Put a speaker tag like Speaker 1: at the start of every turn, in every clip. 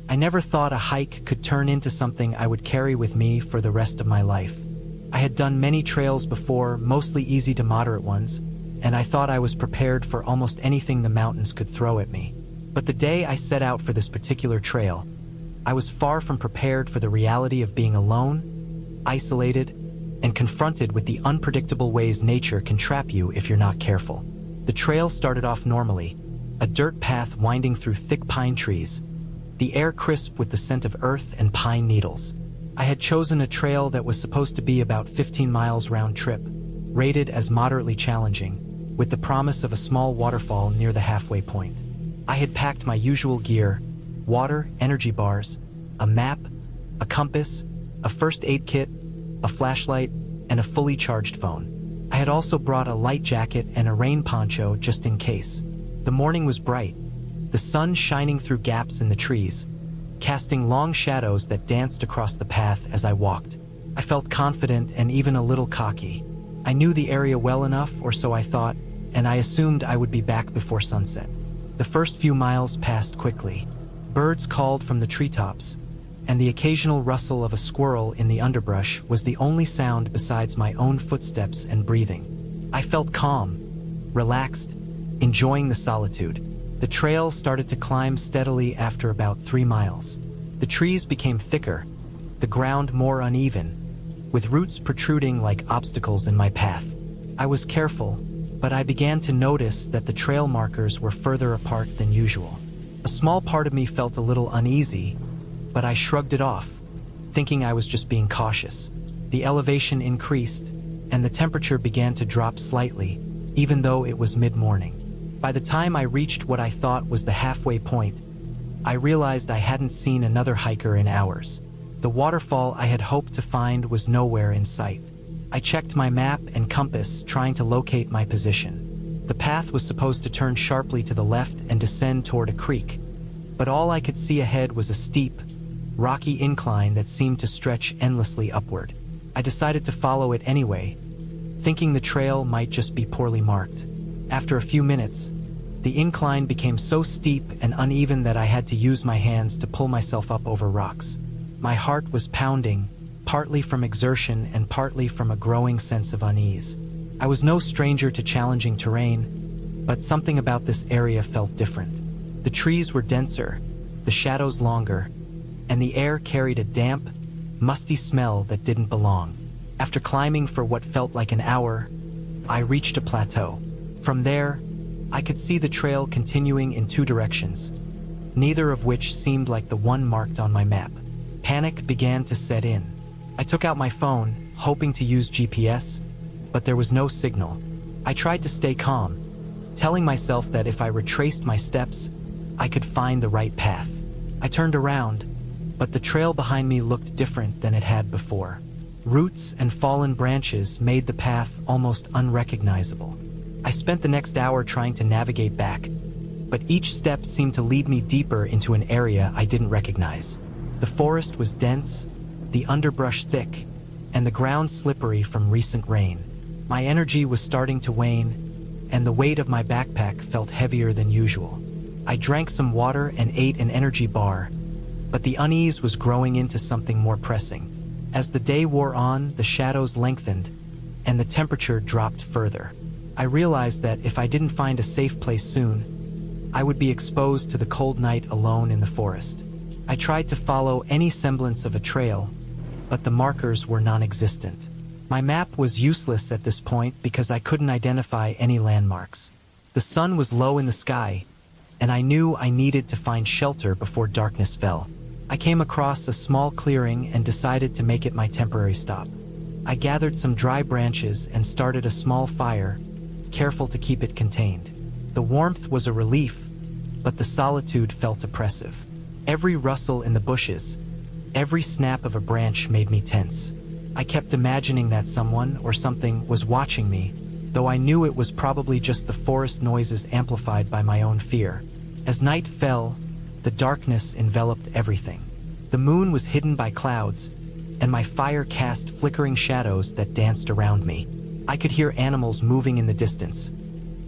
Speaker 1: I never thought a hike could turn into something I would carry with me for the rest of my life. I had done many trails before, mostly easy to moderate ones, and I thought I was prepared for almost anything the mountains could throw at me. But the day I set out for this particular trail, I was far from prepared for the reality of being alone, isolated, and confronted with the unpredictable ways nature can trap you if you're not careful. The trail started off normally, a dirt path winding through thick pine trees, the air crisp with the scent of earth and pine needles. I had chosen a trail that was supposed to be about 15 miles round trip, rated as moderately challenging, with the promise of a small waterfall near the halfway point. I had packed my usual gear: water, energy bars, a map, a compass, a first aid kit, a flashlight, and a fully charged phone. I had also brought a light jacket and a rain poncho just in case. The morning was bright, the sun shining through gaps in the trees, casting long shadows that danced across the path as I walked. I felt confident and even a little cocky. I knew the area well enough, or so I thought, and I assumed I would be back before sunset. The first few miles passed quickly. Birds called from the treetops, and the occasional rustle of a squirrel in the underbrush was the only sound besides my own footsteps and breathing. I felt calm, relaxed, enjoying the solitude. The trail started to climb steadily after about 3 miles. The trees became thicker, the ground more uneven, with roots protruding like obstacles in my path. I was careful, but I began to notice that the trail markers were further apart than usual. A small part of me felt a little uneasy, but I shrugged it off, thinking I was just being cautious. The elevation increased, and the temperature began to drop slightly, even though it was mid-morning. By the time I reached what I thought was the halfway point, I realized I hadn't seen another hiker in hours. The waterfall I had hoped to find was nowhere in sight. I checked my map and compass, trying to locate my position. The path was supposed to turn sharply to the left and descend toward a creek, but all I could see ahead was a steep, rocky incline that seemed to stretch endlessly upward. I decided to follow it anyway, thinking the trail might just be poorly marked. After a few minutes, the incline became so steep and uneven that I had to use my hands to pull myself up over rocks. My heart was pounding, partly from exertion and partly from a growing sense of unease. I was no stranger to challenging terrain, but something about this area felt different. The trees were denser, the shadows longer, and the air carried a damp, musty smell that didn't belong. After climbing for what felt like an hour, I reached a plateau. From there, I could see the trail continuing in 2 directions, neither of which seemed like the one marked on my map. Panic began to set in. I took out my phone, hoping to use GPS, but there was no signal. I tried to stay calm, telling myself that if I retraced my steps, I could find the right path. I turned around, but the trail behind me looked different than it had before. Roots and fallen branches made the path almost unrecognizable. I spent the next hour trying to navigate back, but each step seemed to lead me deeper into an area I didn't recognize. The forest was dense, the underbrush thick, and the ground slippery from recent rain. My energy was starting to wane, and the weight of my backpack felt heavier than usual. I drank some water and ate an energy bar, but the unease was growing into something more pressing. As the day wore on, the shadows lengthened, and the temperature dropped further. I realized that if I didn't find a safe place soon, I would be exposed to the cold night alone in the forest. I tried to follow any semblance of a trail, but the markers were non-existent. My map was useless at this point because I couldn't identify any landmarks. The sun was low in the sky, and I knew I needed to find shelter before darkness fell. I came across a small clearing and decided to make it my temporary stop. I gathered some dry branches and started a small fire, careful to keep it contained. The warmth was a relief, but the solitude felt oppressive. Every rustle in the bushes, every snap of a branch made me tense. I kept imagining that someone or something was watching me, though I knew it was probably just the forest noises amplified by my own fear. As night fell, the darkness enveloped everything. The moon was hidden by clouds, and my fire cast flickering shadows that danced around me. I could hear animals moving in the distance,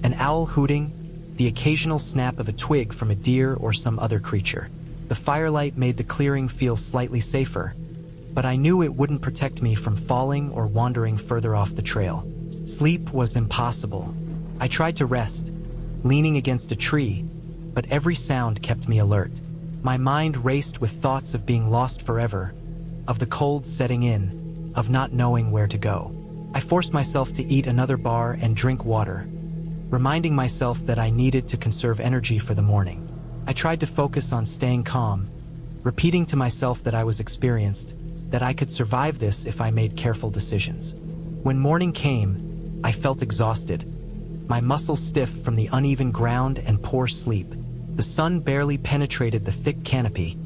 Speaker 1: an owl hooting, the occasional snap of a twig from a deer or some other creature. The firelight made the clearing feel slightly safer, but I knew it wouldn't protect me from falling or wandering further off the trail. Sleep was impossible. I tried to rest, leaning against a tree, but every sound kept me alert. My mind raced with thoughts of being lost forever, of the cold setting in, of not knowing where to go. I forced myself to eat another bar and drink water, reminding myself that I needed to conserve energy for the morning. I tried to focus on staying calm, repeating to myself that I was experienced, that I could survive this if I made careful decisions. When morning came, I felt exhausted, my muscles stiff from the uneven ground and poor sleep. The sun barely penetrated the thick canopy,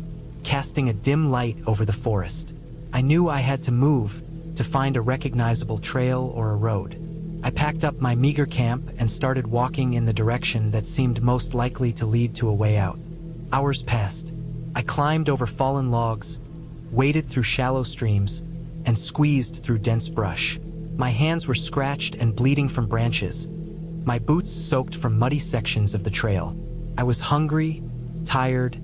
Speaker 1: casting a dim light over the forest. I knew I had to move to find a recognizable trail or a road. I packed up my meager camp and started walking in the direction that seemed most likely to lead to a way out. Hours passed. I climbed over fallen logs, waded through shallow streams, and squeezed through dense brush. My hands were scratched and bleeding from branches, my boots soaked from muddy sections of the trail. I was hungry, tired,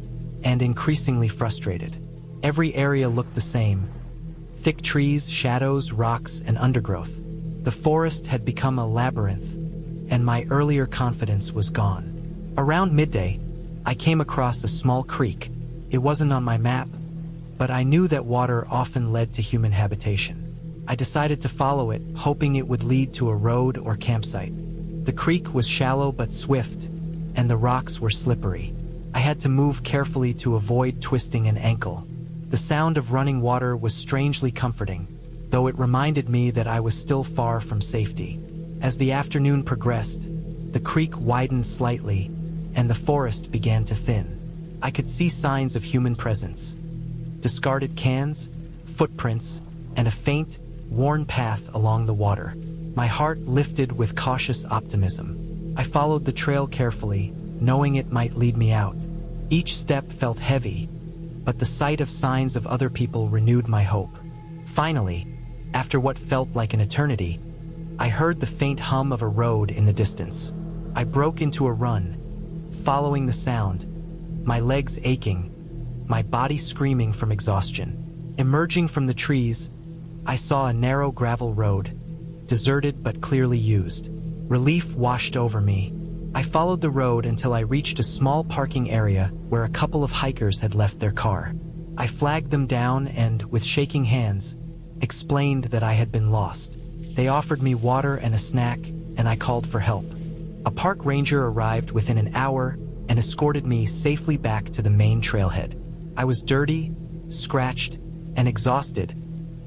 Speaker 1: and increasingly frustrated. Every area looked the same: thick trees, shadows, rocks, and undergrowth. The forest had become a labyrinth, and my earlier confidence was gone. Around midday, I came across a small creek. It wasn't on my map, but I knew that water often led to human habitation. I decided to follow it, hoping it would lead to a road or campsite. The creek was shallow but swift, and the rocks were slippery. I had to move carefully to avoid twisting an ankle. The sound of running water was strangely comforting, though it reminded me that I was still far from safety. As the afternoon progressed, the creek widened slightly, and the forest began to thin. I could see signs of human presence: discarded cans, footprints, and a faint, worn path along the water. My heart lifted with cautious optimism. I followed the trail carefully, knowing it might lead me out. Each step felt heavy, but the sight of signs of other people renewed my hope. Finally, after what felt like an eternity, I heard the faint hum of a road in the distance. I broke into a run, following the sound, my legs aching, my body screaming from exhaustion. Emerging from the trees, I saw a narrow gravel road, deserted but clearly used. Relief washed over me. I followed the road until I reached a small parking area where a couple of hikers had left their car. I flagged them down and, with shaking hands, explained that I had been lost. They offered me water and a snack, and I called for help. A park ranger arrived within an hour and escorted me safely back to the main trailhead. I was dirty, scratched, and exhausted,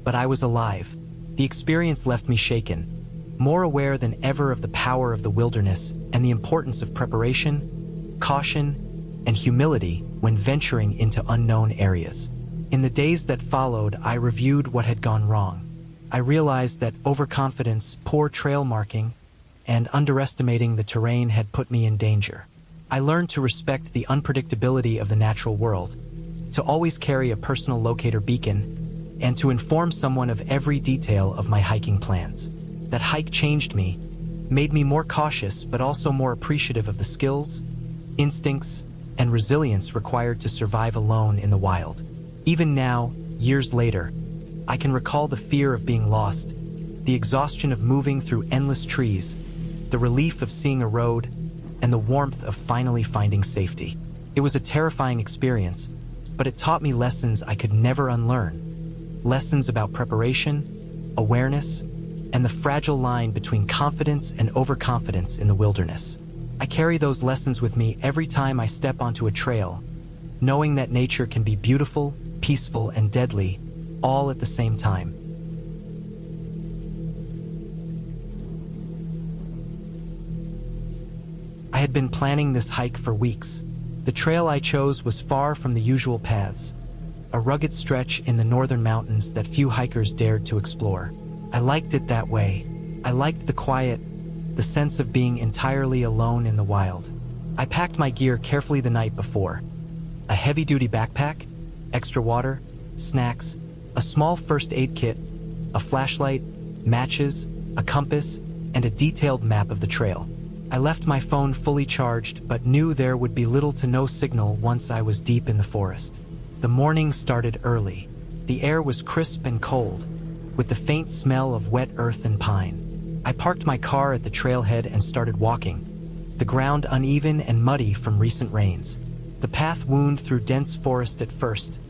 Speaker 1: but I was alive. The experience left me shaken, more aware than ever of the power of the wilderness and the importance of preparation, caution, and humility when venturing into unknown areas. In the days that followed, I reviewed what had gone wrong. I realized that overconfidence, poor trail marking, and underestimating the terrain had put me in danger. I learned to respect the unpredictability of the natural world, to always carry a personal locator beacon, and to inform someone of every detail of my hiking plans. That hike changed me, made me more cautious but also more appreciative of the skills, instincts, and resilience required to survive alone in the wild. Even now, years later, I can recall the fear of being lost, the exhaustion of moving through endless trees, the relief of seeing a road, and the warmth of finally finding safety. It was a terrifying experience, but it taught me lessons I could never unlearn. Lessons about preparation, awareness, and the fragile line between confidence and overconfidence in the wilderness. I carry those lessons with me every time I step onto a trail, knowing that nature can be beautiful, peaceful, and deadly, all at the same time. I had been planning this hike for weeks. The trail I chose was far from the usual paths, a rugged stretch in the northern mountains that few hikers dared to explore. I liked it that way. I liked the quiet, the sense of being entirely alone in the wild. I packed my gear carefully the night before: a heavy-duty backpack, extra water, snacks, a small first aid kit, a flashlight, matches, a compass, and a detailed map of the trail. I left my phone fully charged but knew there would be little to no signal once I was deep in the forest. The morning started early. The air was crisp and cold, with the faint smell of wet earth and pine. I parked my car at the trailhead and started walking, the ground uneven and muddy from recent rains. The path wound through dense forest at first,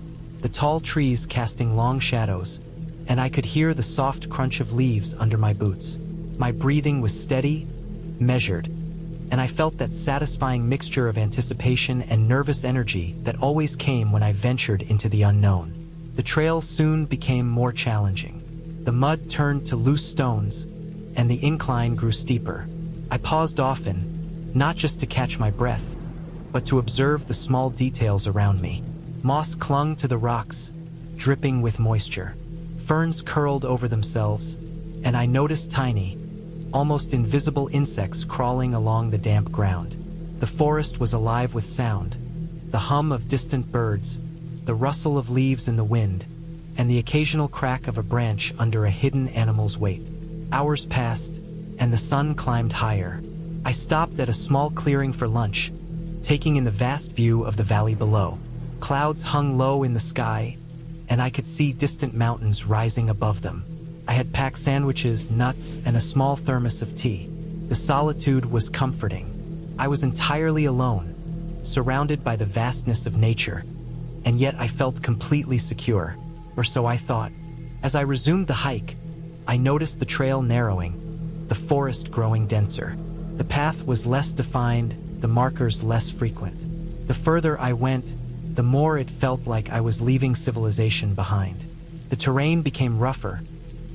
Speaker 1: the tall trees casting long shadows, and I could hear the soft crunch of leaves under my boots. My breathing was steady, measured, and I felt that satisfying mixture of anticipation and nervous energy that always came when I ventured into the unknown. The trail soon became more challenging. The mud turned to loose stones, and the incline grew steeper. I paused often, not just to catch my breath, but to observe the small details around me. Moss clung to the rocks, dripping with moisture. Ferns curled over themselves, and I noticed tiny, almost invisible insects crawling along the damp ground. The forest was alive with sound, the hum of distant birds, the rustle of leaves in the wind, and the occasional crack of a branch under a hidden animal's weight. Hours passed, and the sun climbed higher. I stopped at a small clearing for lunch, taking in the vast view of the valley below. Clouds hung low in the sky, and I could see distant mountains rising above them. I had packed sandwiches, nuts, and a small thermos of tea. The solitude was comforting. I was entirely alone, surrounded by the vastness of nature, and yet I felt completely secure, or so I thought. As I resumed the hike, I noticed the trail narrowing, the forest growing denser. The path was less defined, the markers less frequent. The further I went, the more it felt like I was leaving civilization behind. The terrain became rougher,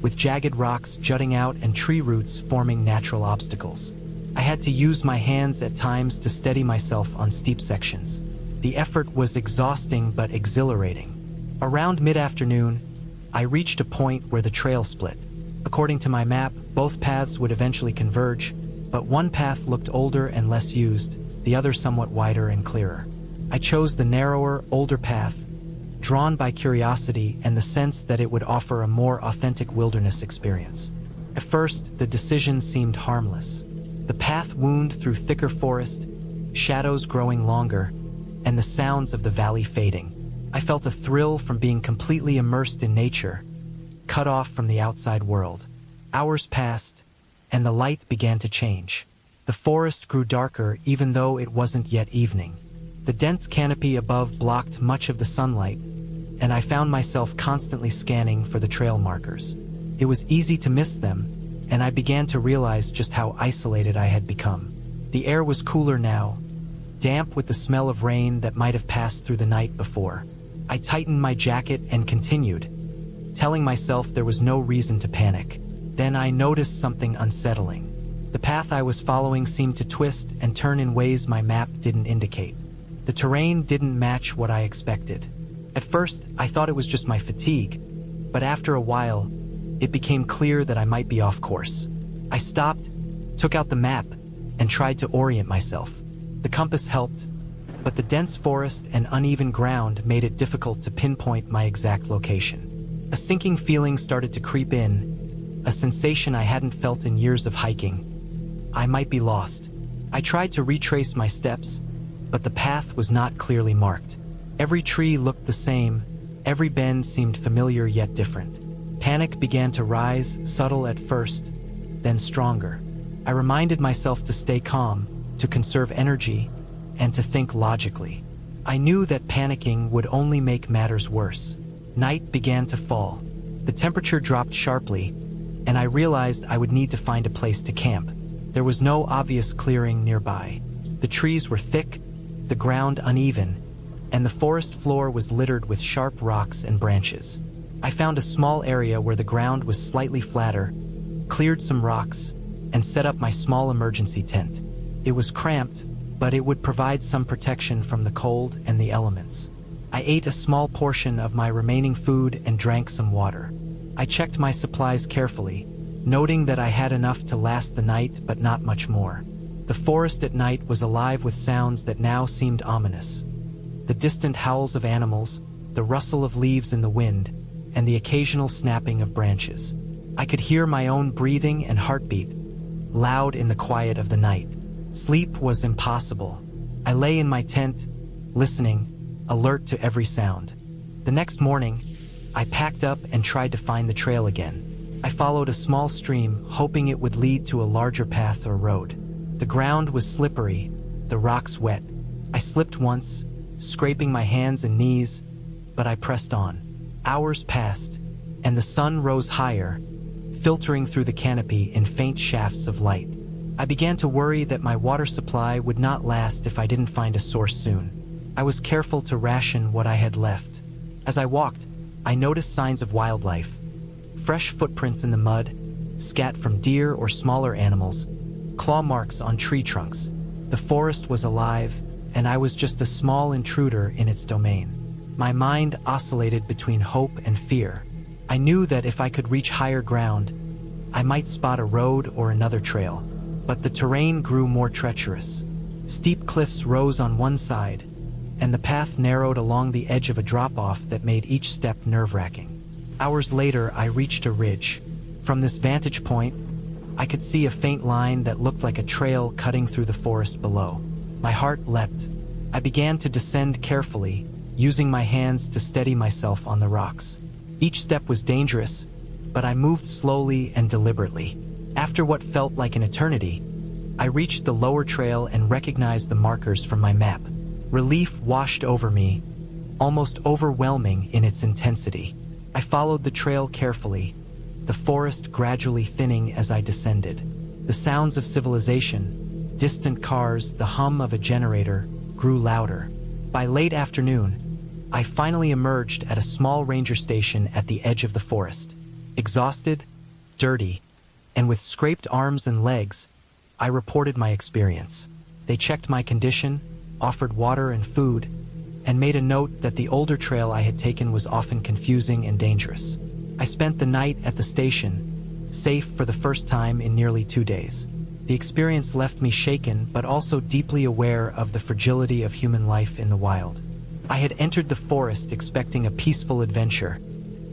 Speaker 1: with jagged rocks jutting out and tree roots forming natural obstacles. I had to use my hands at times to steady myself on steep sections. The effort was exhausting but exhilarating. Around mid-afternoon, I reached a point where the trail split. According to my map, both paths would eventually converge, but one path looked older and less used, the other somewhat wider and clearer. I chose the narrower, older path, drawn by curiosity and the sense that it would offer a more authentic wilderness experience. At first, the decision seemed harmless. The path wound through thicker forest, shadows growing longer, and the sounds of the valley fading. I felt a thrill from being completely immersed in nature, cut off from the outside world. Hours passed, and the light began to change. The forest grew darker even though it wasn't yet evening. The dense canopy above blocked much of the sunlight, and I found myself constantly scanning for the trail markers. It was easy to miss them, and I began to realize just how isolated I had become. The air was cooler now, damp with the smell of rain that might have passed through the night before. I tightened my jacket and continued, telling myself there was no reason to panic. Then I noticed something unsettling. The path I was following seemed to twist and turn in ways my map didn't indicate. The terrain didn't match what I expected. At first, I thought it was just my fatigue, but after a while, it became clear that I might be off course. I stopped, took out the map, and tried to orient myself. The compass helped, but the dense forest and uneven ground made it difficult to pinpoint my exact location. A sinking feeling started to creep in, a sensation I hadn't felt in years of hiking. I might be lost. I tried to retrace my steps, but the path was not clearly marked. Every tree looked the same, every bend seemed familiar yet different. Panic began to rise, subtle at first, then stronger. I reminded myself to stay calm, to conserve energy, and to think logically. I knew that panicking would only make matters worse. Night began to fall. The temperature dropped sharply, and I realized I would need to find a place to camp. There was no obvious clearing nearby. The trees were thick, the ground uneven, and the forest floor was littered with sharp rocks and branches. I found a small area where the ground was slightly flatter, cleared some rocks, and set up my small emergency tent. It was cramped, but it would provide some protection from the cold and the elements. I ate a small portion of my remaining food and drank some water. I checked my supplies carefully, noting that I had enough to last the night but not much more. The forest at night was alive with sounds that now seemed ominous. The distant howls of animals, the rustle of leaves in the wind, and the occasional snapping of branches. I could hear my own breathing and heartbeat, loud in the quiet of the night. Sleep was impossible. I lay in my tent, listening, alert to every sound. The next morning, I packed up and tried to find the trail again. I followed a small stream, hoping it would lead to a larger path or road. The ground was slippery, the rocks wet. I slipped once, scraping my hands and knees, but I pressed on. Hours passed, and the sun rose higher, filtering through the canopy in faint shafts of light. I began to worry that my water supply would not last if I didn't find a source soon. I was careful to ration what I had left. As I walked, I noticed signs of wildlife. Fresh footprints in the mud, scat from deer or smaller animals, claw marks on tree trunks. The forest was alive, and I was just a small intruder in its domain. My mind oscillated between hope and fear. I knew that if I could reach higher ground, I might spot a road or another trail. But the terrain grew more treacherous. Steep cliffs rose on one side, and the path narrowed along the edge of a drop-off that made each step nerve-wracking. Hours later, I reached a ridge. From this vantage point, I could see a faint line that looked like a trail cutting through the forest below. My heart leapt. I began to descend carefully, using my hands to steady myself on the rocks. Each step was dangerous, but I moved slowly and deliberately. After what felt like an eternity, I reached the lower trail and recognized the markers from my map. Relief washed over me, almost overwhelming in its intensity. I followed the trail carefully, the forest gradually thinning as I descended. The sounds of civilization, distant cars, the hum of a generator, grew louder. By late afternoon, I finally emerged at a small ranger station at the edge of the forest. Exhausted, dirty, and with scraped arms and legs, I reported my experience. They checked my condition, offered water and food, and made a note that the older trail I had taken was often confusing and dangerous. I spent the night at the station, safe for the first time in nearly 2 days. The experience left me shaken but also deeply aware of the fragility of human life in the wild. I had entered the forest expecting a peaceful adventure,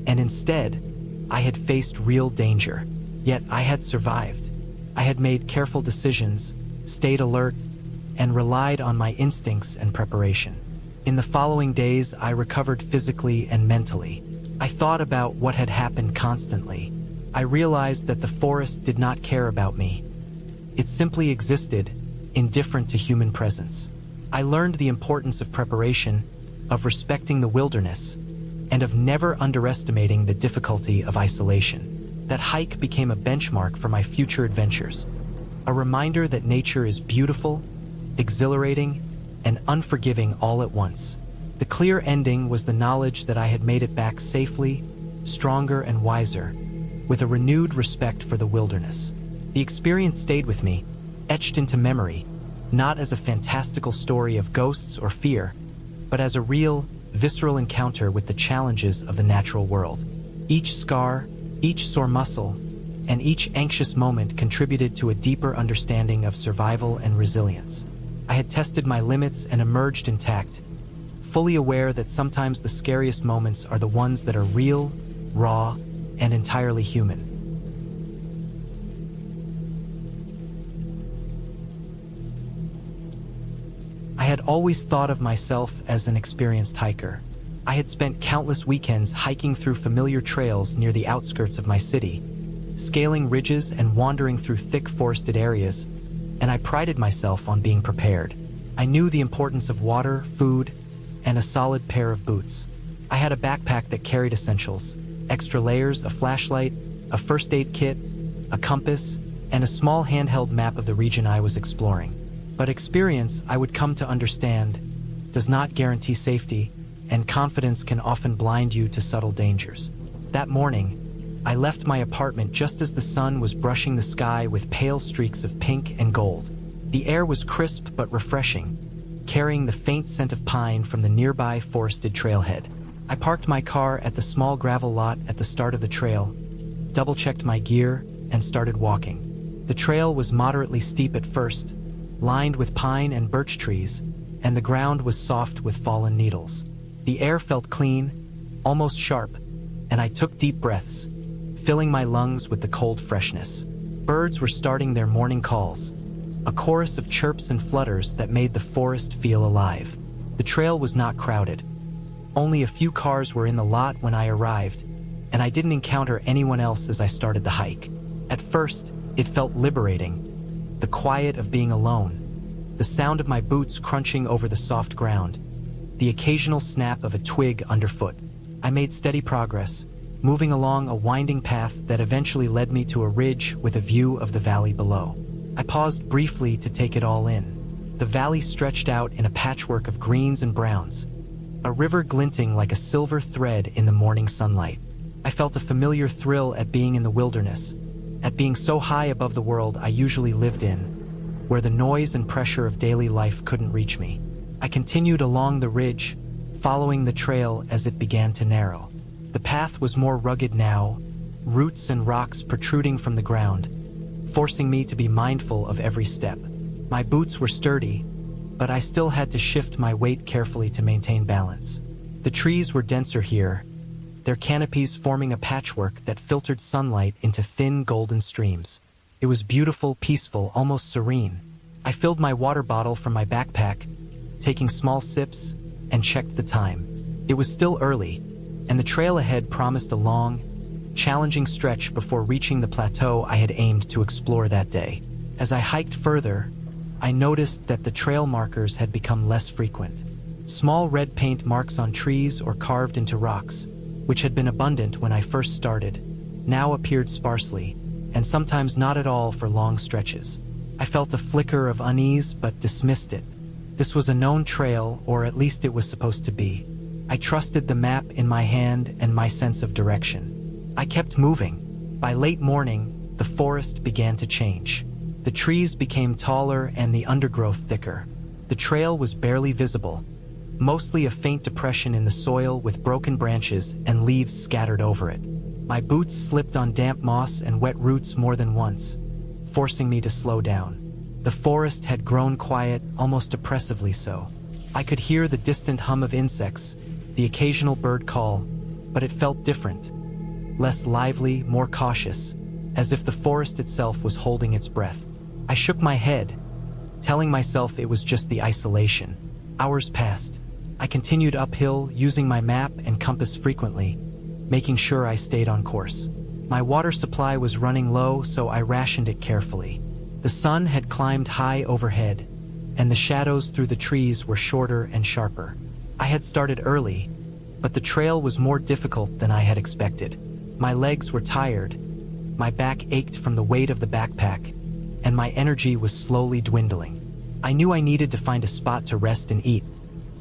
Speaker 1: and instead, I had faced real danger. Yet I had survived. I had made careful decisions, stayed alert, and relied on my instincts and preparation. In the following days, I recovered physically and mentally. I thought about what had happened constantly. I realized that the forest did not care about me. It simply existed, indifferent to human presence. I learned the importance of preparation, of respecting the wilderness, and of never underestimating the difficulty of isolation. That hike became a benchmark for my future adventures, a reminder that nature is beautiful, exhilarating, and unforgiving all at once. The clear ending was the knowledge that I had made it back safely, stronger and wiser, with a renewed respect for the wilderness. The experience stayed with me, etched into memory, not as a fantastical story of ghosts or fear, but as a real, visceral encounter with the challenges of the natural world. Each scar, each sore muscle, and each anxious moment contributed to a deeper understanding of survival and resilience. I had tested my limits and emerged intact, fully aware that sometimes the scariest moments are the ones that are real, raw, and entirely human. I had always thought of myself as an experienced hiker. I had spent countless weekends hiking through familiar trails near the outskirts of my city, scaling ridges and wandering through thick forested areas, and I prided myself on being prepared. I knew the importance of water, food, and a solid pair of boots. I had a backpack that carried essentials, extra layers, a flashlight, a first aid kit, a compass, and a small handheld map of the region I was exploring. But experience, I would come to understand, does not guarantee safety, and confidence can often blind you to subtle dangers. That morning, I left my apartment just as the sun was brushing the sky with pale streaks of pink and gold. The air was crisp but refreshing, carrying the faint scent of pine from the nearby forested trailhead. I parked my car at the small gravel lot at the start of the trail, double-checked my gear, and started walking. The trail was moderately steep at first, lined with pine and birch trees, and the ground was soft with fallen needles. The air felt clean, almost sharp, and I took deep breaths, filling my lungs with the cold freshness. Birds were starting their morning calls, a chorus of chirps and flutters that made the forest feel alive. The trail was not crowded. Only a few cars were in the lot when I arrived, and I didn't encounter anyone else as I started the hike. At first, it felt liberating. The quiet of being alone, the sound of my boots crunching over the soft ground, the occasional snap of a twig underfoot. I made steady progress, moving along a winding path that eventually led me to a ridge with a view of the valley below. I paused briefly to take it all in. The valley stretched out in a patchwork of greens and browns, a river glinting like a silver thread in the morning sunlight. I felt a familiar thrill at being in the wilderness, at being so high above the world I usually lived in, where the noise and pressure of daily life couldn't reach me. I continued along the ridge, following the trail as it began to narrow. The path was more rugged now, roots and rocks protruding from the ground, forcing me to be mindful of every step. My boots were sturdy, but I still had to shift my weight carefully to maintain balance. The trees were denser here, their canopies forming a patchwork that filtered sunlight into thin golden streams. It was beautiful, peaceful, almost serene. I filled my water bottle from my backpack, taking small sips, and checked the time. It was still early, and the trail ahead promised a long, challenging stretch before reaching the plateau I had aimed to explore that day. As I hiked further, I noticed that the trail markers had become less frequent. Small red paint marks on trees or carved into rocks, which had been abundant when I first started, now appeared sparsely, and sometimes not at all for long stretches. I felt a flicker of unease but dismissed it. This was a known trail, or at least it was supposed to be. I trusted the map in my hand and my sense of direction. I kept moving. By late morning, the forest began to change. The trees became taller and the undergrowth thicker. The trail was barely visible, mostly a faint depression in the soil with broken branches and leaves scattered over it. My boots slipped on damp moss and wet roots more than once, forcing me to slow down. The forest had grown quiet, almost oppressively so. I could hear the distant hum of insects, the occasional bird call, but it felt different. Less lively, more cautious, as if the forest itself was holding its breath. I shook my head, telling myself it was just the isolation. Hours passed. I continued uphill, using my map and compass frequently, making sure I stayed on course. My water supply was running low, so I rationed it carefully. The sun had climbed high overhead, and the shadows through the trees were shorter and sharper. I had started early, but the trail was more difficult than I had expected. My legs were tired, my back ached from the weight of the backpack, and my energy was slowly dwindling. I knew I needed to find a spot to rest and eat,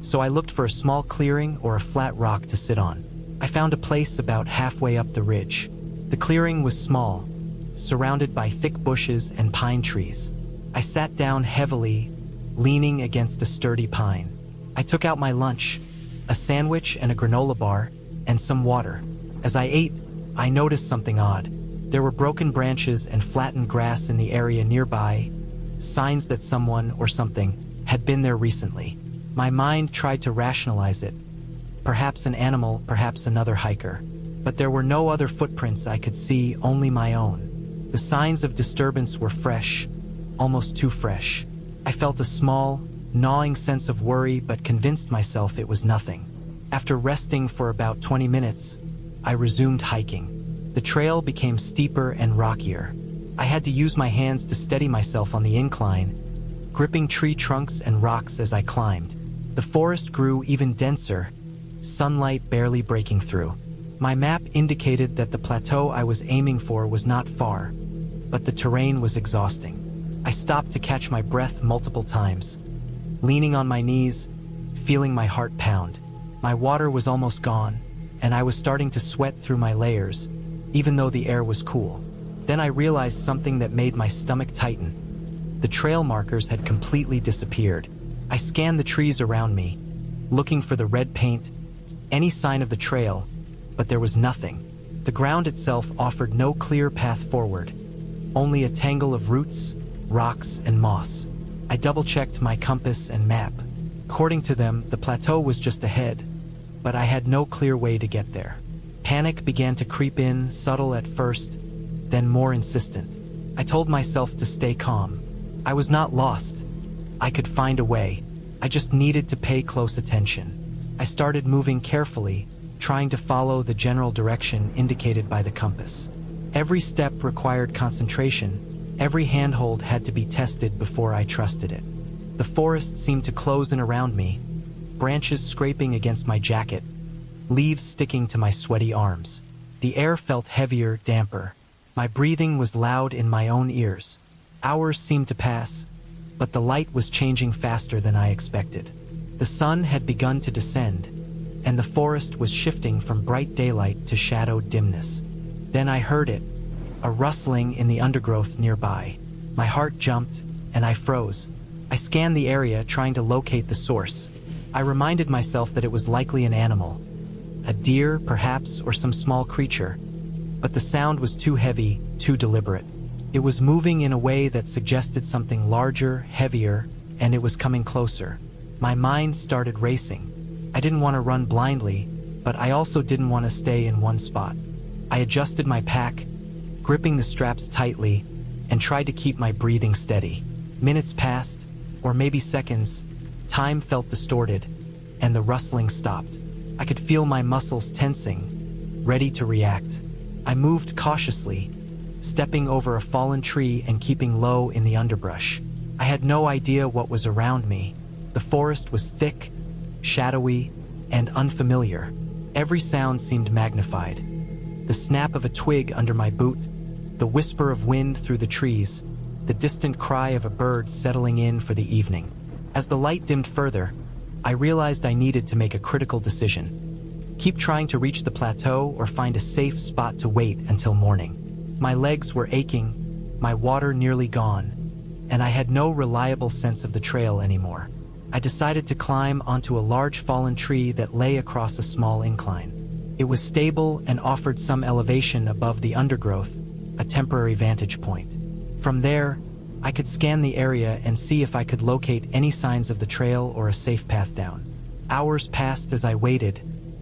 Speaker 1: so I looked for a small clearing or a flat rock to sit on. I found a place about halfway up the ridge. The clearing was small, surrounded by thick bushes and pine trees. I sat down heavily, leaning against a sturdy pine. I took out my lunch, a sandwich and a granola bar, and some water. As I ate, I noticed something odd. There were broken branches and flattened grass in the area nearby, signs that someone or something had been there recently. My mind tried to rationalize it. Perhaps an animal, perhaps another hiker. But there were no other footprints I could see, only my own. The signs of disturbance were fresh, almost too fresh. I felt a small, gnawing sense of worry but convinced myself it was nothing. After resting for about 20 minutes, I resumed hiking. The trail became steeper and rockier. I had to use my hands to steady myself on the incline, gripping tree trunks and rocks as I climbed. The forest grew even denser, sunlight barely breaking through. My map indicated that the plateau I was aiming for was not far, but the terrain was exhausting. I stopped to catch my breath multiple times, leaning on my knees, feeling my heart pound. My water was almost gone, and I was starting to sweat through my layers, even though the air was cool. Then I realized something that made my stomach tighten. The trail markers had completely disappeared. I scanned the trees around me, looking for the red paint, any sign of the trail, but there was nothing. The ground itself offered no clear path forward, only a tangle of roots, rocks, and moss. I double-checked my compass and map. According to them, the plateau was just ahead, but I had no clear way to get there. Panic began to creep in, subtle at first, then more insistent. I told myself to stay calm, I was not lost. I could find a way. I just needed to pay close attention. I started moving carefully, trying to follow the general direction indicated by the compass. Every step required concentration. Every handhold had to be tested before I trusted it. The forest seemed to close in around me, branches scraping against my jacket, leaves sticking to my sweaty arms. The air felt heavier, damper. My breathing was loud in my own ears. Hours seemed to pass, but the light was changing faster than I expected. The sun had begun to descend, and the forest was shifting from bright daylight to shadowed dimness. Then I heard it, a rustling in the undergrowth nearby. My heart jumped, and I froze. I scanned the area, trying to locate the source. I reminded myself that it was likely an animal, a deer, perhaps, or some small creature. But the sound was too heavy, too deliberate. It was moving in a way that suggested something larger, heavier, and it was coming closer. My mind started racing. I didn't want to run blindly, but I also didn't want to stay in one spot. I adjusted my pack, gripping the straps tightly, and tried to keep my breathing steady. Minutes passed, or maybe seconds. Time felt distorted, and the rustling stopped. I could feel my muscles tensing, ready to react. I moved cautiously, stepping over a fallen tree and keeping low in the underbrush. I had no idea what was around me. The forest was thick, shadowy, and unfamiliar. Every sound seemed magnified. The snap of a twig under my boot, the whisper of wind through the trees, the distant cry of a bird settling in for the evening. As the light dimmed further, I realized I needed to make a critical decision. Keep trying to reach the plateau or find a safe spot to wait until morning. My legs were aching, my water nearly gone, and I had no reliable sense of the trail anymore. I decided to climb onto a large fallen tree that lay across a small incline. It was stable and offered some elevation above the undergrowth, a temporary vantage point. From there, I could scan the area and see if I could locate any signs of the trail or a safe path down. Hours passed as I waited,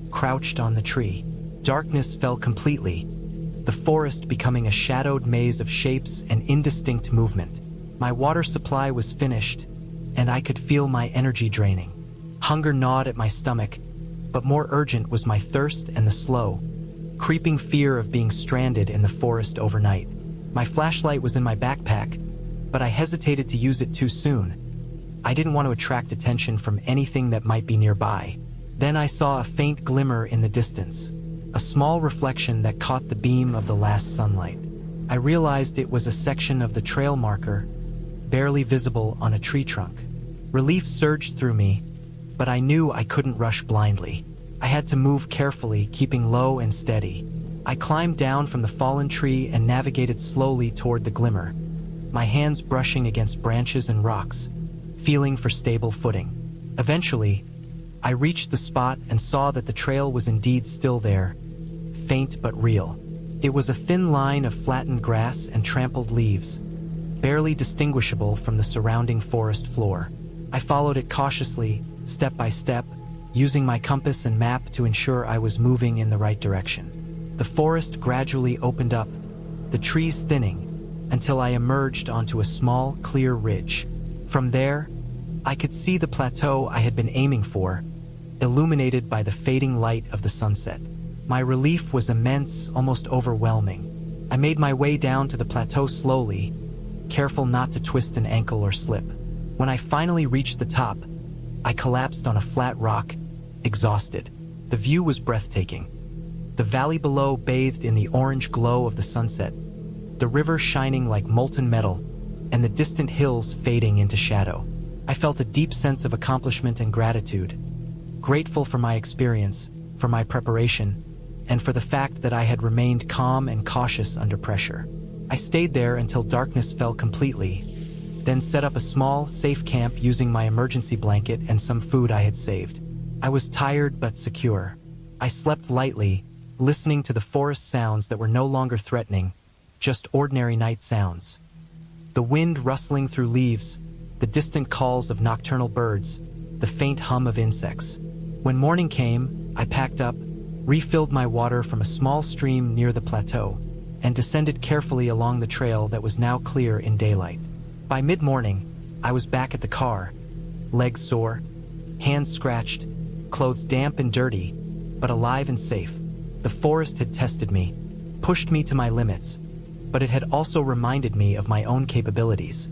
Speaker 1: crouched on the tree. Darkness fell completely, the forest becoming a shadowed maze of shapes and indistinct movement. My water supply was finished, and I could feel my energy draining. Hunger gnawed at my stomach, but more urgent was my thirst and the slow, creeping fear of being stranded in the forest overnight. My flashlight was in my backpack, but I hesitated to use it too soon. I didn't want to attract attention from anything that might be nearby. Then I saw a faint glimmer in the distance, a small reflection that caught the beam of the last sunlight. I realized it was a section of the trail marker, barely visible on a tree trunk. Relief surged through me, but I knew I couldn't rush blindly. I had to move carefully, keeping low and steady. I climbed down from the fallen tree and navigated slowly toward the glimmer, my hands brushing against branches and rocks, feeling for stable footing. Eventually, I reached the spot and saw that the trail was indeed still there, faint but real. It was a thin line of flattened grass and trampled leaves, barely distinguishable from the surrounding forest floor. I followed it cautiously, step by step, using my compass and map to ensure I was moving in the right direction. The forest gradually opened up, the trees thinning, until I emerged onto a small, clear ridge. From there, I could see the plateau I had been aiming for, illuminated by the fading light of the sunset. My relief was immense, almost overwhelming. I made my way down to the plateau slowly, careful not to twist an ankle or slip. When I finally reached the top, I collapsed on a flat rock, exhausted. The view was breathtaking. The valley below bathed in the orange glow of the sunset, the river shining like molten metal, and the distant hills fading into shadow. I felt a deep sense of accomplishment and gratitude, grateful for my experience, for my preparation, and for the fact that I had remained calm and cautious under pressure. I stayed there until darkness fell completely, then set up a small, safe camp using my emergency blanket and some food I had saved. I was tired but secure. I slept lightly, listening to the forest sounds that were no longer threatening, just ordinary night sounds. The wind rustling through leaves, the distant calls of nocturnal birds, the faint hum of insects. When morning came, I packed up, refilled my water from a small stream near the plateau, and descended carefully along the trail that was now clear in daylight. By mid-morning, I was back at the car, legs sore, hands scratched, clothes damp and dirty, but alive and safe. The forest had tested me, pushed me to my limits, but it had also reminded me of my own capabilities.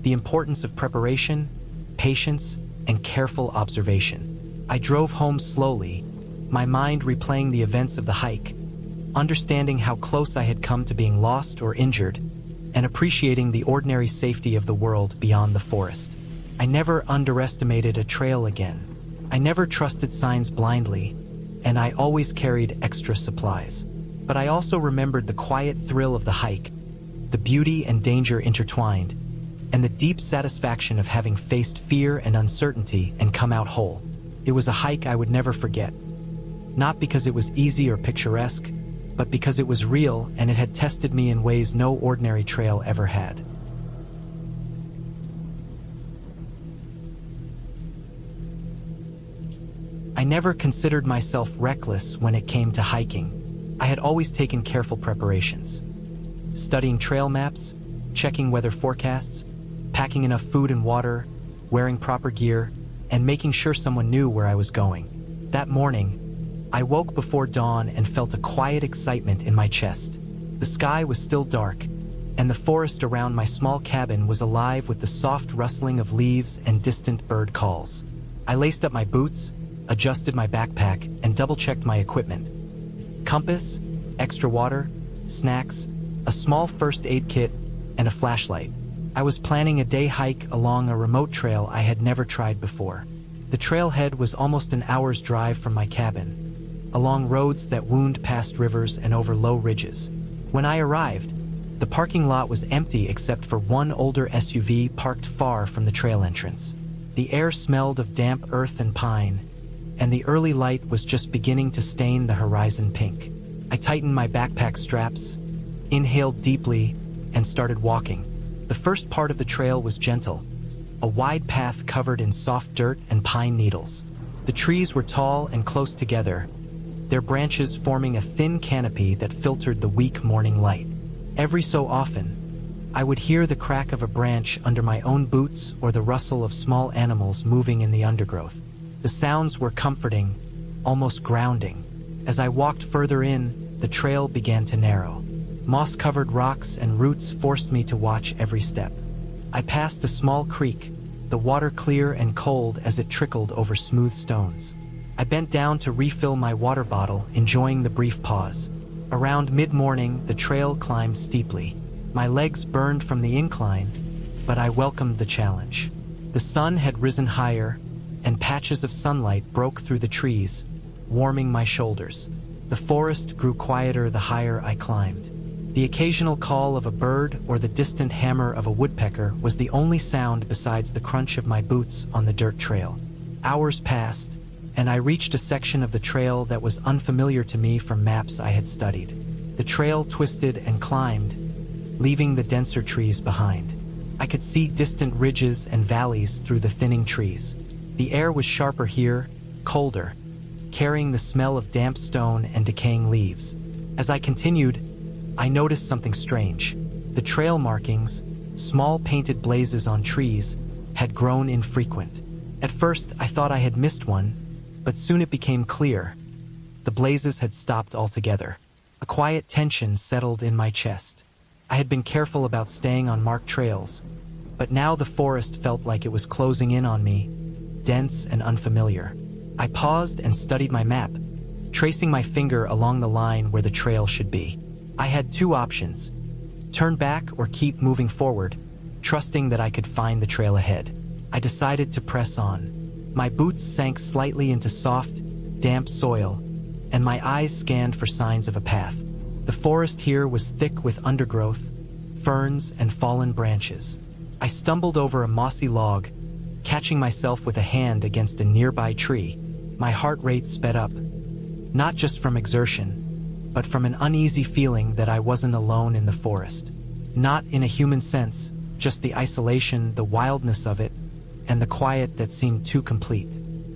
Speaker 1: The importance of preparation, patience, and careful observation. I drove home slowly, my mind replaying the events of the hike, understanding how close I had come to being lost or injured, and appreciating the ordinary safety of the world beyond the forest. I never underestimated a trail again. I never trusted signs blindly, and I always carried extra supplies. But I also remembered the quiet thrill of the hike, the beauty and danger intertwined, and the deep satisfaction of having faced fear and uncertainty and come out whole. It was a hike I would never forget. Not because it was easy or picturesque, but because it was real and it had tested me in ways no ordinary trail ever had. I never considered myself reckless when it came to hiking. I had always taken careful preparations. Studying trail maps, checking weather forecasts, packing enough food and water, wearing proper gear, and making sure someone knew where I was going. That morning, I woke before dawn and felt a quiet excitement in my chest. The sky was still dark, and the forest around my small cabin was alive with the soft rustling of leaves and distant bird calls. I laced up my boots, adjusted my backpack, and double-checked my equipment. Compass, extra water, snacks, a small first aid kit, and a flashlight. I was planning a day hike along a remote trail I had never tried before. The trailhead was almost an hour's drive from my cabin, along roads that wound past rivers and over low ridges. When I arrived, the parking lot was empty except for one older SUV parked far from the trail entrance. The air smelled of damp earth and pine, and the early light was just beginning to stain the horizon pink. I tightened my backpack straps, inhaled deeply, and started walking. The first part of the trail was gentle, a wide path covered in soft dirt and pine needles. The trees were tall and close together, their branches forming a thin canopy that filtered the weak morning light. Every so often, I would hear the crack of a branch under my own boots or the rustle of small animals moving in the undergrowth. The sounds were comforting, almost grounding. As I walked further in, the trail began to narrow. Moss-covered rocks and roots forced me to watch every step. I passed a small creek, the water clear and cold as it trickled over smooth stones. I bent down to refill my water bottle, enjoying the brief pause. Around mid-morning, the trail climbed steeply. My legs burned from the incline, but I welcomed the challenge. The sun had risen higher, and patches of sunlight broke through the trees, warming my shoulders. The forest grew quieter the higher I climbed. The occasional call of a bird or the distant hammer of a woodpecker was the only sound besides the crunch of my boots on the dirt trail. Hours passed, and I reached a section of the trail that was unfamiliar to me from maps I had studied. The trail twisted and climbed, leaving the denser trees behind. I could see distant ridges and valleys through the thinning trees. The air was sharper here, colder, carrying the smell of damp stone and decaying leaves. As I continued, I noticed something strange. The trail markings, small painted blazes on trees, had grown infrequent. At first, I thought I had missed one, but soon it became clear. The blazes had stopped altogether. A quiet tension settled in my chest. I had been careful about staying on marked trails, but now the forest felt like it was closing in on me, dense and unfamiliar. I paused and studied my map, tracing my finger along the line where the trail should be. I had two options: turn back or keep moving forward, trusting that I could find the trail ahead. I decided to press on. My boots sank slightly into soft, damp soil, and my eyes scanned for signs of a path. The forest here was thick with undergrowth, ferns, and fallen branches. I stumbled over a mossy log, catching myself with a hand against a nearby tree. My heart rate sped up, not just from exertion, but from an uneasy feeling that I wasn't alone in the forest. Not in a human sense, just the isolation, the wildness of it, and the quiet that seemed too complete.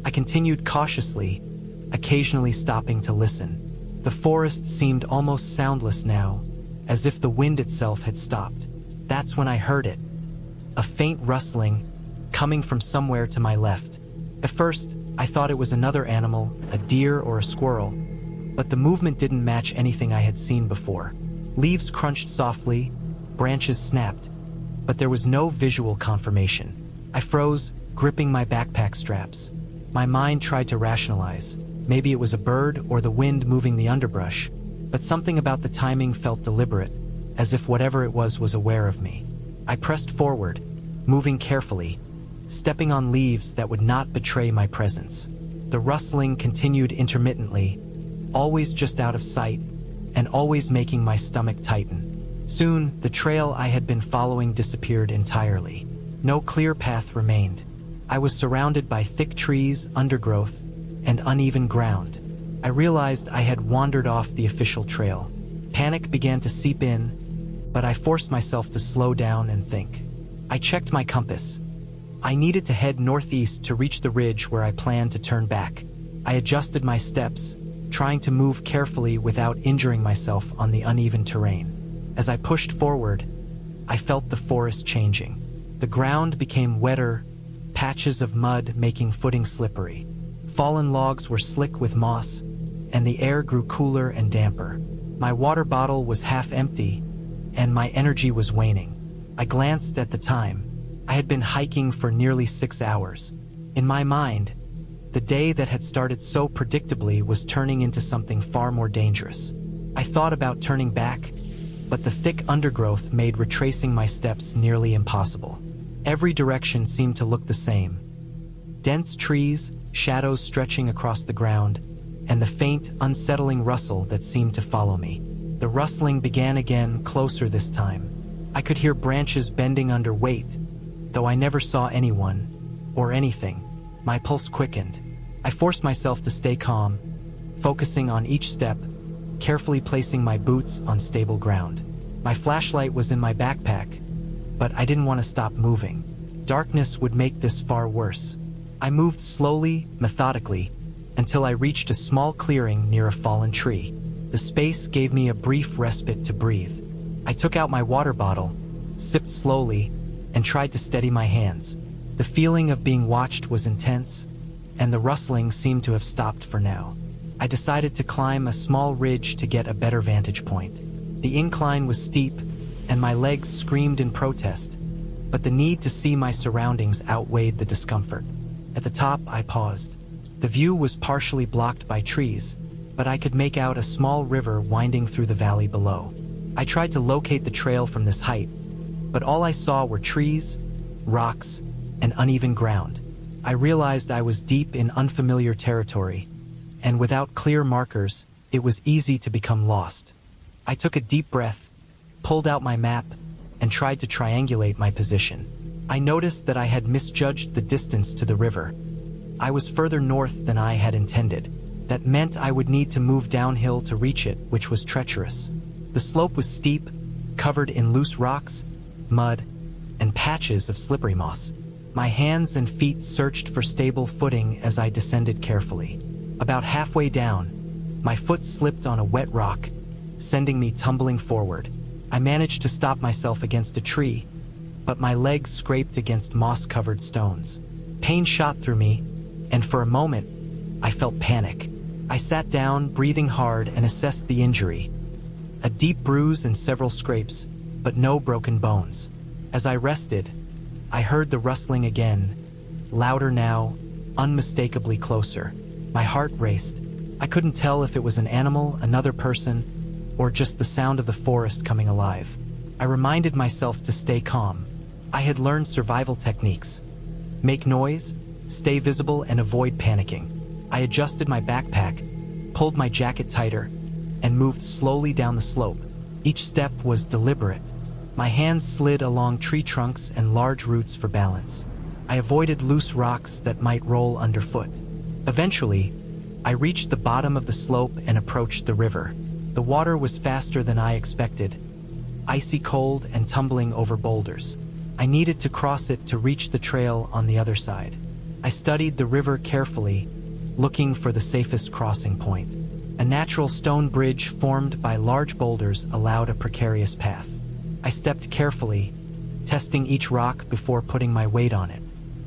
Speaker 1: I continued cautiously, occasionally stopping to listen. The forest seemed almost soundless now, as if the wind itself had stopped. That's when I heard it. a faint rustling coming from somewhere to my left. At first, I thought it was another animal, a deer or a squirrel, but the movement didn't match anything I had seen before. Leaves crunched softly, branches snapped, but there was no visual confirmation. I froze, gripping my backpack straps. My mind tried to rationalize. Maybe it was a bird or the wind moving the underbrush, but something about the timing felt deliberate, as if whatever it was aware of me. I pressed forward, moving carefully, stepping on leaves that would not betray my presence. The rustling continued intermittently, always just out of sight, and always making my stomach tighten. Soon, the trail I had been following disappeared entirely. No clear path remained. I was surrounded by thick trees, undergrowth, and uneven ground. I realized I had wandered off the official trail. Panic began to seep in, but I forced myself to slow down and think. I checked my compass. I needed to head northeast to reach the ridge where I planned to turn back. I adjusted my steps, trying to move carefully without injuring myself on the uneven terrain. As I pushed forward, I felt the forest changing. The ground became wetter, patches of mud making footing slippery. Fallen logs were slick with moss, and the air grew cooler and damper. My water bottle was half empty, and my energy was waning. I glanced at the time. I had been hiking for nearly 6 hours. In my mind, the day that had started so predictably was turning into something far more dangerous. I thought about turning back, but the thick undergrowth made retracing my steps nearly impossible. Every direction seemed to look the same. Dense trees, shadows stretching across the ground, and the faint, unsettling rustle that seemed to follow me. The rustling began again, closer this time. I could hear branches bending under weight, though I never saw anyone or anything. My pulse quickened. I forced myself to stay calm, focusing on each step, carefully placing my boots on stable ground. My flashlight was in my backpack, but I didn't want to stop moving. Darkness would make this far worse. I moved slowly, methodically, until I reached a small clearing near a fallen tree. The space gave me a brief respite to breathe. I took out my water bottle, sipped slowly, and tried to steady my hands. The feeling of being watched was intense, and the rustling seemed to have stopped for now. I decided to climb a small ridge to get a better vantage point. The incline was steep, and my legs screamed in protest, but the need to see my surroundings outweighed the discomfort. At the top, I paused. The view was partially blocked by trees, but I could make out a small river winding through the valley below. I tried to locate the trail from this height, but all I saw were trees, rocks, and uneven ground. I realized I was deep in unfamiliar territory, and without clear markers, it was easy to become lost. I took a deep breath, pulled out my map, and tried to triangulate my position. I noticed that I had misjudged the distance to the river. I was further north than I had intended. That meant I would need to move downhill to reach it, which was treacherous. The slope was steep, covered in loose rocks, mud, and patches of slippery moss. My hands and feet searched for stable footing as I descended carefully. About halfway down, my foot slipped on a wet rock, sending me tumbling forward. I managed to stop myself against a tree, but my legs scraped against moss-covered stones. Pain shot through me, and for a moment, I felt panic. I sat down, breathing hard, and assessed the injury. A deep bruise and several scrapes, but no broken bones. As I rested, I heard the rustling again, louder now, unmistakably closer. My heart raced. I couldn't tell if it was an animal, another person, or just the sound of the forest coming alive. I reminded myself to stay calm. I had learned survival techniques. Make noise, stay visible, and avoid panicking. I adjusted my backpack, pulled my jacket tighter, and moved slowly down the slope. Each step was deliberate. My hands slid along tree trunks and large roots for balance. I avoided loose rocks that might roll underfoot. Eventually, I reached the bottom of the slope and approached the river. The water was faster than I expected, icy cold and tumbling over boulders. I needed to cross it to reach the trail on the other side. I studied the river carefully, looking for the safest crossing point. A natural stone bridge formed by large boulders allowed a precarious path. I stepped carefully, testing each rock before putting my weight on it.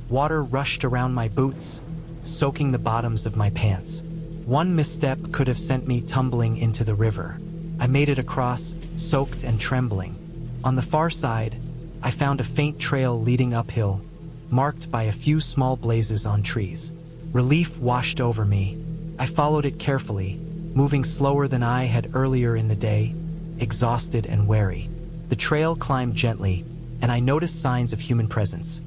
Speaker 1: Water rushed around my boots, soaking the bottoms of my pants. One misstep could have sent me tumbling into the river. I made it across, soaked and trembling. On the far side, I found a faint trail leading uphill, marked by a few small blazes on trees. Relief washed over me. I followed it carefully, moving slower than I had earlier in the day, exhausted and wary. The trail climbed gently, and I noticed signs of human presence.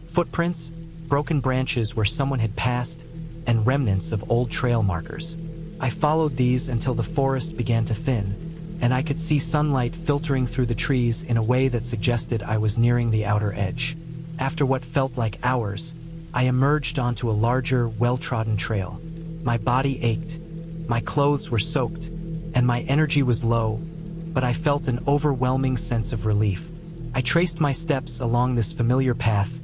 Speaker 1: Footprints, broken branches where someone had passed, and remnants of old trail markers. I followed these until the forest began to thin, and I could see sunlight filtering through the trees in a way that suggested I was nearing the outer edge. After what felt like hours, I emerged onto a larger, well-trodden trail. My body ached, my clothes were soaked, and my energy was low, but I felt an overwhelming sense of relief. I traced my steps along this familiar path,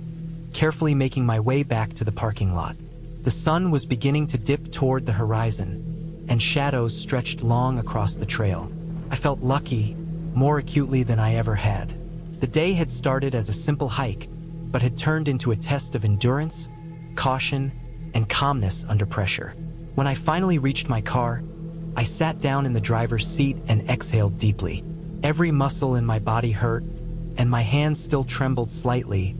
Speaker 1: carefully making my way back to the parking lot. The sun was beginning to dip toward the horizon, and shadows stretched long across the trail. I felt lucky, more acutely than I ever had. The day had started as a simple hike, but had turned into a test of endurance, caution, and calmness under pressure. When I finally reached my car, I sat down in the driver's seat and exhaled deeply. Every muscle in my body hurt, and my hands still trembled slightly,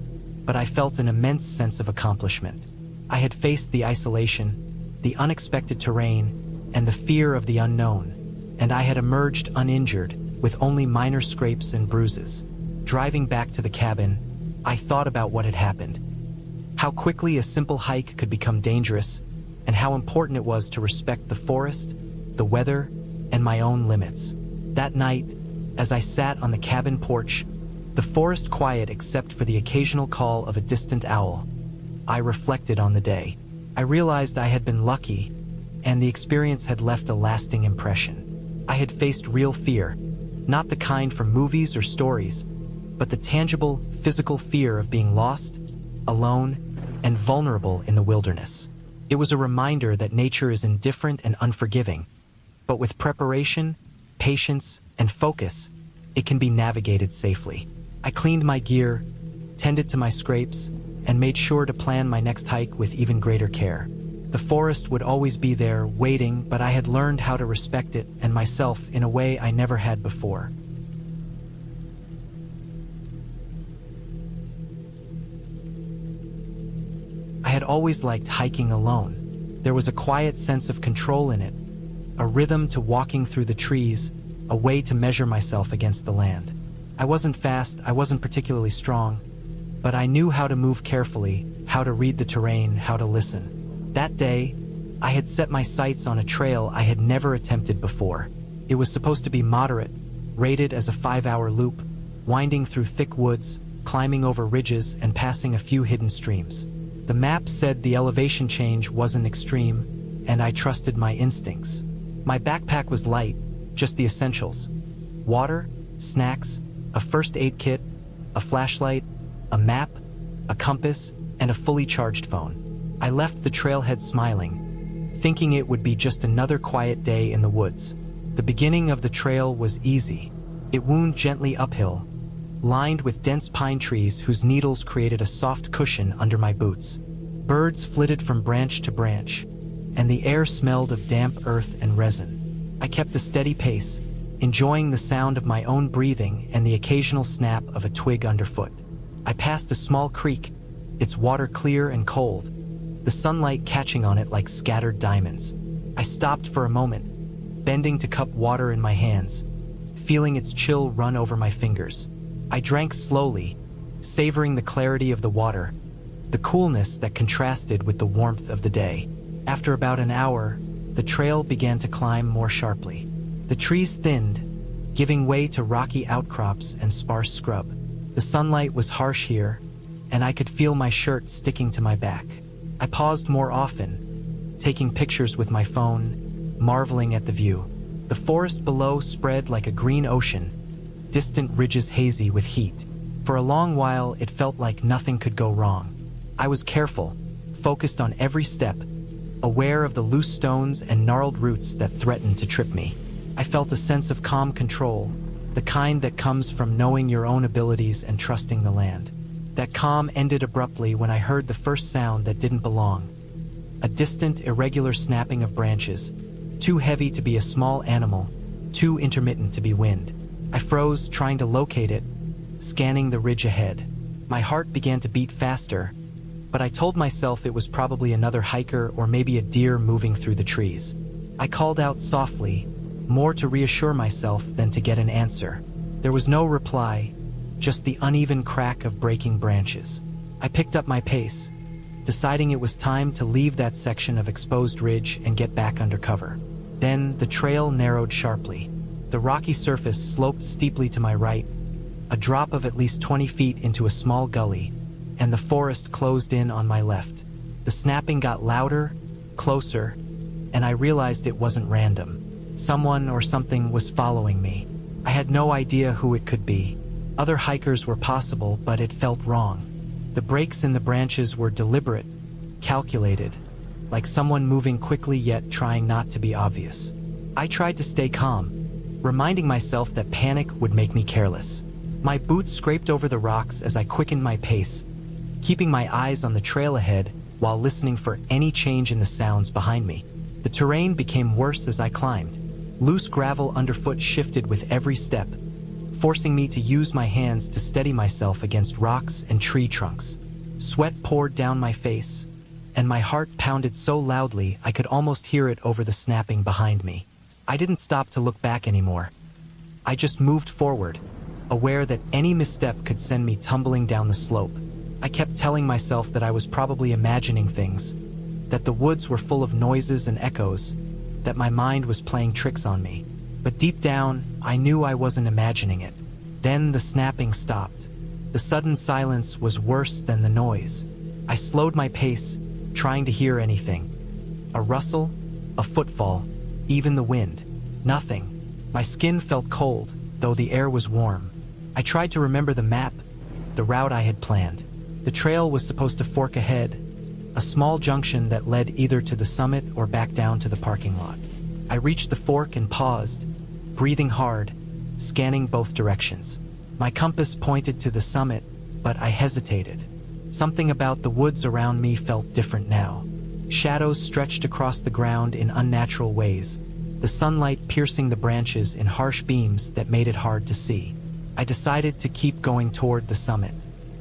Speaker 1: but I felt an immense sense of accomplishment. I had faced the isolation, the unexpected terrain, and the fear of the unknown, and I had emerged uninjured, with only minor scrapes and bruises. Driving back to the cabin, I thought about what had happened. How quickly a simple hike could become dangerous, and how important it was to respect the forest, the weather, and my own limits. That night, as I sat on the cabin porch, the forest quiet except for the occasional call of a distant owl, I reflected on the day. I realized I had been lucky, and the experience had left a lasting impression. I had faced real fear, not the kind from movies or stories, but the tangible, physical fear of being lost, alone, and vulnerable in the wilderness. It was a reminder that nature is indifferent and unforgiving, but with preparation, patience, and focus, it can be navigated safely. I cleaned my gear, tended to my scrapes, and made sure to plan my next hike with even greater care. The forest would always be there, waiting, but I had learned how to respect it and myself in a way I never had before. I had always liked hiking alone. There was a quiet sense of control in it, a rhythm to walking through the trees, a way to measure myself against the land. I wasn't fast, I wasn't particularly strong, but I knew how to move carefully, how to read the terrain, how to listen. That day, I had set my sights on a trail I had never attempted before. It was supposed to be moderate, rated as a 5-hour loop, winding through thick woods, climbing over ridges, and passing a few hidden streams. The map said the elevation change wasn't extreme, and I trusted my instincts. My backpack was light, just the essentials: water, snacks, a first aid kit, a flashlight, a map, a compass, and a fully charged phone. I left the trailhead smiling, thinking it would be just another quiet day in the woods. The beginning of the trail was easy. It wound gently uphill, lined with dense pine trees whose needles created a soft cushion under my boots. Birds flitted from branch to branch, and the air smelled of damp earth and resin. I kept a steady pace, enjoying the sound of my own breathing and the occasional snap of a twig underfoot. I passed a small creek, its water clear and cold, the sunlight catching on it like scattered diamonds. I stopped for a moment, bending to cup water in my hands, feeling its chill run over my fingers. I drank slowly, savoring the clarity of the water, the coolness that contrasted with the warmth of the day. After about an hour, the trail began to climb more sharply. The trees thinned, giving way to rocky outcrops and sparse scrub. The sunlight was harsh here, and I could feel my shirt sticking to my back. I paused more often, taking pictures with my phone, marveling at the view. The forest below spread like a green ocean, distant ridges hazy with heat. For a long while, it felt like nothing could go wrong. I was careful, focused on every step, aware of the loose stones and gnarled roots that threatened to trip me. I felt a sense of calm control, the kind that comes from knowing your own abilities and trusting the land. That calm ended abruptly when I heard the first sound that didn't belong. A distant, irregular snapping of branches, too heavy to be a small animal, too intermittent to be wind. I froze, trying to locate it, scanning the ridge ahead. My heart began to beat faster, but I told myself it was probably another hiker or maybe a deer moving through the trees. I called out softly, more to reassure myself than to get an answer. There was no reply, just the uneven crack of breaking branches. I picked up my pace, deciding it was time to leave that section of exposed ridge and get back under cover. Then the trail narrowed sharply. The rocky surface sloped steeply to my right, a drop of at least 20 feet into a small gully, and the forest closed in on my left. The snapping got louder, closer, and I realized it wasn't random. Someone or something was following me. I had no idea who it could be. Other hikers were possible, but it felt wrong. The breaks in the branches were deliberate, calculated, like someone moving quickly yet trying not to be obvious. I tried to stay calm, reminding myself that panic would make me careless. My boots scraped over the rocks as I quickened my pace, keeping my eyes on the trail ahead while listening for any change in the sounds behind me. The terrain became worse as I climbed. Loose gravel underfoot shifted with every step, forcing me to use my hands to steady myself against rocks and tree trunks. Sweat poured down my face, and my heart pounded so loudly I could almost hear it over the snapping behind me. I didn't stop to look back anymore. I just moved forward, aware that any misstep could send me tumbling down the slope. I kept telling myself that I was probably imagining things, that the woods were full of noises and echoes, that my mind was playing tricks on me. But deep down, I knew I wasn't imagining it. Then the snapping stopped. The sudden silence was worse than the noise. I slowed my pace, trying to hear anything. A rustle, a footfall, even the wind. Nothing. My skin felt cold, though the air was warm. I tried to remember the map, the route I had planned. The trail was supposed to fork ahead, a small junction that led either to the summit or back down to the parking lot. I reached the fork and paused, breathing hard, scanning both directions. My compass pointed to the summit, but I hesitated. Something about the woods around me felt different now. Shadows stretched across the ground in unnatural ways, the sunlight piercing the branches in harsh beams that made it hard to see. I decided to keep going toward the summit.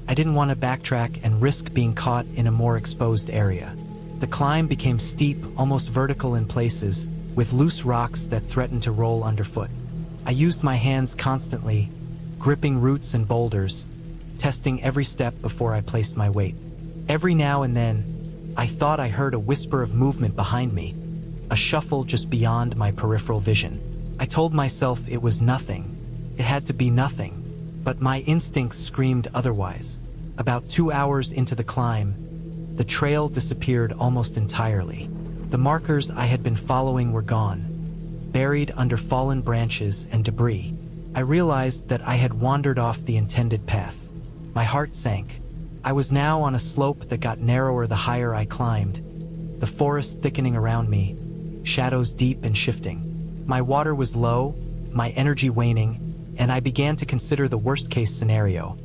Speaker 1: I didn't want to backtrack and risk being caught in a more exposed area. The climb became steep, almost vertical in places, with loose rocks that threatened to roll underfoot. I used my hands constantly, gripping roots and boulders, testing every step before I placed my weight. Every now and then, I thought I heard a whisper of movement behind me, a shuffle just beyond my peripheral vision. I told myself it was nothing. It had to be nothing. But my instincts screamed otherwise. About 2 hours into the climb, the trail disappeared almost entirely. The markers I had been following were gone, buried under fallen branches and debris. I realized that I had wandered off the intended path. My heart sank. I was now on a slope that got narrower the higher I climbed, the forest thickening around me, shadows deep and shifting. My water was low, my energy waning, and I began to consider the worst-case scenario.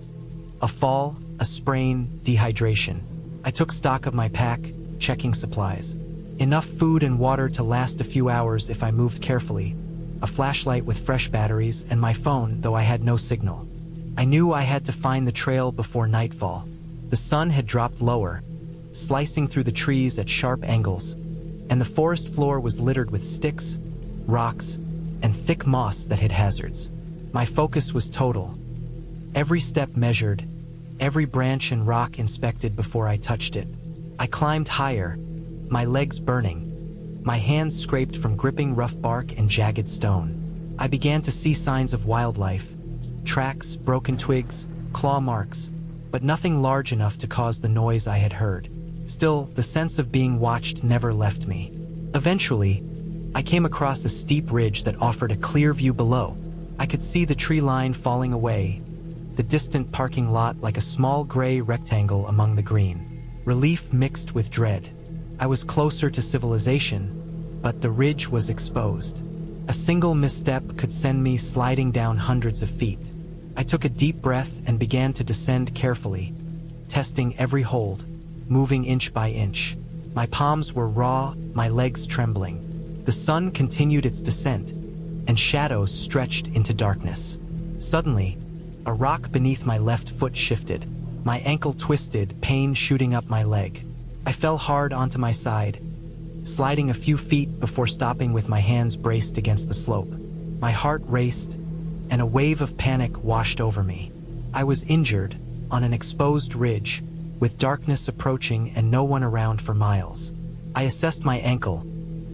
Speaker 1: A fall, a sprain, dehydration. I took stock of my pack, checking supplies. Enough food and water to last a few hours if I moved carefully, a flashlight with fresh batteries, and my phone, though I had no signal. I knew I had to find the trail before nightfall. The sun had dropped lower, slicing through the trees at sharp angles, and the forest floor was littered with sticks, rocks, and thick moss that hid hazards. My focus was total. Every step measured, every branch and rock inspected before I touched it. I climbed higher, my legs burning, my hands scraped from gripping rough bark and jagged stone. I began to see signs of wildlife, tracks, broken twigs, claw marks, but nothing large enough to cause the noise I had heard. Still, the sense of being watched never left me. Eventually, I came across a steep ridge that offered a clear view below. I could see the tree line falling away, the distant parking lot like a small gray rectangle among the green. Relief mixed with dread. I was closer to civilization, but the ridge was exposed. A single misstep could send me sliding down hundreds of feet. I took a deep breath and began to descend carefully, testing every hold, moving inch by inch. My palms were raw, my legs trembling. The sun continued its descent, and shadows stretched into darkness. Suddenly, a rock beneath my left foot shifted. My ankle twisted, pain shooting up my leg. I fell hard onto my side, sliding a few feet before stopping with my hands braced against the slope. My heart raced, and a wave of panic washed over me. I was injured, on an exposed ridge, with darkness approaching and no one around for miles. I assessed my ankle,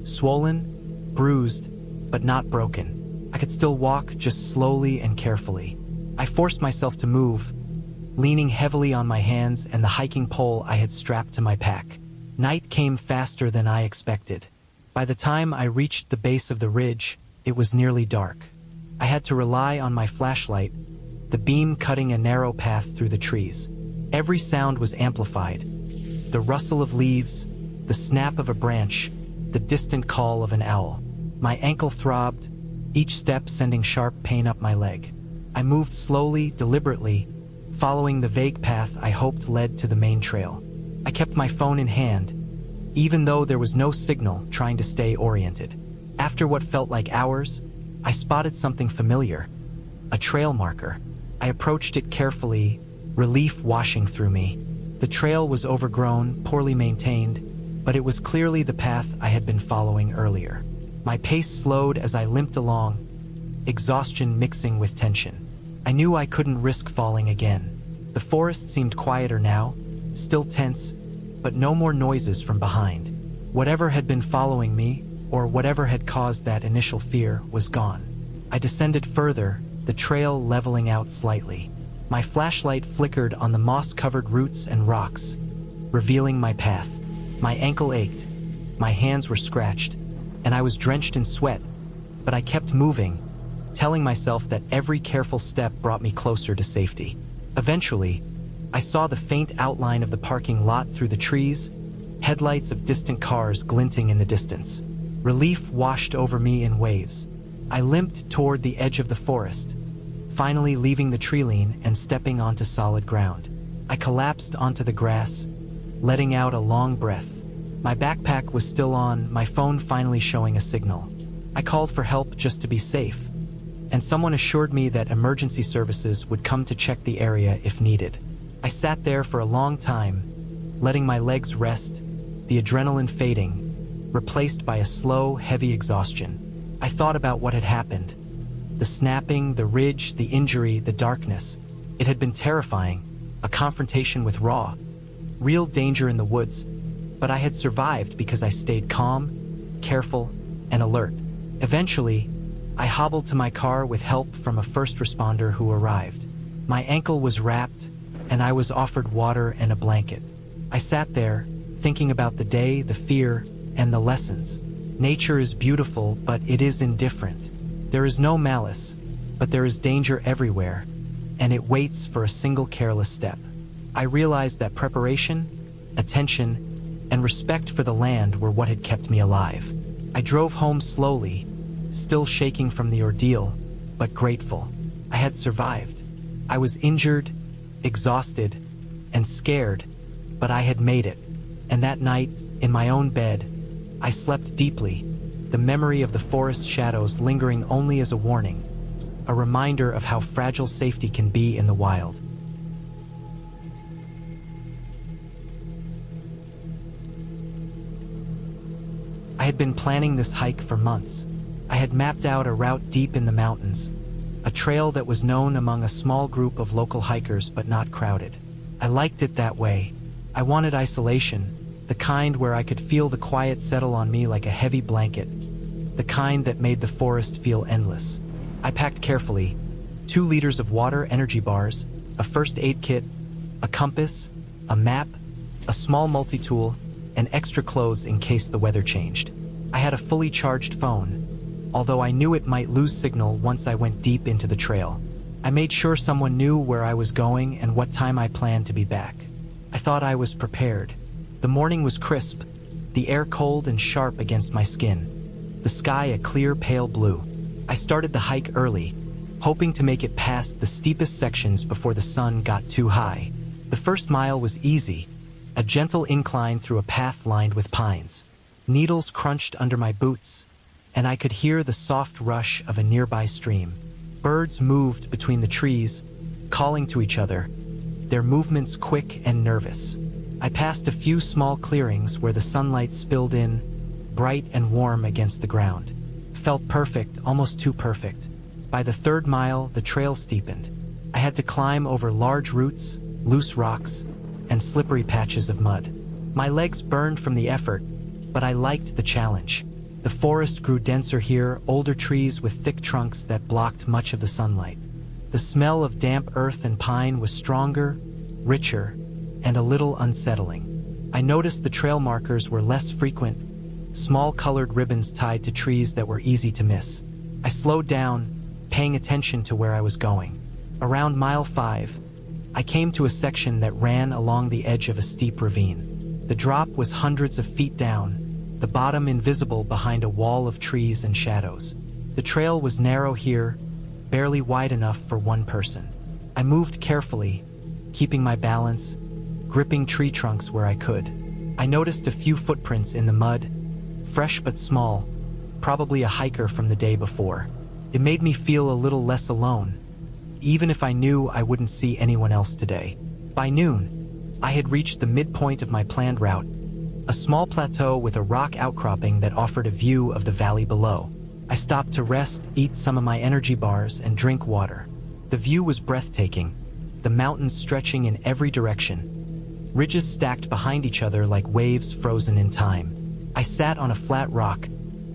Speaker 1: swollen, bruised, but not broken. I could still walk, just slowly and carefully. I forced myself to move, leaning heavily on my hands and the hiking pole I had strapped to my pack. Night came faster than I expected. By the time I reached the base of the ridge, it was nearly dark. I had to rely on my flashlight, the beam cutting a narrow path through the trees. Every sound was amplified. The rustle of leaves, the snap of a branch, the distant call of an owl. My ankle throbbed, each step sending sharp pain up my leg. I moved slowly, deliberately, following the vague path I hoped led to the main trail. I kept my phone in hand, even though there was no signal, trying to stay oriented. After what felt like hours, I spotted something familiar, a trail marker. I approached it carefully, relief washing through me. The trail was overgrown, poorly maintained, but it was clearly the path I had been following earlier. My pace slowed as I limped along, exhaustion mixing with tension. I knew I couldn't risk falling again. The forest seemed quieter now, still tense, but no more noises from behind. Whatever had been following me, or whatever had caused that initial fear, was gone. I descended further, the trail leveling out slightly. My flashlight flickered on the moss-covered roots and rocks, revealing my path. My ankle ached, my hands were scratched, and I was drenched in sweat, but I kept moving, telling myself that every careful step brought me closer to safety. Eventually, I saw the faint outline of the parking lot through the trees, headlights of distant cars glinting in the distance. Relief washed over me in waves. I limped toward the edge of the forest, finally leaving the tree-line and stepping onto solid ground. I collapsed onto the grass, letting out a long breath. My backpack was still on, my phone finally showing a signal. I called for help just to be safe, and someone assured me that emergency services would come to check the area if needed. I sat there for a long time, letting my legs rest, the adrenaline fading, replaced by a slow, heavy exhaustion. I thought about what had happened. The snapping, the ridge, the injury, the darkness. It had been terrifying, a confrontation with real danger in the woods, but I had survived because I stayed calm, careful, and alert. Eventually, I hobbled to my car with help from a first responder who arrived. My ankle was wrapped, and I was offered water and a blanket. I sat there, thinking about the day, the fear, and the lessons. Nature is beautiful, but it is indifferent. There is no malice, but there is danger everywhere, and it waits for a single careless step. I realized that preparation, attention, and respect for the land were what had kept me alive. I drove home slowly, still shaking from the ordeal, but grateful. I had survived. I was injured, exhausted, and scared, but I had made it. And that night, in my own bed, I slept deeply, the memory of the forest shadows lingering only as a warning, a reminder of how fragile safety can be in the wild. I had been planning this hike for months. I had mapped out a route deep in the mountains, a trail that was known among a small group of local hikers but not crowded. I liked it that way. I wanted isolation, the kind where I could feel the quiet settle on me like a heavy blanket, the kind that made the forest feel endless. I packed carefully, 2 liters of water, energy bars, a first aid kit, a compass, a map, a small multi-tool, and extra clothes in case the weather changed. I had a fully charged phone, although I knew it might lose signal once I went deep into the trail. I made sure someone knew where I was going and what time I planned to be back. I thought I was prepared. The morning was crisp, the air cold and sharp against my skin. the sky a clear pale blue. I started the hike early, hoping to make it past the steepest sections before the sun got too high. The first mile was easy, a gentle incline through a path lined with pines. Needles crunched under my boots, and I could hear the soft rush of a nearby stream. Birds moved between the trees, calling to each other, their movements quick and nervous. I passed a few small clearings where the sunlight spilled in, bright and warm against the ground. Felt perfect, almost too perfect. By the third mile, the trail steepened. I had to climb over large roots, loose rocks, and slippery patches of mud. My legs burned from the effort, but I liked the challenge. The forest grew denser here, older trees with thick trunks that blocked much of the sunlight. The smell of damp earth and pine was stronger, richer, and a little unsettling. I noticed the trail markers were less frequent, small colored ribbons tied to trees that were easy to miss. I slowed down, paying attention to where I was going. Around mile 5, I came to a section that ran along the edge of a steep ravine. The drop was hundreds of feet down, the bottom invisible behind a wall of trees and shadows. The trail was narrow here, barely wide enough for one person. I moved carefully, keeping my balance, gripping tree trunks where I could. I noticed a few footprints in the mud, fresh but small, probably a hiker from the day before. It made me feel a little less alone, even if I knew I wouldn't see anyone else today. By noon, I had reached the midpoint of my planned route, a small plateau with a rock outcropping that offered a view of the valley below. I stopped to rest, eat some of my energy bars, and drink water. The view was breathtaking, the mountains stretching in every direction, ridges stacked behind each other like waves frozen in time. I sat on a flat rock,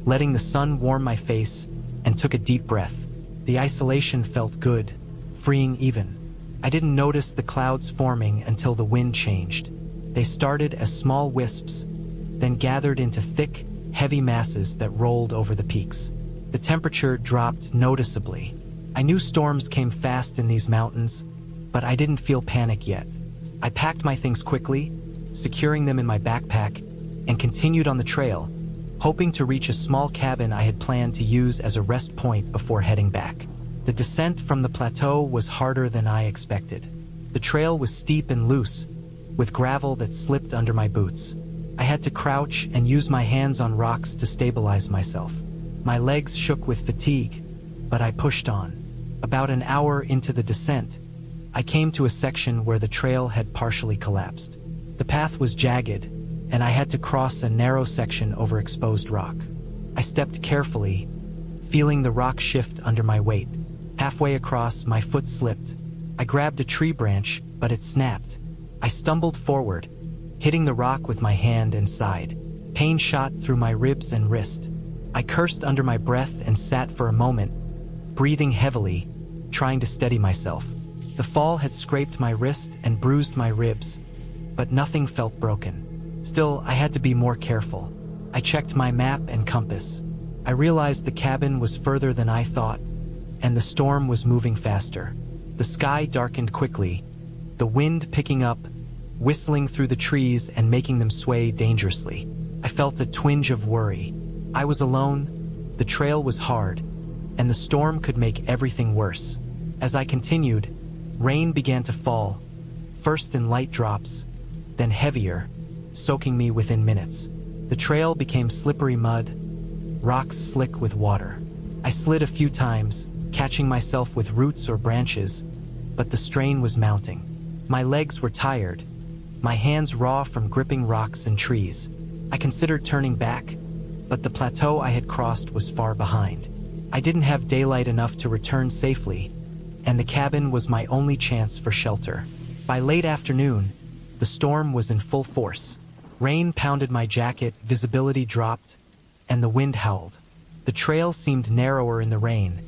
Speaker 1: letting the sun warm my face, and took a deep breath. The isolation felt good, freeing even. I didn't notice the clouds forming until the wind changed. They started as small wisps, then gathered into thick, heavy masses that rolled over the peaks. The temperature dropped noticeably. I knew storms came fast in these mountains, but I didn't feel panic yet. I packed my things quickly, securing them in my backpack, and continued on the trail, hoping to reach a small cabin I had planned to use as a rest point before heading back. The descent from the plateau was harder than I expected. The trail was steep and loose, with gravel that slipped under my boots. I had to crouch and use my hands on rocks to stabilize myself. My legs shook with fatigue, but I pushed on. About an hour into the descent, I came to a section where the trail had partially collapsed. The path was jagged, and I had to cross a narrow section over exposed rock. I stepped carefully, feeling the rock shift under my weight. Halfway across, my foot slipped. I grabbed a tree branch, but it snapped. I stumbled forward, hitting the rock with my hand and sighed. Pain shot through my ribs and wrist. I cursed under my breath and sat for a moment, breathing heavily, trying to steady myself. The fall had scraped my wrist and bruised my ribs, but nothing felt broken. Still, I had to be more careful. I checked my map and compass. I realized the cabin was further than I thought, and the storm was moving faster. The sky darkened quickly, the wind picking up, whistling through the trees and making them sway dangerously. I felt a twinge of worry. I was alone, the trail was hard, and the storm could make everything worse. As I continued, rain began to fall, first in light drops, then heavier, soaking me within minutes. The trail became slippery mud, rocks slick with water. I slid a few times, catching myself with roots or branches, but the strain was mounting. My legs were tired, my hands raw from gripping rocks and trees. I considered turning back, but the plateau I had crossed was far behind. I didn't have daylight enough to return safely, and the cabin was my only chance for shelter. By late afternoon, the storm was in full force. Rain pounded my jacket, visibility dropped, and the wind howled. The trail seemed narrower in the rain,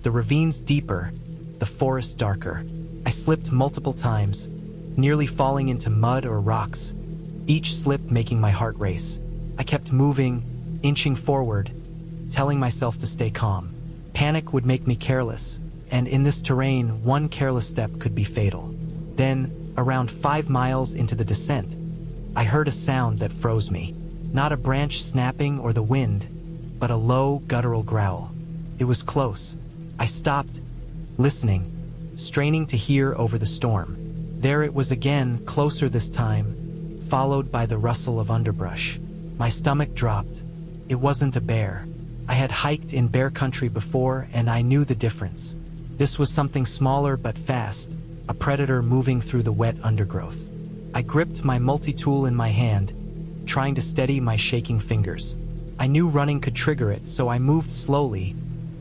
Speaker 1: the ravines deeper, the forest darker. I slipped multiple times, nearly falling into mud or rocks, each slip making my heart race. I kept moving, inching forward, telling myself to stay calm. Panic would make me careless, and in this terrain, one careless step could be fatal. Then, around 5 miles into the descent, I heard a sound that froze me. Not a branch snapping or the wind, but a low, guttural growl. It was close. I stopped, listening, straining to hear over the storm. There it was again, closer this time, followed by the rustle of underbrush. My stomach dropped. It wasn't a bear. I had hiked in bear country before, and I knew the difference. This was something smaller but fast, a predator moving through the wet undergrowth. I gripped my multi-tool in my hand, trying to steady my shaking fingers. I knew running could trigger it, so I moved slowly,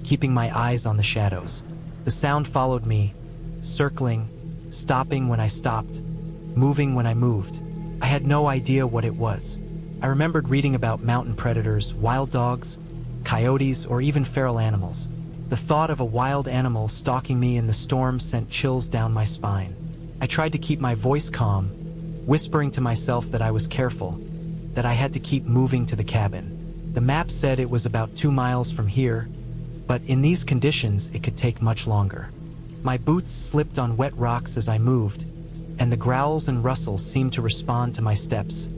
Speaker 1: keeping my eyes on the shadows. The sound followed me, circling, stopping when I stopped, moving when I moved. I had no idea what it was. I remembered reading about mountain predators, wild dogs, coyotes, or even feral animals. The thought of a wild animal stalking me in the storm sent chills down my spine. I tried to keep my voice calm, whispering to myself that I was careful, that I had to keep moving to the cabin. The map said it was about 2 miles from here, but in these conditions it could take much longer. My boots slipped on wet rocks as I moved, and the growls and rustles seemed to respond to my steps.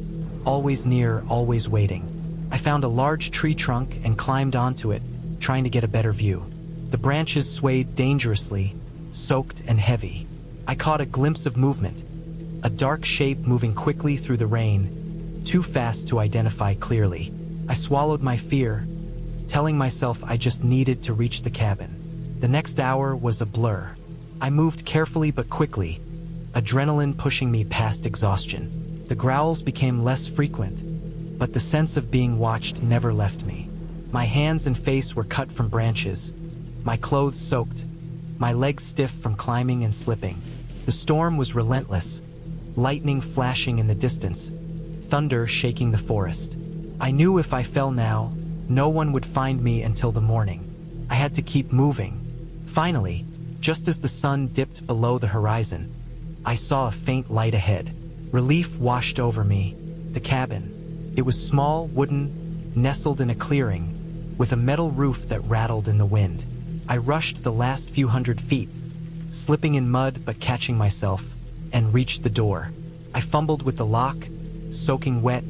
Speaker 1: Always near, always waiting. I found a large tree trunk and climbed onto it, trying to get a better view. The branches swayed dangerously, soaked and heavy. I caught a glimpse of movement, a dark shape moving quickly through the rain, too fast to identify clearly. I swallowed my fear, telling myself I just needed to reach the cabin. The next hour was a blur. I moved carefully but quickly, adrenaline pushing me past exhaustion. The growls became less frequent, but the sense of being watched never left me. My hands and face were cut from branches, my clothes soaked, my legs stiff from climbing and slipping. The storm was relentless, lightning flashing in the distance, thunder shaking the forest. I knew if I fell now, no one would find me until the morning. I had to keep moving. Finally, just as the sun dipped below the horizon, I saw a faint light ahead. Relief washed over me. The cabin. It was small, wooden, nestled in a clearing, with a metal roof that rattled in the wind. I rushed the last few hundred feet, slipping in mud but catching myself, and reached the door. I fumbled with the lock, soaking wet,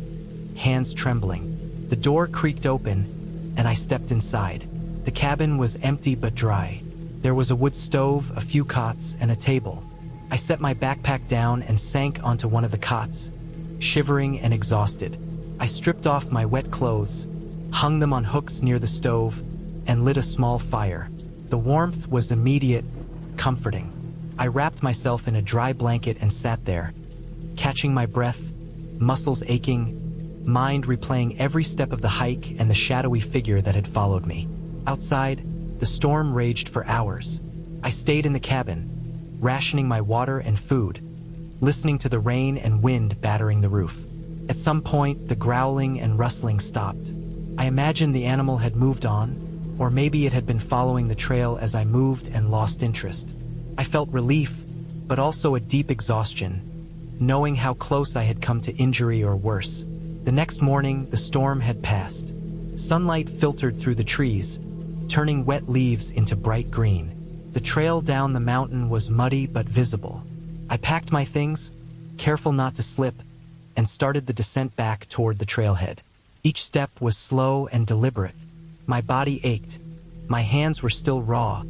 Speaker 1: hands trembling. The door creaked open, and I stepped inside. The cabin was empty but dry. There was a wood stove, a few cots, and a table. I set my backpack down and sank onto one of the cots, shivering and exhausted. I stripped off my wet clothes, hung them on hooks near the stove, and lit a small fire. The warmth was immediate, comforting. I wrapped myself in a dry blanket and sat there, catching my breath, muscles aching, mind replaying every step of the hike and the shadowy figure that had followed me. Outside, the storm raged for hours. I stayed in the cabin, rationing my water and food, listening to the rain and wind battering the roof. At some point, the growling and rustling stopped. I imagined the animal had moved on, or maybe it had been following the trail as I moved and lost interest. I felt relief, but also a deep exhaustion, knowing how close I had come to injury or worse. The next morning, the storm had passed. Sunlight filtered through the trees, turning wet leaves into bright green. The trail down the mountain was muddy but visible. I packed my things, careful not to slip, and started the descent back toward the trailhead. Each step was slow and deliberate. My body ached. My hands were still raw,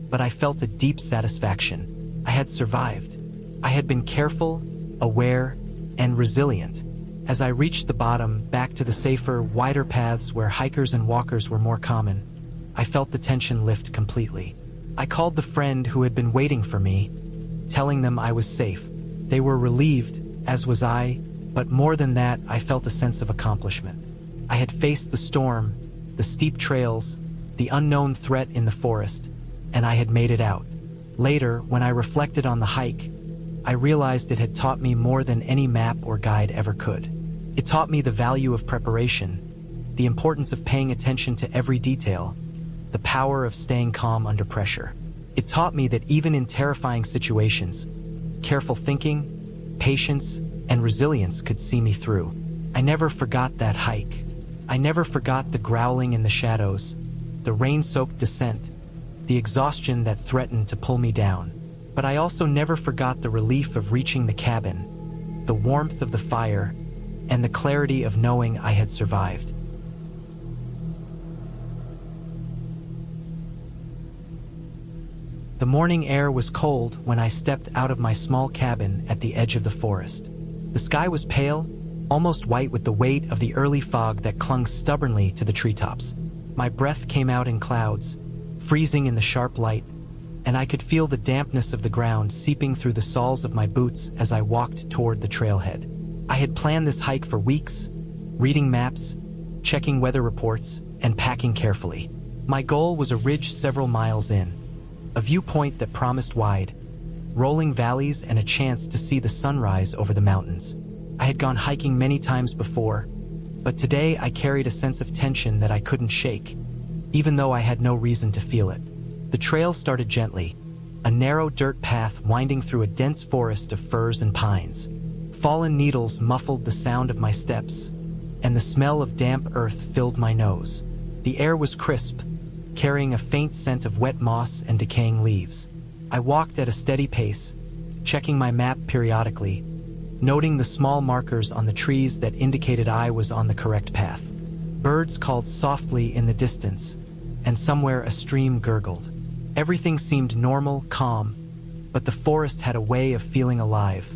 Speaker 1: but I felt a deep satisfaction. I had survived. I had been careful, aware, and resilient. As I reached the bottom, back to the safer, wider paths where hikers and walkers were more common, I felt the tension lift completely. I called the friend who had been waiting for me, telling them I was safe. They were relieved, as was I, but more than that, I felt a sense of accomplishment. I had faced the storm, the steep trails, the unknown threat in the forest, and I had made it out. Later, when I reflected on the hike, I realized it had taught me more than any map or guide ever could. It taught me the value of preparation, the importance of paying attention to every detail, the power of staying calm under pressure. It taught me that even in terrifying situations, careful thinking, patience, and resilience could see me through. I never forgot that hike. I never forgot the growling in the shadows, the rain-soaked descent, the exhaustion that threatened to pull me down. But I also never forgot the relief of reaching the cabin, the warmth of the fire, and the clarity of knowing I had survived. The morning air was cold when I stepped out of my small cabin at the edge of the forest. The sky was pale, almost white with the weight of the early fog that clung stubbornly to the treetops. My breath came out in clouds, freezing in the sharp light, and I could feel the dampness of the ground seeping through the soles of my boots as I walked toward the trailhead. I had planned this hike for weeks, reading maps, checking weather reports, and packing carefully. My goal was a ridge several miles in, a viewpoint that promised wide, rolling valleys and a chance to see the sunrise over the mountains. I had gone hiking many times before, but today I carried a sense of tension that I couldn't shake, even though I had no reason to feel it. The trail started gently, a narrow dirt path winding through a dense forest of firs and pines. Fallen needles muffled the sound of my steps, and the smell of damp earth filled my nose. The air was crisp, carrying a faint scent of wet moss and decaying leaves. I walked at a steady pace, checking my map periodically, noting the small markers on the trees that indicated I was on the correct path. Birds called softly in the distance, and somewhere a stream gurgled. Everything seemed normal, calm, but the forest had a way of feeling alive,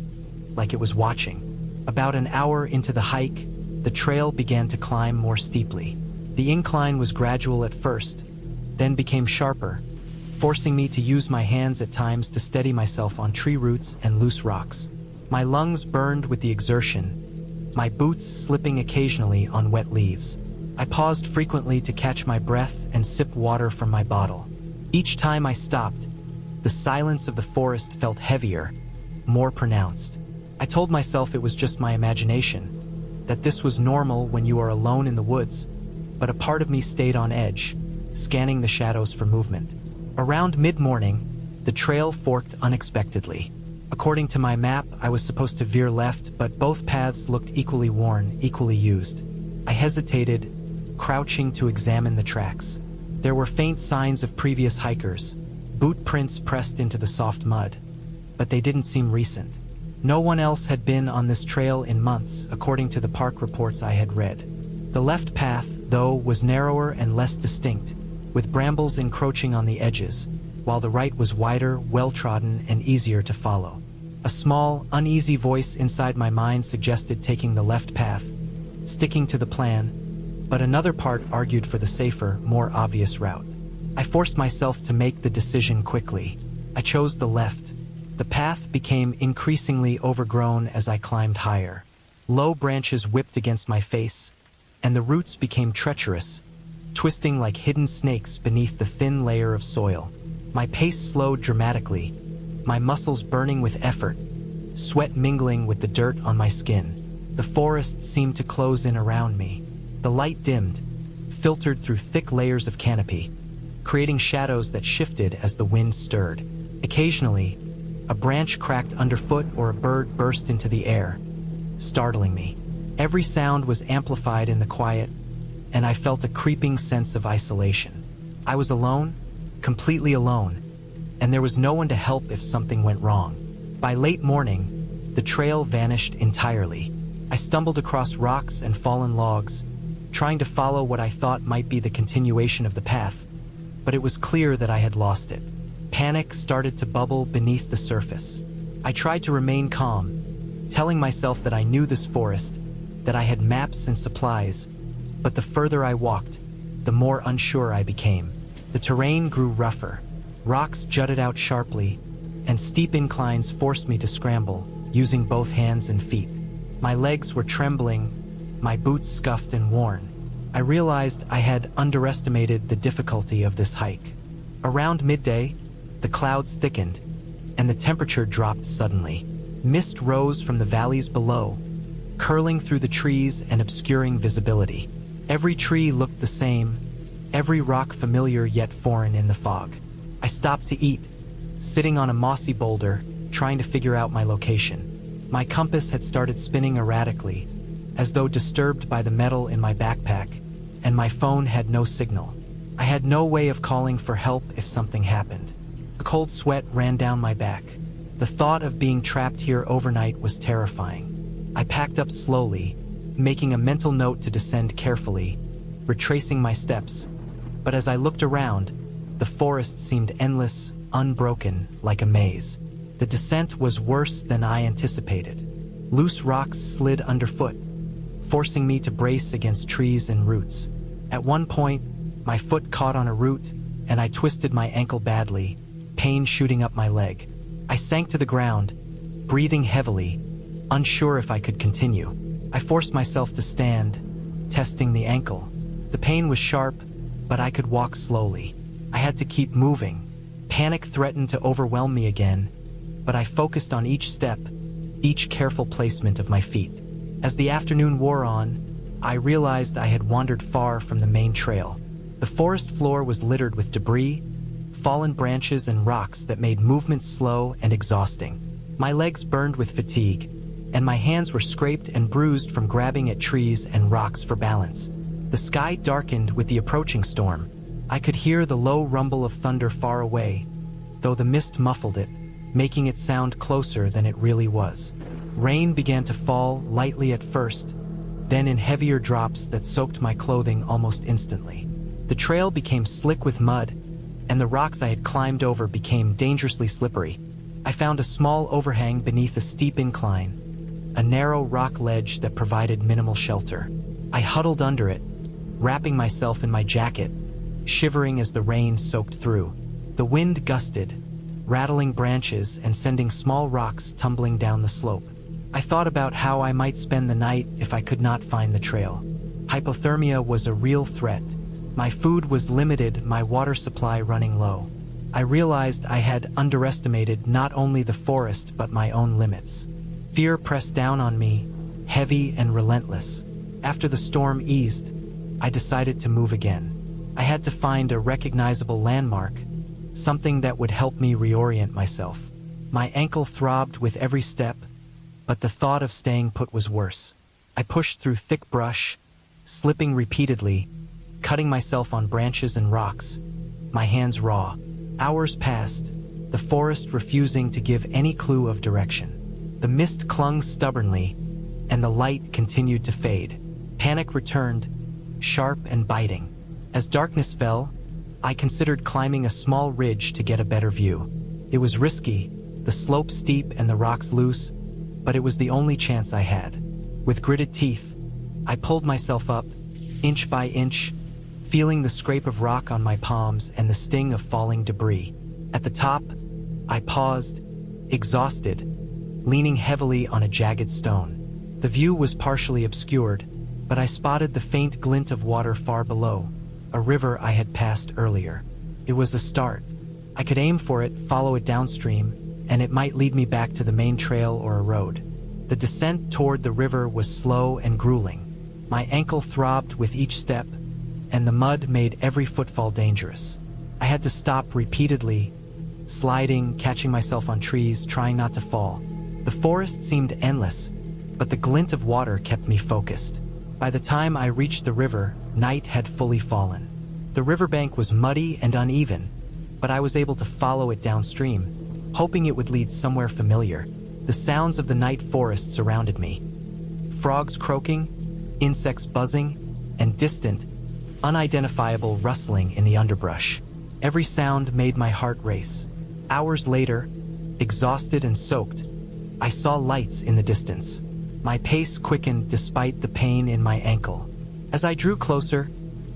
Speaker 1: like it was watching. About an hour into the hike, the trail began to climb more steeply. The incline was gradual at first, then became sharper, forcing me to use my hands at times to steady myself on tree roots and loose rocks. My lungs burned with the exertion, my boots slipping occasionally on wet leaves. I paused frequently to catch my breath and sip water from my bottle. Each time I stopped, the silence of the forest felt heavier, more pronounced. I told myself it was just my imagination, that this was normal when you are alone in the woods, but a part of me stayed on edge, scanning the shadows for movement. Around mid-morning, the trail forked unexpectedly. According to my map, I was supposed to veer left, but both paths looked equally worn, equally used. I hesitated, crouching to examine the tracks. There were faint signs of previous hikers, boot prints pressed into the soft mud, but they didn't seem recent. No one else had been on this trail in months, according to the park reports I had read. The left path, though, was narrower and less distinct, with brambles encroaching on the edges, while the right was wider, well-trodden, and easier to follow. A small, uneasy voice inside my mind suggested taking the left path, sticking to the plan, but another part argued for the safer, more obvious route. I forced myself to make the decision quickly. I chose the left. The path became increasingly overgrown as I climbed higher. Low branches whipped against my face, and the roots became treacherous, twisting like hidden snakes beneath the thin layer of soil. My pace slowed dramatically, my muscles burning with effort, sweat mingling with the dirt on my skin. The forest seemed to close in around me. The light dimmed, filtered through thick layers of canopy, creating shadows that shifted as the wind stirred. Occasionally, a branch cracked underfoot or a bird burst into the air, startling me. Every sound was amplified in the quiet, and I felt a creeping sense of isolation. I was alone, completely alone, and there was no one to help if something went wrong. By late morning, the trail vanished entirely. I stumbled across rocks and fallen logs, trying to follow what I thought might be the continuation of the path, but it was clear that I had lost it. Panic started to bubble beneath the surface. I tried to remain calm, telling myself that I knew this forest, that I had maps and supplies, but the further I walked, the more unsure I became. The terrain grew rougher, rocks jutted out sharply, and steep inclines forced me to scramble, using both hands and feet. My legs were trembling, my boots scuffed and worn. I realized I had underestimated the difficulty of this hike. Around midday, the clouds thickened, and the temperature dropped suddenly. Mist rose from the valleys below, curling through the trees and obscuring visibility. Every tree looked the same, every rock familiar yet foreign in the fog. I stopped to eat, sitting on a mossy boulder, trying to figure out my location. My compass had started spinning erratically, as though disturbed by the metal in my backpack, and my phone had no signal. I had no way of calling for help if something happened. A cold sweat ran down my back. The thought of being trapped here overnight was terrifying. I packed up slowly, making a mental note to descend carefully, retracing my steps. But as I looked around, the forest seemed endless, unbroken, like a maze. The descent was worse than I anticipated. Loose rocks slid underfoot, forcing me to brace against trees and roots. At one point, my foot caught on a root, and I twisted my ankle badly, pain shooting up my leg. I sank to the ground, breathing heavily, unsure if I could continue. I forced myself to stand, testing the ankle. The pain was sharp, but I could walk slowly. I had to keep moving. Panic threatened to overwhelm me again, but I focused on each step, each careful placement of my feet. As the afternoon wore on, I realized I had wandered far from the main trail. The forest floor was littered with debris, fallen branches and rocks that made movement slow and exhausting. My legs burned with fatigue, and my hands were scraped and bruised from grabbing at trees and rocks for balance. The sky darkened with the approaching storm. I could hear the low rumble of thunder far away, though the mist muffled it, making it sound closer than it really was. Rain began to fall lightly at first, then in heavier drops that soaked my clothing almost instantly. The trail became slick with mud, and the rocks I had climbed over became dangerously slippery. I found a small overhang beneath a steep incline, a narrow rock ledge that provided minimal shelter. I huddled under it, wrapping myself in my jacket, shivering as the rain soaked through. The wind gusted, rattling branches and sending small rocks tumbling down the slope. I thought about how I might spend the night if I could not find the trail. Hypothermia was a real threat. My food was limited, my water supply running low. I realized I had underestimated not only the forest but my own limits. Fear pressed down on me, heavy and relentless. After the storm eased, I decided to move again. I had to find a recognizable landmark, something that would help me reorient myself. My ankle throbbed with every step, but the thought of staying put was worse. I pushed through thick brush, slipping repeatedly, cutting myself on branches and rocks, my hands raw. Hours passed, the forest refusing to give any clue of direction. The mist clung stubbornly, and the light continued to fade. Panic returned, sharp and biting. As darkness fell, I considered climbing a small ridge to get a better view. It was risky, the slope steep and the rocks loose, but it was the only chance I had. With gritted teeth, I pulled myself up, inch by inch, feeling the scrape of rock on my palms and the sting of falling debris. At the top, I paused, exhausted, leaning heavily on a jagged stone. The view was partially obscured, but I spotted the faint glint of water far below, a river I had passed earlier. It was a start. I could aim for it, follow it downstream, and it might lead me back to the main trail or a road. The descent toward the river was slow and grueling. My ankle throbbed with each step, and the mud made every footfall dangerous. I had to stop repeatedly, sliding, catching myself on trees, trying not to fall. The forest seemed endless, but the glint of water kept me focused. By the time I reached the river, night had fully fallen. The riverbank was muddy and uneven, but I was able to follow it downstream, hoping it would lead somewhere familiar. The sounds of the night forest surrounded me. Frogs croaking, insects buzzing, and distant, unidentifiable rustling in the underbrush. Every sound made my heart race. Hours later, exhausted and soaked, I saw lights in the distance. My pace quickened despite the pain in my ankle. As I drew closer,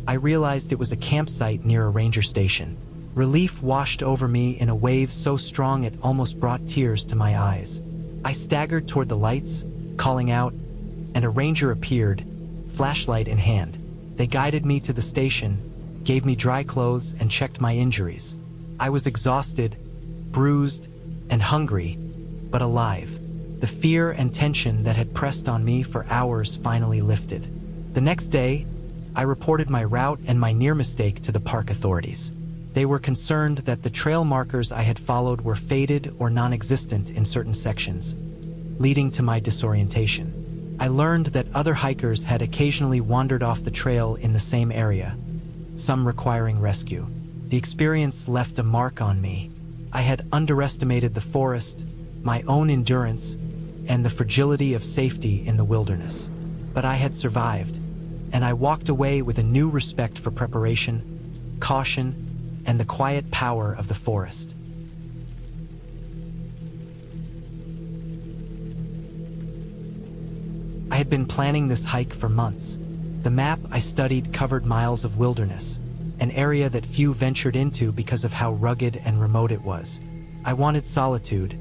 Speaker 1: I realized it was a campsite near a ranger station. Relief washed over me in a wave so strong it almost brought tears to my eyes. I staggered toward the lights, calling out, and a ranger appeared, flashlight in hand. They guided me to the station, gave me dry clothes, and checked my injuries. I was exhausted, bruised, and hungry, but alive. The fear and tension that had pressed on me for hours finally lifted. The next day, I reported my route and my near mistake to the park authorities. They were concerned that the trail markers I had followed were faded or non-existent in certain sections, leading to my disorientation. I learned that other hikers had occasionally wandered off the trail in the same area, some requiring rescue. The experience left a mark on me. I had underestimated the forest, my own endurance, and the fragility of safety in the wilderness. But I had survived, and I walked away with a new respect for preparation, caution, and the quiet power of the forest. I had been planning this hike for months. The map I studied covered miles of wilderness, an area that few ventured into because of how rugged and remote it was. I wanted solitude,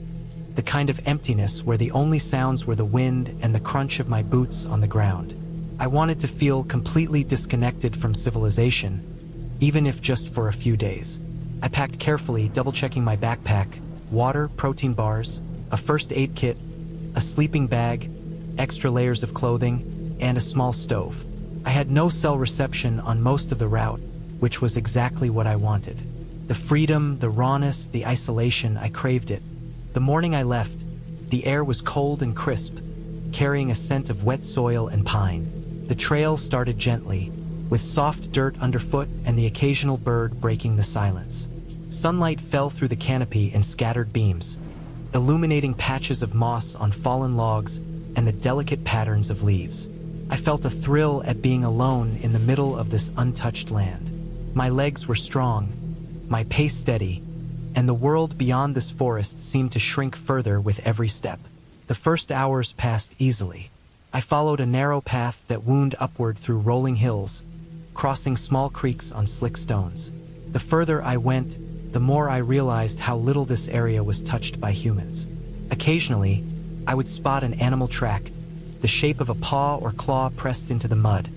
Speaker 1: the kind of emptiness where the only sounds were the wind and the crunch of my boots on the ground. I wanted to feel completely disconnected from civilization, even if just for a few days. I packed carefully, double-checking my backpack: water, protein bars, a first aid kit, a sleeping bag, extra layers of clothing, and a small stove. I had no cell reception on most of the route, which was exactly what I wanted. The freedom, the rawness, the isolation, I craved it. The morning I left, the air was cold and crisp, carrying a scent of wet soil and pine. The trail started gently, with soft dirt underfoot and the occasional bird breaking the silence. Sunlight fell through the canopy in scattered beams, illuminating patches of moss on fallen logs and the delicate patterns of leaves. I felt a thrill at being alone in the middle of this untouched land. My legs were strong, my pace steady, and the world beyond this forest seemed to shrink further with every step. The first hours passed easily. I followed a narrow path that wound upward through rolling hills, crossing small creeks on slick stones. The further I went, the more I realized how little this area was touched by humans. Occasionally, I would spot an animal track, the shape of a paw or claw pressed into the mud,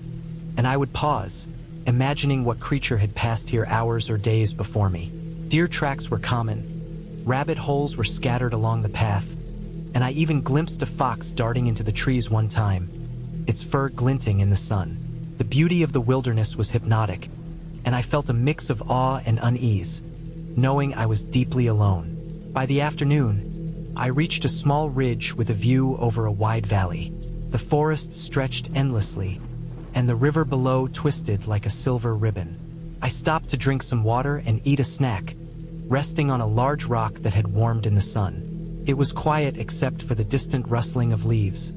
Speaker 1: and I would pause, imagining what creature had passed here hours or days before me. Deer tracks were common, rabbit holes were scattered along the path, and I even glimpsed a fox darting into the trees one time, its fur glinting in the sun. The beauty of the wilderness was hypnotic, and I felt a mix of awe and unease, knowing I was deeply alone. By the afternoon, I reached a small ridge with a view over a wide valley. The forest stretched endlessly, and the river below twisted like a silver ribbon. I stopped to drink some water and eat a snack, resting on a large rock that had warmed in the sun. It was quiet except for the distant rustling of leaves,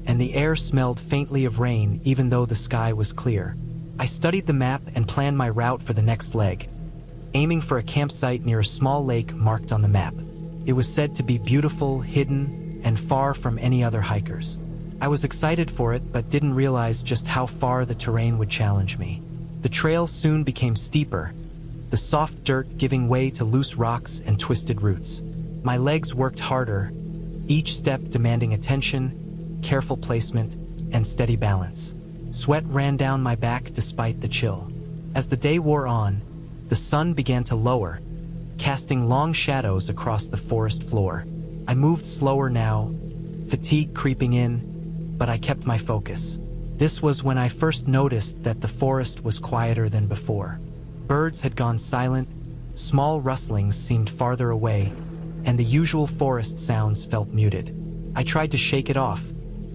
Speaker 1: and the air smelled faintly of rain even though the sky was clear. I studied the map and planned my route for the next leg, aiming for a campsite near a small lake marked on the map. It was said to be beautiful, hidden, and far from any other hikers. I was excited for it, but didn't realize just how far the terrain would challenge me. The trail soon became steeper, the soft dirt giving way to loose rocks and twisted roots. My legs worked harder, each step demanding attention, careful placement, and steady balance. Sweat ran down my back despite the chill. As the day wore on, the sun began to lower, casting long shadows across the forest floor. I moved slower now, fatigue creeping in, but I kept my focus. This was when I first noticed that the forest was quieter than before. Birds had gone silent, small rustlings seemed farther away, and the usual forest sounds felt muted. I tried to shake it off,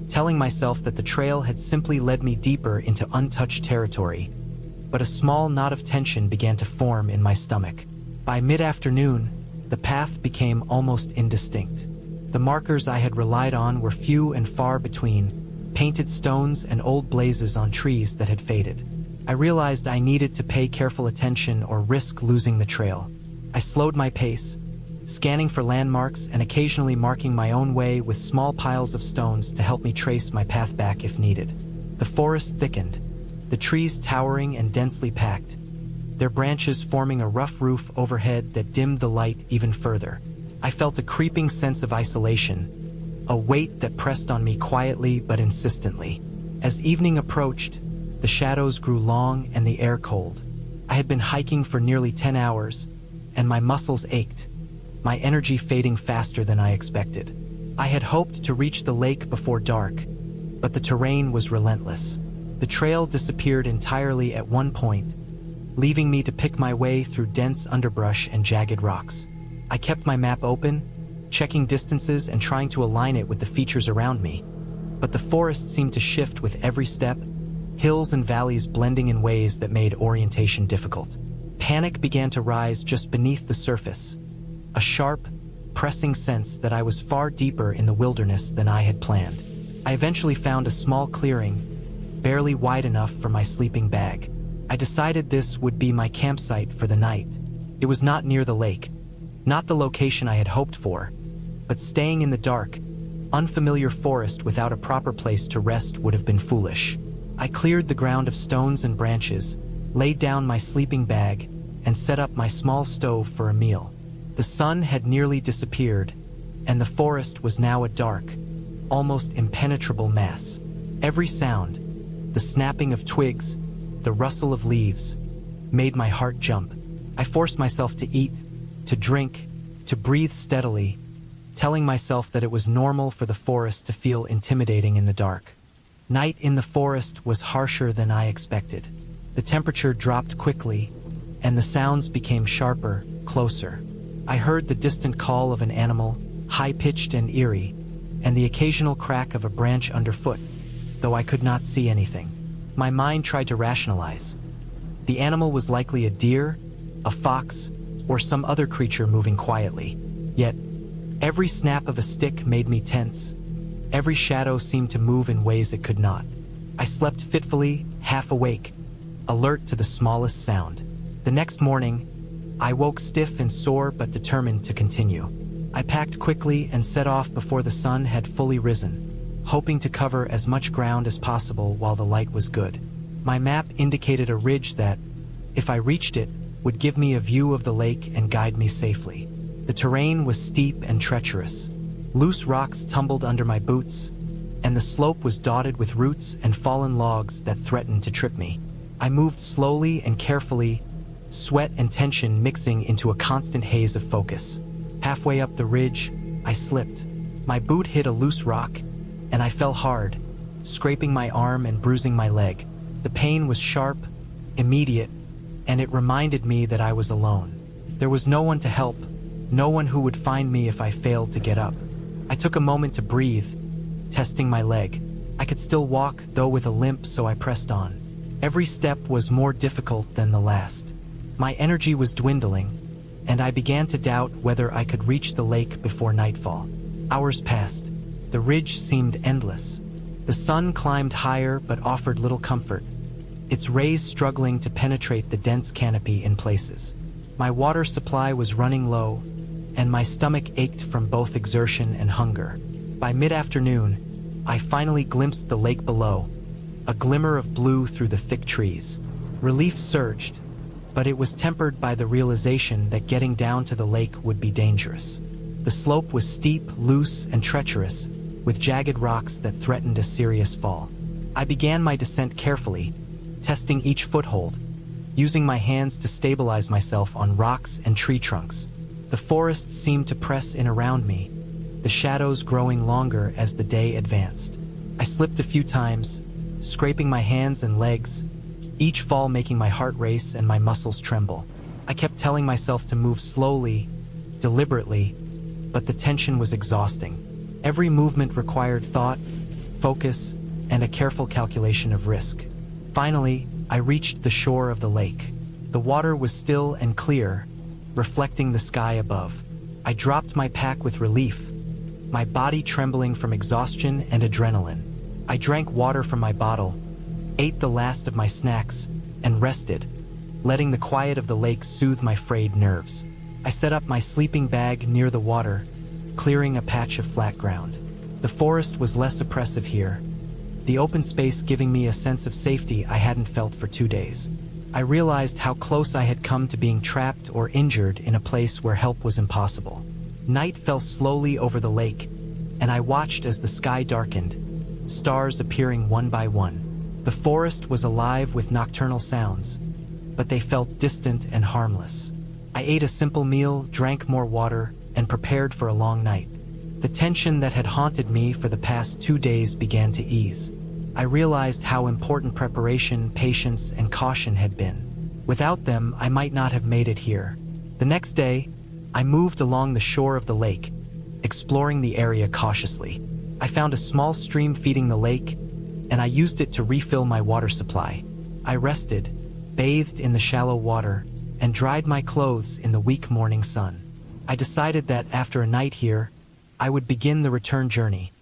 Speaker 1: telling myself that the trail had simply led me deeper into untouched territory, but a small knot of tension began to form in my stomach. By mid-afternoon, the path became almost indistinct. The markers I had relied on were few and far between, painted stones and old blazes on trees that had faded. I realized I needed to pay careful attention or risk losing the trail. I slowed my pace, scanning for landmarks and occasionally marking my own way with small piles of stones to help me trace my path back if needed. The forest thickened, the trees towering and densely packed, their branches forming a rough roof overhead that dimmed the light even further. I felt a creeping sense of isolation, a weight that pressed on me quietly but insistently. As evening approached, the shadows grew long and the air cold. I had been hiking for nearly 10 hours, and my muscles ached, my energy fading faster than I expected. I had hoped to reach the lake before dark, but the terrain was relentless. The trail disappeared entirely at one point, leaving me to pick my way through dense underbrush and jagged rocks. I kept my map open, checking distances and trying to align it with the features around me. But the forest seemed to shift with every step, hills and valleys blending in ways that made orientation difficult. Panic began to rise just beneath the surface, a sharp, pressing sense that I was far deeper in the wilderness than I had planned. I eventually found a small clearing, barely wide enough for my sleeping bag. I decided this would be my campsite for the night. It was not near the lake, not the location I had hoped for, but staying in the dark, Unfamiliar forest without a proper place to rest would have been foolish. I cleared the ground of stones and branches, laid down my sleeping bag, and set up my small stove for a meal. The sun had nearly disappeared, and the forest was now a dark, almost impenetrable mass. Every sound, the snapping of twigs, the rustle of leaves, made my heart jump. I forced myself to eat, to drink, to breathe steadily, telling myself that it was normal for the forest to feel intimidating in the dark. Night in the forest was harsher than I expected. The temperature dropped quickly, and the sounds became sharper, closer. I heard the distant call of an animal, high-pitched and eerie, and the occasional crack of a branch underfoot, though I could not see anything. My mind tried to rationalize. The animal was likely a deer, a fox, or some other creature moving quietly. Yet, every snap of a stick made me tense. Every shadow seemed to move in ways it could not. I slept fitfully, half awake, alert to the smallest sound. The next morning, I woke stiff and sore but determined to continue. I packed quickly and set off before the sun had fully risen, hoping to cover as much ground as possible while the light was good. My map indicated a ridge that, if I reached it, would give me a view of the lake and guide me safely. The terrain was steep and treacherous. Loose rocks tumbled under my boots, and the slope was dotted with roots and fallen logs that threatened to trip me. I moved slowly and carefully, sweat and tension mixing into a constant haze of focus. Halfway up the ridge, I slipped. My boot hit a loose rock, and I fell hard, scraping my arm and bruising my leg. The pain was sharp, immediate, and it reminded me that I was alone. There was no one to help, no one who would find me if I failed to get up. I took a moment to breathe, testing my leg. I could still walk, though with a limp, so I pressed on. Every step was more difficult than the last. My energy was dwindling, and I began to doubt whether I could reach the lake before nightfall. Hours passed. The ridge seemed endless. The sun climbed higher but offered little comfort, its rays struggling to penetrate the dense canopy in places. My water supply was running low, and my stomach ached from both exertion and hunger. By mid-afternoon, I finally glimpsed the lake below, a glimmer of blue through the thick trees. Relief surged, but it was tempered by the realization that getting down to the lake would be dangerous. The slope was steep, loose, and treacherous, with jagged rocks that threatened a serious fall. I began my descent carefully, testing each foothold, using my hands to stabilize myself on rocks and tree trunks. The forest seemed to press in around me, the shadows growing longer as the day advanced. I slipped a few times, scraping my hands and legs, each fall making my heart race and my muscles tremble. I kept telling myself to move slowly, deliberately, but the tension was exhausting. Every movement required thought, focus, and a careful calculation of risk. Finally, I reached the shore of the lake. The water was still and clear, reflecting the sky above. I dropped my pack with relief, my body trembling from exhaustion and adrenaline. I drank water from my bottle, ate the last of my snacks, and rested, letting the quiet of the lake soothe my frayed nerves. I set up my sleeping bag near the water, clearing a patch of flat ground. The forest was less oppressive here, the open space giving me a sense of safety I hadn't felt for 2 days. I realized how close I had come to being trapped or injured in a place where help was impossible. Night fell slowly over the lake, and I watched as the sky darkened, stars appearing one by one. The forest was alive with nocturnal sounds, but they felt distant and harmless. I ate a simple meal, drank more water, and prepared for a long night. The tension that had haunted me for the past 2 days began to ease. I realized how important preparation, patience, and caution had been. Without them, I might not have made it here. The next day, I moved along the shore of the lake, exploring the area cautiously. I found a small stream feeding the lake, and I used it to refill my water supply. I rested, bathed in the shallow water, and dried my clothes in the weak morning sun. I decided that after a night here, I would begin the return journey,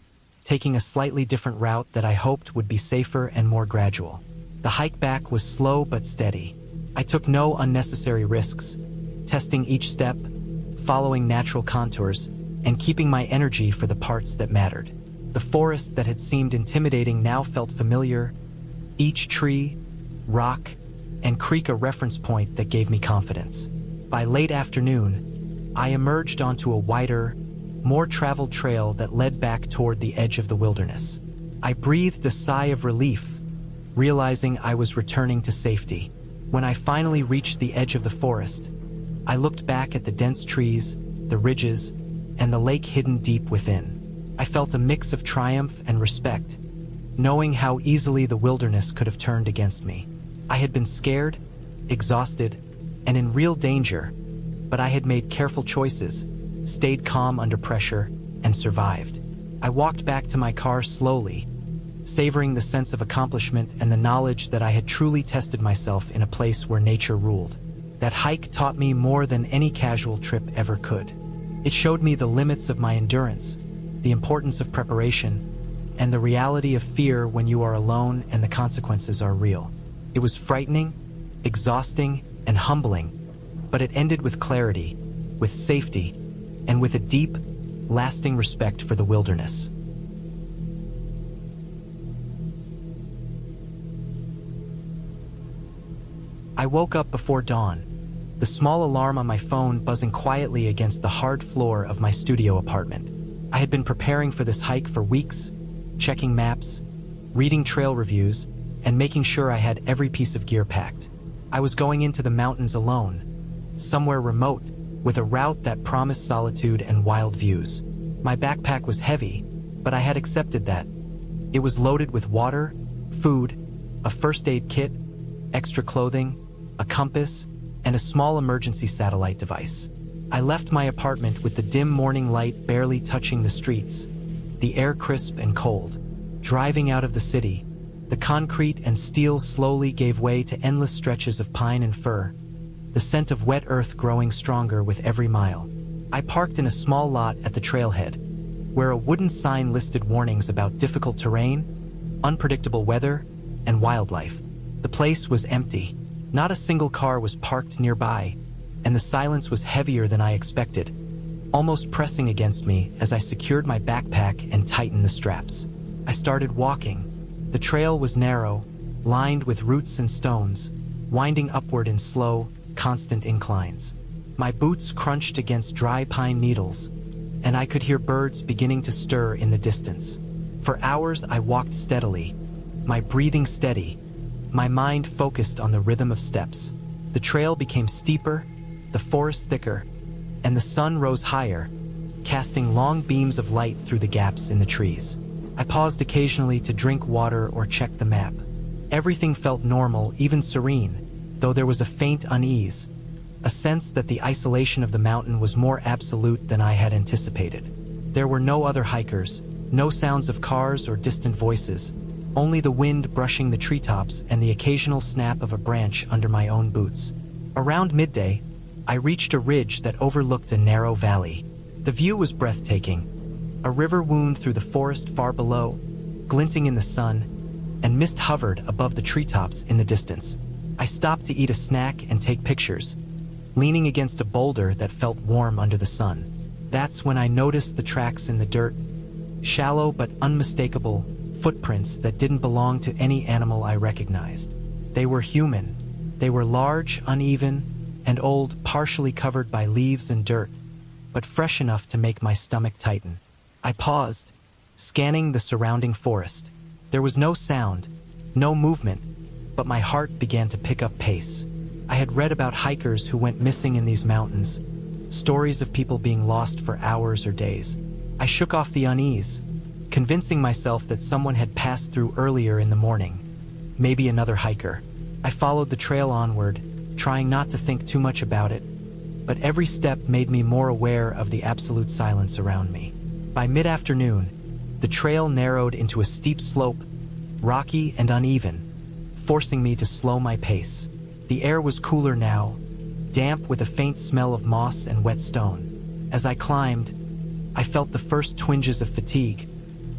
Speaker 1: taking a slightly different route that I hoped would be safer and more gradual. The hike back was slow but steady. I took no unnecessary risks, testing each step, following natural contours, and keeping my energy for the parts that mattered. The forest that had seemed intimidating now felt familiar, each tree, rock, and creek a reference point that gave me confidence. By late afternoon, I emerged onto a wider, more traveled trail that led back toward the edge of the wilderness. I breathed a sigh of relief, realizing I was returning to safety. When I finally reached the edge of the forest, I looked back at the dense trees, the ridges, and the lake hidden deep within. I felt a mix of triumph and respect, knowing how easily the wilderness could have turned against me. I had been scared, exhausted, and in real danger, but I had made careful choices, stayed calm under pressure, and survived. I walked back to my car slowly, savoring the sense of accomplishment and the knowledge that I had truly tested myself in a place where nature ruled. That hike taught me more than any casual trip ever could. It showed me the limits of my endurance, the importance of preparation, and the reality of fear when you are alone and the consequences are real. It was frightening, exhausting, and humbling, but it ended with clarity, with safety, and with a deep, lasting respect for the wilderness. I woke up before dawn, the small alarm on my phone buzzing quietly against the hard floor of my studio apartment. I had been preparing for this hike for weeks, checking maps, reading trail reviews, and making sure I had every piece of gear packed. I was going into the mountains alone, somewhere remote, with a route that promised solitude and wild views. My backpack was heavy, but I had accepted that. It was loaded with water, food, a first aid kit, extra clothing, a compass, and a small emergency satellite device. I left my apartment with the dim morning light barely touching the streets, the air crisp and cold. Driving out of the city, the concrete and steel slowly gave way to endless stretches of pine and fir, the scent of wet earth growing stronger with every mile. I parked in a small lot at the trailhead, where a wooden sign listed warnings about difficult terrain, unpredictable weather, and wildlife. The place was empty. Not a single car was parked nearby, and the silence was heavier than I expected, almost pressing against me as I secured my backpack and tightened the straps. I started walking. The trail was narrow, lined with roots and stones, winding upward in slow, constant inclines. My boots crunched against dry pine needles, and I could hear birds beginning to stir in the distance. For hours I walked steadily, my breathing steady, my mind focused on the rhythm of steps. The trail became steeper, the forest thicker, and the sun rose higher, casting long beams of light through the gaps in the trees. I paused occasionally to drink water or check the map. Everything felt normal, even serene, though there was a faint unease, a sense that the isolation of the mountain was more absolute than I had anticipated. There were no other hikers, no sounds of cars or distant voices, only the wind brushing the treetops and the occasional snap of a branch under my own boots. Around midday, I reached a ridge that overlooked a narrow valley. The view was breathtaking. A river wound through the forest far below, glinting in the sun, and mist hovered above the treetops in the distance. I stopped to eat a snack and take pictures, leaning against a boulder that felt warm under the sun. That's when I noticed the tracks in the dirt, shallow but unmistakable footprints that didn't belong to any animal I recognized. They were human. They were large, uneven, and old, partially covered by leaves and dirt, but fresh enough to make my stomach tighten. I paused, scanning the surrounding forest. There was no sound, no movement, but my heart began to pick up pace. I had read about hikers who went missing in these mountains, stories of people being lost for hours or days. I shook off the unease, convincing myself that someone had passed through earlier in the morning, maybe another hiker. I followed the trail onward, trying not to think too much about it, but every step made me more aware of the absolute silence around me. By mid-afternoon, the trail narrowed into a steep slope, rocky and uneven, forcing me to slow my pace. The air was cooler now, damp with a faint smell of moss and wet stone. As I climbed, I felt the first twinges of fatigue,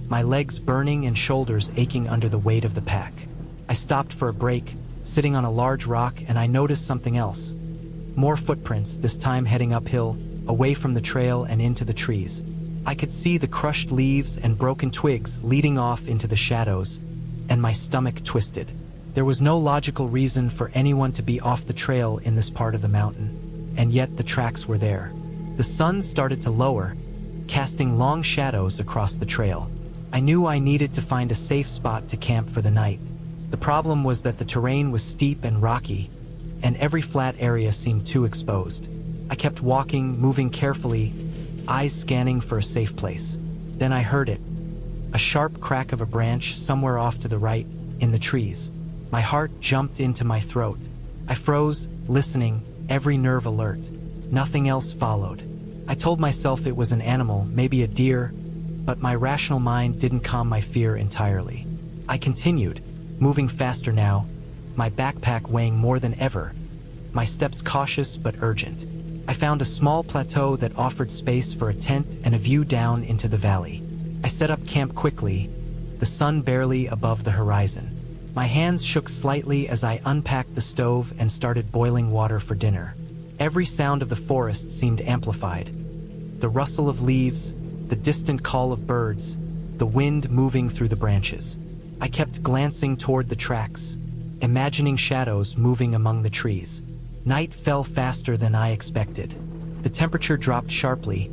Speaker 1: my legs burning and shoulders aching under the weight of the pack. I stopped for a break, sitting on a large rock, and I noticed something else. More footprints, this time heading uphill, away from the trail and into the trees. I could see the crushed leaves and broken twigs leading off into the shadows, and my stomach twisted. There was no logical reason for anyone to be off the trail in this part of the mountain, and yet the tracks were there. The sun started to lower, casting long shadows across the trail. I knew I needed to find a safe spot to camp for the night. The problem was that the terrain was steep and rocky, and every flat area seemed too exposed. I kept walking, moving carefully, eyes scanning for a safe place. Then I heard it, a sharp crack of a branch somewhere off to the right, in the trees. My heart jumped into my throat. I froze, listening, every nerve alert. Nothing else followed. I told myself it was an animal, maybe a deer, but my rational mind didn't calm my fear entirely. I continued, moving faster now, my backpack weighing more than ever, my steps cautious but urgent. I found a small plateau that offered space for a tent and a view down into the valley. I set up camp quickly, the sun barely above the horizon. My hands shook slightly as I unpacked the stove and started boiling water for dinner. Every sound of the forest seemed amplified. The rustle of leaves, the distant call of birds, the wind moving through the branches. I kept glancing toward the tracks, imagining shadows moving among the trees. Night fell faster than I expected. The temperature dropped sharply,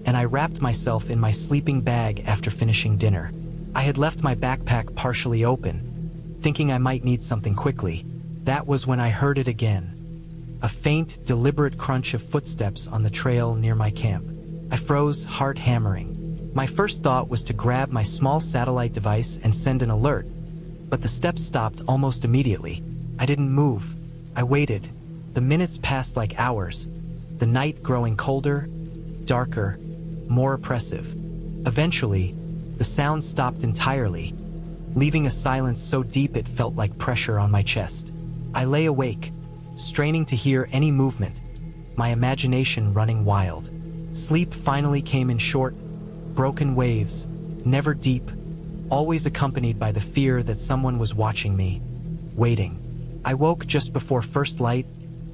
Speaker 1: and I wrapped myself in my sleeping bag after finishing dinner. I had left my backpack partially open, thinking I might need something quickly. That was when I heard it again. A faint, deliberate crunch of footsteps on the trail near my camp. I froze, heart hammering. My first thought was to grab my small satellite device and send an alert, but the steps stopped almost immediately. I didn't move. I waited. The minutes passed like hours, the night growing colder, darker, more oppressive. Eventually, the sound stopped entirely, leaving a silence so deep it felt like pressure on my chest. I lay awake, straining to hear any movement, my imagination running wild. Sleep finally came in short, broken waves, never deep, always accompanied by the fear that someone was watching me, waiting. I woke just before first light,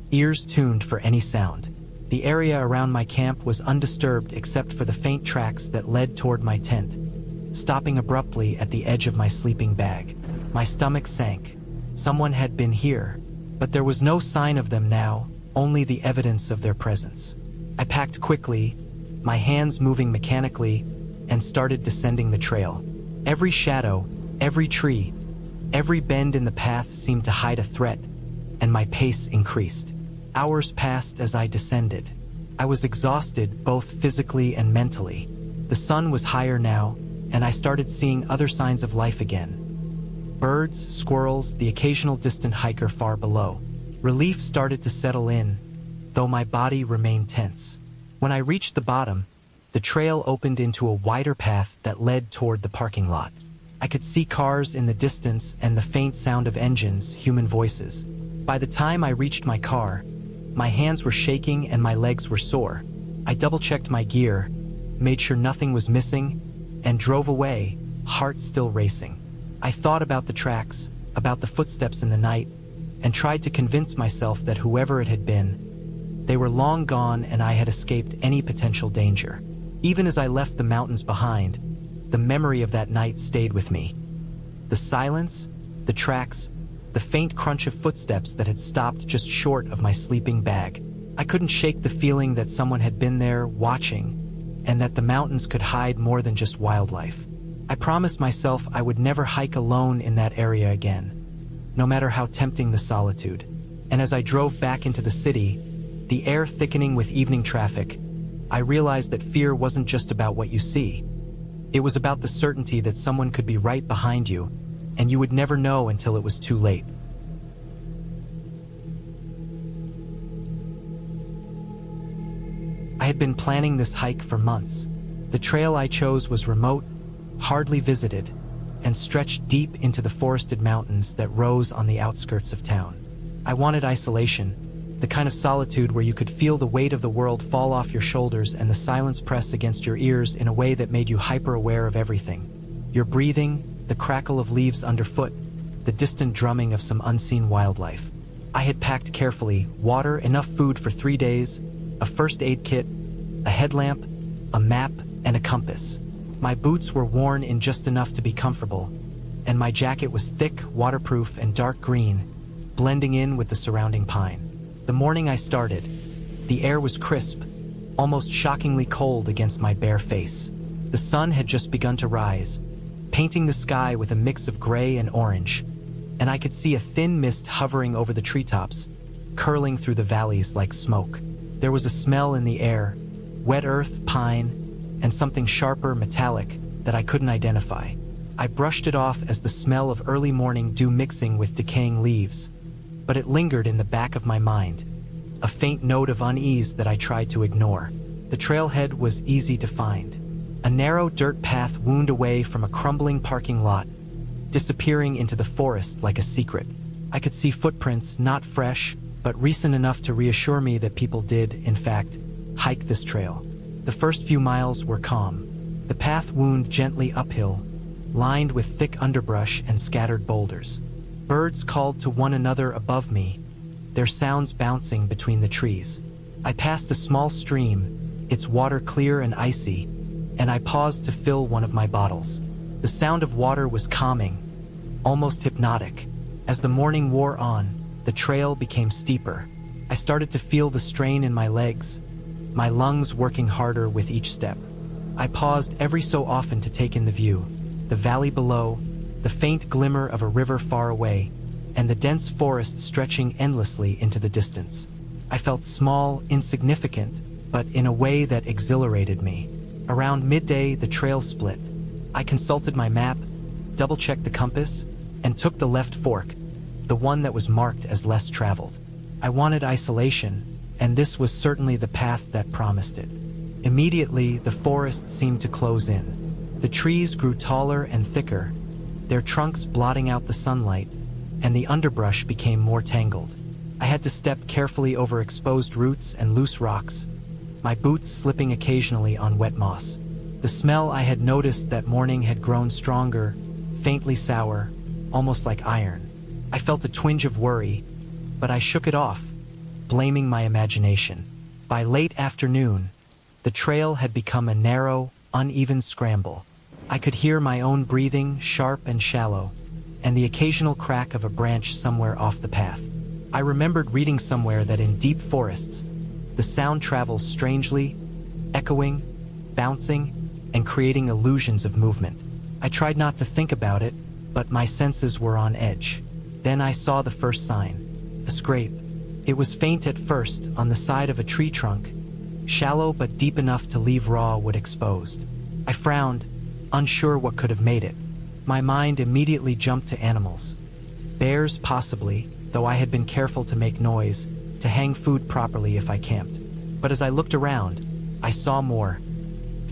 Speaker 1: ears tuned for any sound. The area around my camp was undisturbed except for the faint tracks that led toward my tent, stopping abruptly at the edge of my sleeping bag. My stomach sank. Someone had been here, but there was no sign of them now, only the evidence of their presence. I packed quickly, my hands moving mechanically, and started descending the trail. Every shadow, every tree, every bend in the path seemed to hide a threat, and my pace increased. Hours passed as I descended. I was exhausted both physically and mentally. The sun was higher now, and I started seeing other signs of life again. Birds, squirrels, the occasional distant hiker far below. Relief started to settle in, though my body remained tense. When I reached the bottom, the trail opened into a wider path that led toward the parking lot. I could see cars in the distance and the faint sound of engines, human voices. By the time I reached my car, my hands were shaking and my legs were sore. I double-checked my gear, made sure nothing was missing, and drove away, heart still racing. I thought about the tracks, about the footsteps in the night, and tried to convince myself that whoever it had been, they were long gone and I had escaped any potential danger. Even as I left the mountains behind, the memory of that night stayed with me. The silence, the tracks, the faint crunch of footsteps that had stopped just short of my sleeping bag. I couldn't shake the feeling that someone had been there, watching, and that the mountains could hide more than just wildlife. I promised myself I would never hike alone in that area again, no matter how tempting the solitude. And as I drove back into the city, the air thickening with evening traffic, I realized that fear wasn't just about what you see. It was about the certainty that someone could be right behind you, and you would never know until it was too late. I had been planning this hike for months. The trail I chose was remote, hardly visited, and stretched deep into the forested mountains that rose on the outskirts of town. I wanted isolation, the kind of solitude where you could feel the weight of the world fall off your shoulders and the silence press against your ears in a way that made you hyper-aware of everything. Your breathing, the crackle of leaves underfoot, the distant drumming of some unseen wildlife. I had packed carefully, water, enough food for 3 days, a first aid kit, a headlamp, a map, and a compass. My boots were worn in just enough to be comfortable, and my jacket was thick, waterproof, and dark green, blending in with the surrounding pine. The morning I started, the air was crisp, almost shockingly cold against my bare face. The sun had just begun to rise, painting the sky with a mix of gray and orange, and I could see a thin mist hovering over the treetops, curling through the valleys like smoke. There was a smell in the air, wet earth, pine, and something sharper, metallic, that I couldn't identify. I brushed it off as the smell of early morning dew mixing with decaying leaves, but it lingered in the back of my mind, a faint note of unease that I tried to ignore. The trailhead was easy to find. A narrow dirt path wound away from a crumbling parking lot, disappearing into the forest like a secret. I could see footprints, not fresh, but recent enough to reassure me that people did, in fact, hike this trail. The first few miles were calm. The path wound gently uphill, lined with thick underbrush and scattered boulders. Birds called to one another above me, their sounds bouncing between the trees. I passed a small stream, its water clear and icy, and I paused to fill one of my bottles. The sound of water was calming, almost hypnotic. As the morning wore on, the trail became steeper. I started to feel the strain in my legs, my lungs working harder with each step. I paused every so often to take in the view, the valley below, the faint glimmer of a river far away, and the dense forest stretching endlessly into the distance. I felt small, insignificant, but in a way that exhilarated me. Around midday, the trail split. I consulted my map, double-checked the compass, and took the left fork, the one that was marked as less traveled. I wanted isolation, and this was certainly the path that promised it. Immediately, the forest seemed to close in. The trees grew taller and thicker, their trunks blotting out the sunlight, and the underbrush became more tangled. I had to step carefully over exposed roots and loose rocks, my boots slipping occasionally on wet moss. The smell I had noticed that morning had grown stronger, faintly sour, almost like iron. I felt a twinge of worry, but I shook it off, blaming my imagination. By late afternoon, the trail had become a narrow, uneven scramble. I could hear my own breathing, sharp and shallow, and the occasional crack of a branch somewhere off the path. I remembered reading somewhere that in deep forests, the sound travels strangely, echoing, bouncing, and creating illusions of movement. I tried not to think about it, but my senses were on edge. Then I saw the first sign, a scrape. It was faint at first, on the side of a tree trunk, shallow but deep enough to leave raw wood exposed. I frowned, unsure what could have made it. My mind immediately jumped to animals. Bears, possibly, though I had been careful to make noise, to hang food properly if I camped. But as I looked around, I saw more.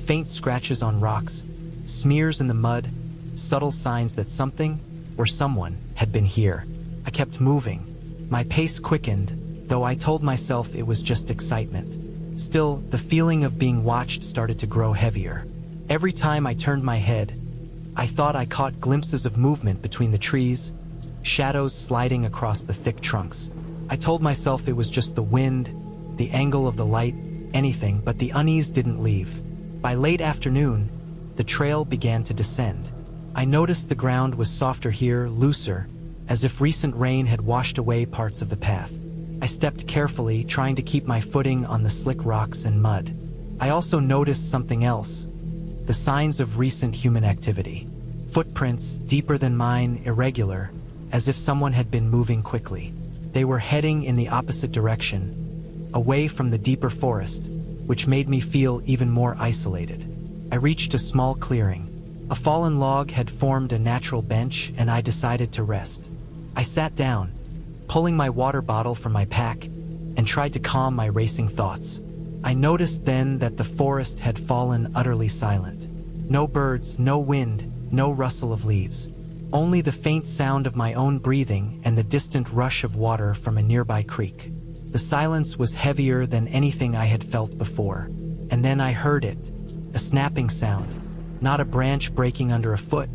Speaker 1: Faint scratches on rocks, smears in the mud, subtle signs that something, or someone, had been here. I kept moving. My pace quickened, though I told myself it was just excitement. Still, the feeling of being watched started to grow heavier. Every time I turned my head, I thought I caught glimpses of movement between the trees, shadows sliding across the thick trunks. I told myself it was just the wind, the angle of the light, anything, but the unease didn't leave. By late afternoon, the trail began to descend. I noticed the ground was softer here, looser, as if recent rain had washed away parts of the path. I stepped carefully, trying to keep my footing on the slick rocks and mud. I also noticed something else, the signs of recent human activity. Footprints, deeper than mine, irregular, as if someone had been moving quickly. They were heading in the opposite direction, away from the deeper forest, which made me feel even more isolated. I reached a small clearing. A fallen log had formed a natural bench, and I decided to rest. I sat down, pulling my water bottle from my pack, and tried to calm my racing thoughts. I noticed then that the forest had fallen utterly silent. No birds, no wind, no rustle of leaves. Only the faint sound of my own breathing and the distant rush of water from a nearby creek. The silence was heavier than anything I had felt before. And then I heard it, a snapping sound. Not a branch breaking under a foot,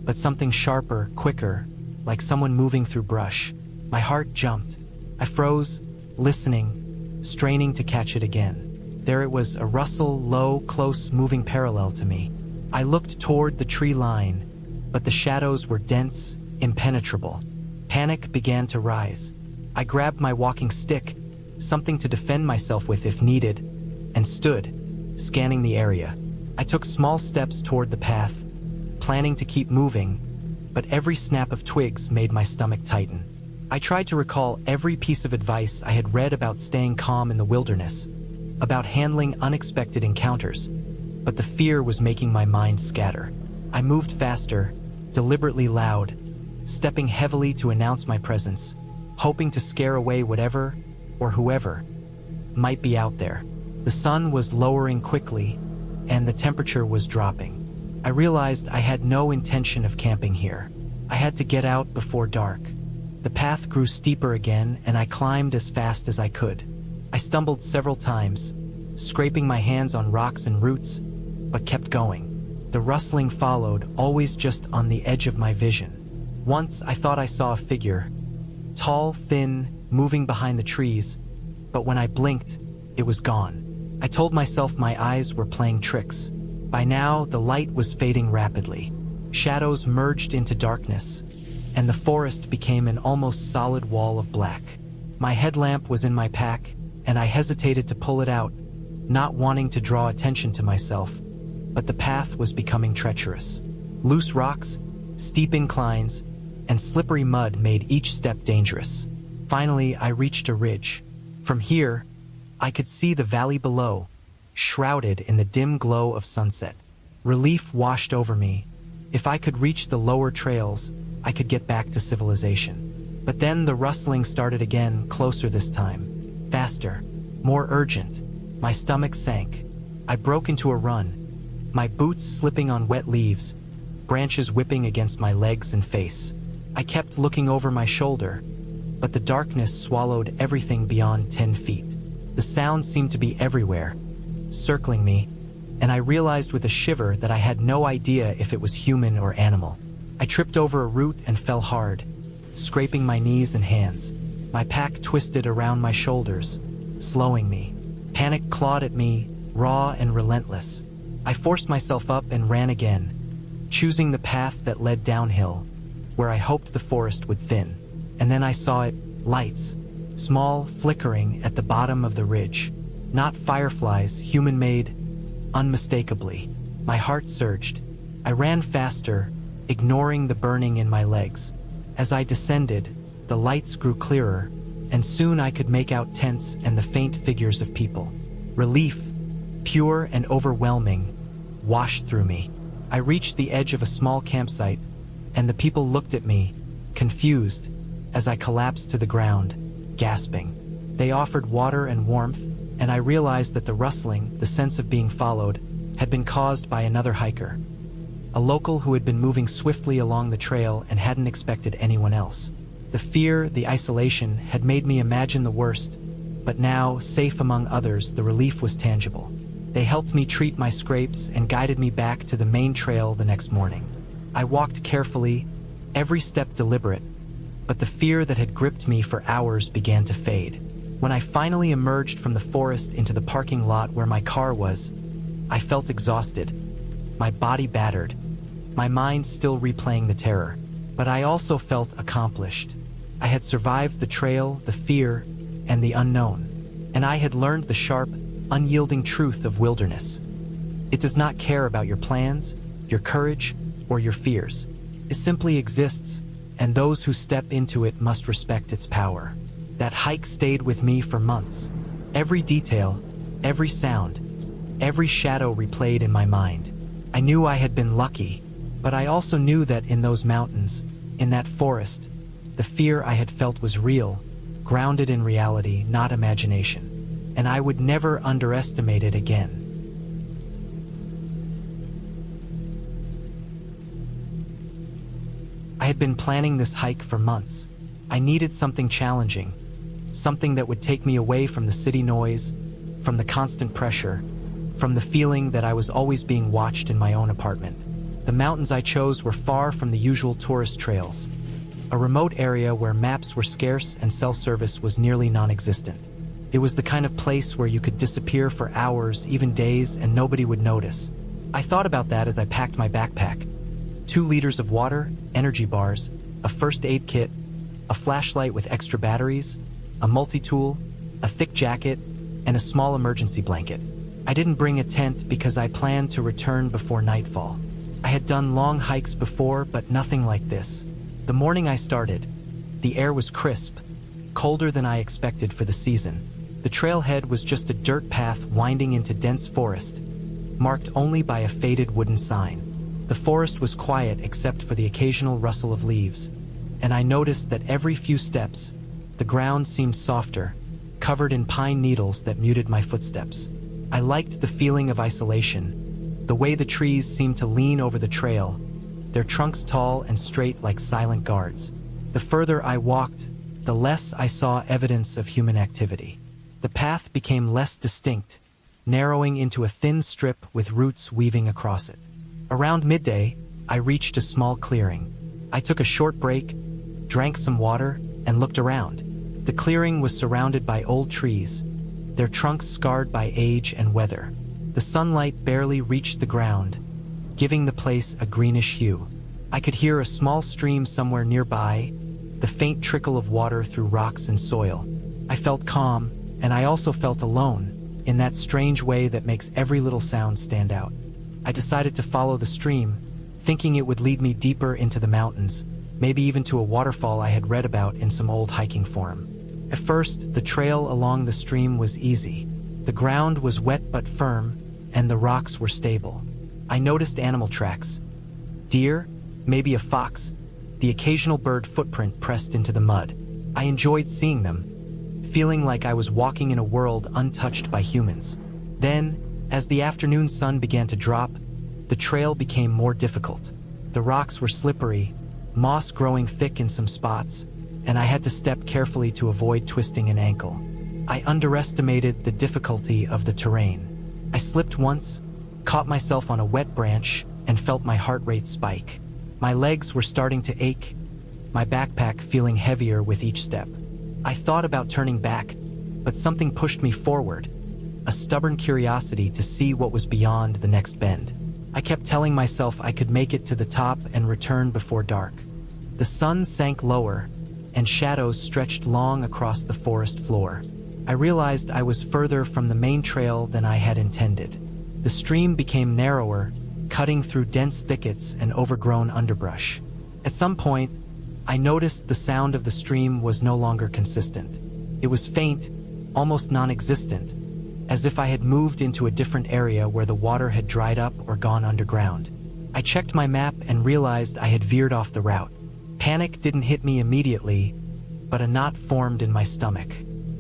Speaker 1: but something sharper, quicker, like someone moving through brush. My heart jumped. I froze, listening, straining to catch it again. There it was, a rustle, low, close, moving parallel to me. I looked toward the tree line, but the shadows were dense, impenetrable. Panic began to rise. I grabbed my walking stick, something to defend myself with if needed, and stood, scanning the area. I took small steps toward the path, planning to keep moving, but every snap of twigs made my stomach tighten. I tried to recall every piece of advice I had read about staying calm in the wilderness, about handling unexpected encounters, but the fear was making my mind scatter. I moved faster, deliberately loud, stepping heavily to announce my presence, hoping to scare away whatever or whoever might be out there. The sun was lowering quickly, and the temperature was dropping. I realized I had no intention of camping here. I had to get out before dark. The path grew steeper again, and I climbed as fast as I could. I stumbled several times, scraping my hands on rocks and roots, but kept going. The rustling followed, always just on the edge of my vision. Once I thought I saw a figure, tall, thin, moving behind the trees, but when I blinked, it was gone. I told myself my eyes were playing tricks. By now, the light was fading rapidly. Shadows merged into darkness, and the forest became an almost solid wall of black. My headlamp was in my pack, and I hesitated to pull it out, not wanting to draw attention to myself, but the path was becoming treacherous. Loose rocks, steep inclines, and slippery mud made each step dangerous. Finally, I reached a ridge. From here, I could see the valley below, shrouded in the dim glow of sunset. Relief washed over me. If I could reach the lower trails, I could get back to civilization. But then the rustling started again, closer this time. Faster, more urgent. My stomach sank. I broke into a run, my boots slipping on wet leaves, branches whipping against my legs and face. I kept looking over my shoulder, but the darkness swallowed everything beyond 10 feet. The sound seemed to be everywhere, circling me, and I realized with a shiver that I had no idea if it was human or animal. I tripped over a root and fell hard, scraping my knees and hands. My pack twisted around my shoulders, slowing me. Panic clawed at me, raw and relentless. I forced myself up and ran again, choosing the path that led downhill, where I hoped the forest would thin. And then I saw it, lights, small, flickering at the bottom of the ridge. Not fireflies, human-made, unmistakably. My heart surged. I ran faster, ignoring the burning in my legs. As I descended, the lights grew clearer, and soon I could make out tents and the faint figures of people. Relief, pure and overwhelming, washed through me. I reached the edge of a small campsite, and the people looked at me, confused, as I collapsed to the ground, gasping. They offered water and warmth, and I realized that the rustling, the sense of being followed, had been caused by another hiker, a local who had been moving swiftly along the trail and hadn't expected anyone else. The fear, the isolation, had made me imagine the worst, but now, safe among others, the relief was tangible. They helped me treat my scrapes and guided me back to the main trail the next morning. I walked carefully, every step deliberate, but the fear that had gripped me for hours began to fade. When I finally emerged from the forest into the parking lot where my car was, I felt exhausted, my body battered, my mind still replaying the terror. But I also felt accomplished. I had survived the trail, the fear, and the unknown, and I had learned the sharp, unyielding truth of wilderness. It does not care about your plans, your courage, or your fears. It simply exists, and those who step into it must respect its power. That hike stayed with me for months. Every detail, every sound, every shadow replayed in my mind. I knew I had been lucky, but I also knew that in those mountains, in that forest, the fear I had felt was real, grounded in reality, not imagination. And I would never underestimate it again. I had been planning this hike for months. I needed something challenging, something that would take me away from the city noise, from the constant pressure, from the feeling that I was always being watched in my own apartment. The mountains I chose were far from the usual tourist trails, a remote area where maps were scarce and cell service was nearly non-existent. It was the kind of place where you could disappear for hours, even days, and nobody would notice. I thought about that as I packed my backpack. 2 liters of water, energy bars, a first aid kit, a flashlight with extra batteries, a multi-tool, a thick jacket, and a small emergency blanket. I didn't bring a tent because I planned to return before nightfall. I had done long hikes before, but nothing like this. The morning I started, the air was crisp, colder than I expected for the season. The trailhead was just a dirt path winding into dense forest, marked only by a faded wooden sign. The forest was quiet except for the occasional rustle of leaves, and I noticed that every few steps, the ground seemed softer, covered in pine needles that muted my footsteps. I liked the feeling of isolation, the way the trees seemed to lean over the trail, their trunks tall and straight like silent guards. The further I walked, the less I saw evidence of human activity. The path became less distinct, narrowing into a thin strip with roots weaving across it. Around midday, I reached a small clearing. I took a short break, drank some water, and looked around. The clearing was surrounded by old trees, their trunks scarred by age and weather. The sunlight barely reached the ground, giving the place a greenish hue. I could hear a small stream somewhere nearby, the faint trickle of water through rocks and soil. I felt calm, and I also felt alone, in that strange way that makes every little sound stand out. I decided to follow the stream, thinking it would lead me deeper into the mountains, maybe even to a waterfall I had read about in some old hiking forum. At first, the trail along the stream was easy. The ground was wet but firm, and the rocks were stable. I noticed animal tracks. Deer, maybe a fox, the occasional bird footprint pressed into the mud. I enjoyed seeing them, feeling like I was walking in a world untouched by humans. Then, as the afternoon sun began to drop, the trail became more difficult. The rocks were slippery, moss growing thick in some spots, and I had to step carefully to avoid twisting an ankle. I underestimated the difficulty of the terrain. I slipped once, caught myself on a wet branch, and felt my heart rate spike. My legs were starting to ache, my backpack feeling heavier with each step. I thought about turning back, but something pushed me forward, a stubborn curiosity to see what was beyond the next bend. I kept telling myself I could make it to the top and return before dark. The sun sank lower, and shadows stretched long across the forest floor. I realized I was further from the main trail than I had intended. The stream became narrower, cutting through dense thickets and overgrown underbrush. At some point, I noticed the sound of the stream was no longer consistent. It was faint, almost non-existent, as if I had moved into a different area where the water had dried up or gone underground. I checked my map and realized I had veered off the route. Panic didn't hit me immediately, but a knot formed in my stomach.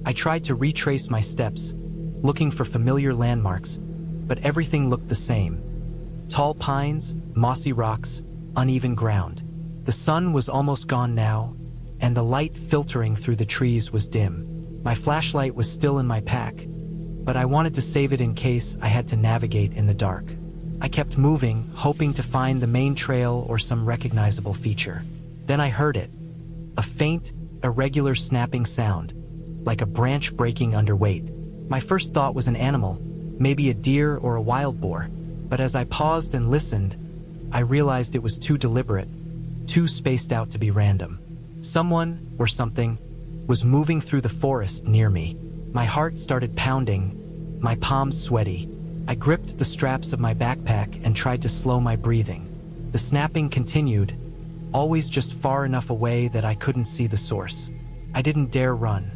Speaker 1: I tried to retrace my steps, looking for familiar landmarks, but everything looked the same. Tall pines, mossy rocks, uneven ground. The sun was almost gone now, and the light filtering through the trees was dim. My flashlight was still in my pack, but I wanted to save it in case I had to navigate in the dark. I kept moving, hoping to find the main trail or some recognizable feature. Then I heard it, a faint, irregular snapping sound, like a branch breaking under weight. My first thought was an animal, maybe a deer or a wild boar, but as I paused and listened, I realized it was too deliberate, too spaced out to be random. Someone, or something, was moving through the forest near me. My heart started pounding, my palms sweaty. I gripped the straps of my backpack and tried to slow my breathing. The snapping continued, always just far enough away that I couldn't see the source. I didn't dare run.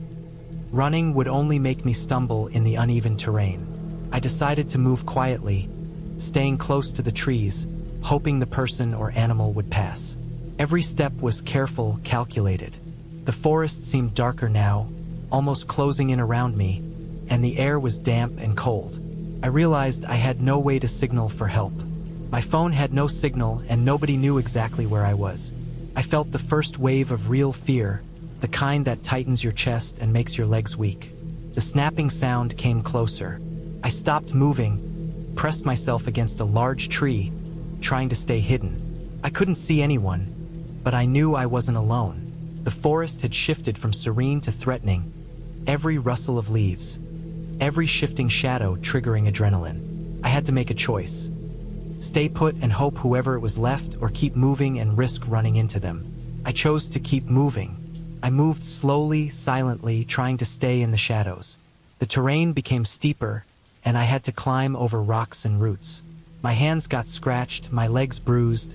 Speaker 1: Running would only make me stumble in the uneven terrain. I decided to move quietly, staying close to the trees, hoping the person or animal would pass. Every step was careful, calculated. The forest seemed darker now, almost closing in around me, and the air was damp and cold. I realized I had no way to signal for help. My phone had no signal and nobody knew exactly where I was. I felt the first wave of real fear, the kind that tightens your chest and makes your legs weak. The snapping sound came closer. I stopped moving, pressed myself against a large tree, trying to stay hidden. I couldn't see anyone, but I knew I wasn't alone. The forest had shifted from serene to threatening, every rustle of leaves, every shifting shadow triggering adrenaline. I had to make a choice. Stay put and hope whoever it was left, or keep moving and risk running into them. I chose to keep moving. I moved slowly, silently, trying to stay in the shadows. The terrain became steeper, and I had to climb over rocks and roots. My hands got scratched, my legs bruised,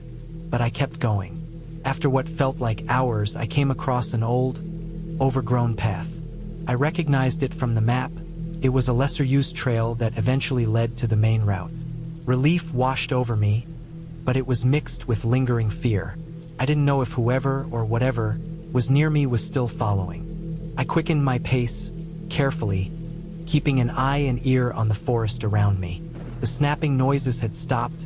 Speaker 1: but I kept going. After what felt like hours, I came across an old, overgrown path. I recognized it from the map. It was a lesser-used trail that eventually led to the main route. Relief washed over me, but it was mixed with lingering fear. I didn't know if whoever or whatever was near me was still following. I quickened my pace, carefully, keeping an eye and ear on the forest around me. The snapping noises had stopped,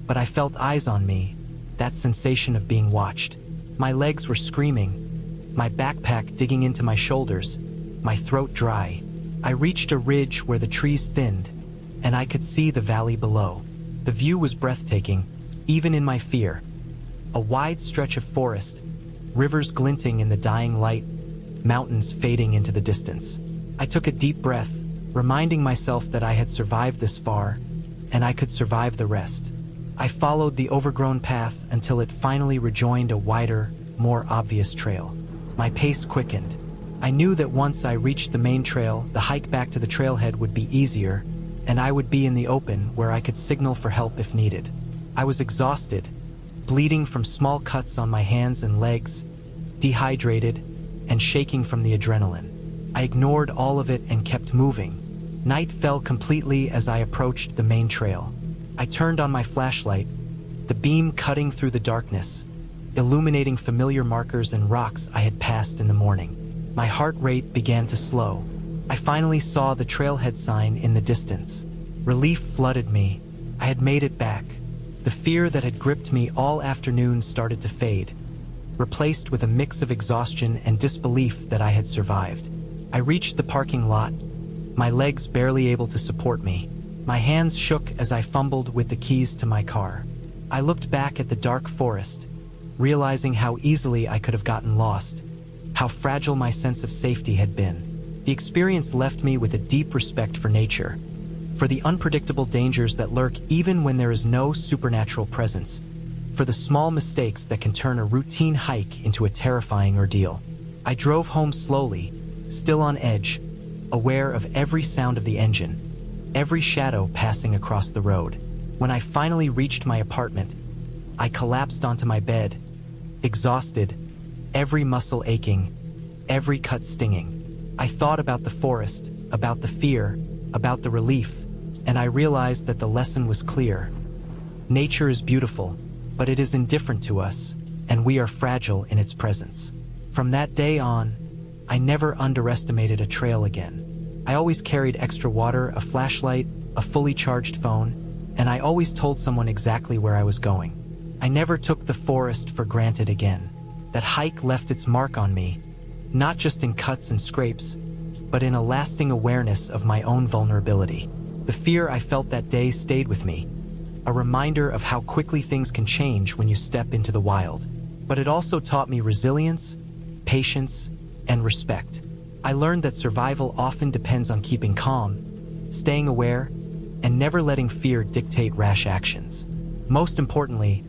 Speaker 1: but I felt eyes on me, that sensation of being watched. My legs were screaming, my backpack digging into my shoulders, my throat dry. I reached a ridge where the trees thinned, and I could see the valley below. The view was breathtaking, even in my fear. A wide stretch of forest, rivers glinting in the dying light, mountains fading into the distance. I took a deep breath, reminding myself that I had survived this far, and I could survive the rest. I followed the overgrown path until it finally rejoined a wider, more obvious trail. My pace quickened. I knew that once I reached the main trail, the hike back to the trailhead would be easier, and I would be in the open where I could signal for help if needed. I was exhausted, bleeding from small cuts on my hands and legs, dehydrated, and shaking from the adrenaline. I ignored all of it and kept moving. Night fell completely as I approached the main trail. I turned on my flashlight, the beam cutting through the darkness, illuminating familiar markers and rocks I had passed in the morning. My heart rate began to slow. I finally saw the trailhead sign in the distance. Relief flooded me. I had made it back. The fear that had gripped me all afternoon started to fade, replaced with a mix of exhaustion and disbelief that I had survived. I reached the parking lot, my legs barely able to support me. My hands shook as I fumbled with the keys to my car. I looked back at the dark forest, realizing how easily I could have gotten lost, how fragile my sense of safety had been. The experience left me with a deep respect for nature, for the unpredictable dangers that lurk even when there is no supernatural presence, for the small mistakes that can turn a routine hike into a terrifying ordeal. I drove home slowly, still on edge, aware of every sound of the engine, every shadow passing across the road. When I finally reached my apartment, I collapsed onto my bed, exhausted, every muscle aching, every cut stinging. I thought about the forest, about the fear, about the relief, and I realized that the lesson was clear. Nature is beautiful, but it is indifferent to us, and we are fragile in its presence. From that day on, I never underestimated a trail again. I always carried extra water, a flashlight, a fully charged phone, and I always told someone exactly where I was going. I never took the forest for granted again. That hike left its mark on me, not just in cuts and scrapes, but in a lasting awareness of my own vulnerability. The fear I felt that day stayed with me, a reminder of how quickly things can change when you step into the wild. But it also taught me resilience, patience, and respect. I learned that survival often depends on keeping calm, staying aware, and never letting fear dictate rash actions. Most importantly,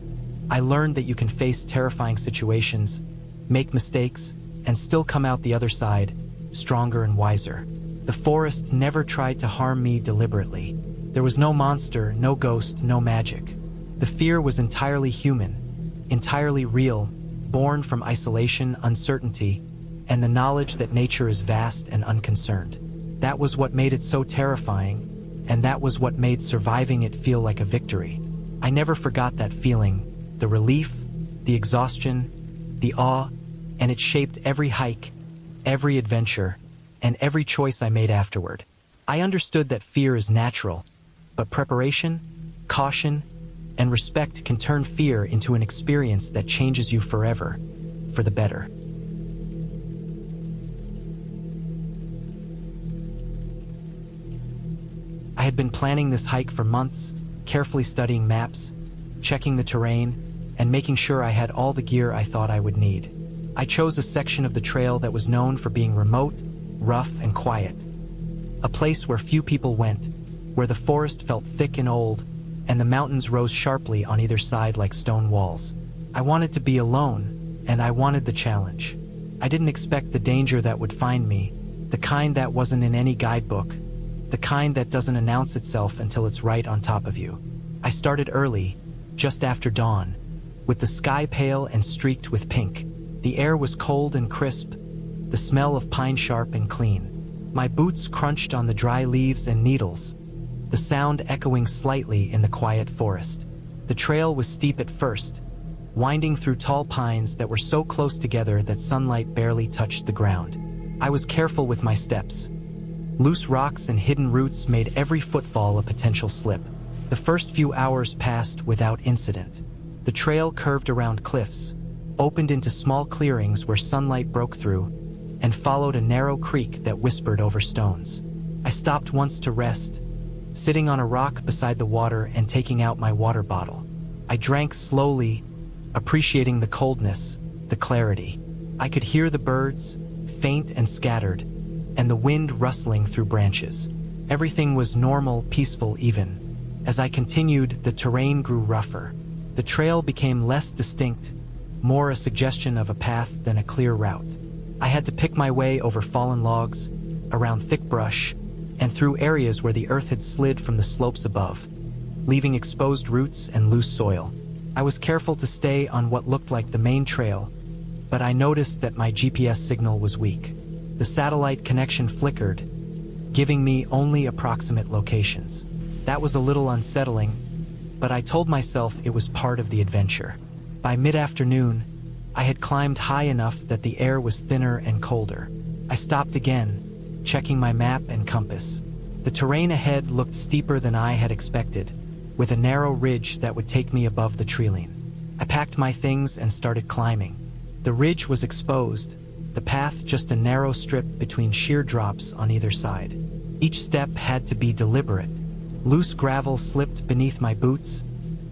Speaker 1: I learned that you can face terrifying situations, make mistakes, and still come out the other side, stronger and wiser. The forest never tried to harm me deliberately. There was no monster, no ghost, no magic. The fear was entirely human, entirely real, born from isolation, uncertainty, and the knowledge that nature is vast and unconcerned. That was what made it so terrifying, and that was what made surviving it feel like a victory. I never forgot that feeling, the relief, the exhaustion, the awe, and it shaped every hike, every adventure, and every choice I made afterward. I understood that fear is natural, but preparation, caution, and respect can turn fear into an experience that changes you forever, for the better. I had been planning this hike for months, carefully studying maps, checking the terrain, and making sure I had all the gear I thought I would need. I chose a section of the trail that was known for being remote, rough and quiet. A place where few people went, where the forest felt thick and old, and the mountains rose sharply on either side like stone walls. I wanted to be alone, and I wanted the challenge. I didn't expect the danger that would find me, the kind that wasn't in any guidebook, the kind that doesn't announce itself until it's right on top of you. I started early, just after dawn, with the sky pale and streaked with pink. The air was cold and crisp, the smell of pine sharp and clean. My boots crunched on the dry leaves and needles, the sound echoing slightly in the quiet forest. The trail was steep at first, winding through tall pines that were so close together that sunlight barely touched the ground. I was careful with my steps. Loose rocks and hidden roots made every footfall a potential slip. The first few hours passed without incident. The trail curved around cliffs, opened into small clearings where sunlight broke through, and followed a narrow creek that whispered over stones. I stopped once to rest, sitting on a rock beside the water and taking out my water bottle. I drank slowly, appreciating the coldness, the clarity. I could hear the birds, faint and scattered, and the wind rustling through branches. Everything was normal, peaceful even. As I continued, the terrain grew rougher. The trail became less distinct, more a suggestion of a path than a clear route. I had to pick my way over fallen logs, around thick brush, and through areas where the earth had slid from the slopes above, leaving exposed roots and loose soil. I was careful to stay on what looked like the main trail, but I noticed that my GPS signal was weak. The satellite connection flickered, giving me only approximate locations. That was a little unsettling, but I told myself it was part of the adventure. By mid-afternoon, I had climbed high enough that the air was thinner and colder. I stopped again, checking my map and compass. The terrain ahead looked steeper than I had expected, with a narrow ridge that would take me above the treeline. I packed my things and started climbing. The ridge was exposed, the path just a narrow strip between sheer drops on either side. Each step had to be deliberate. Loose gravel slipped beneath my boots,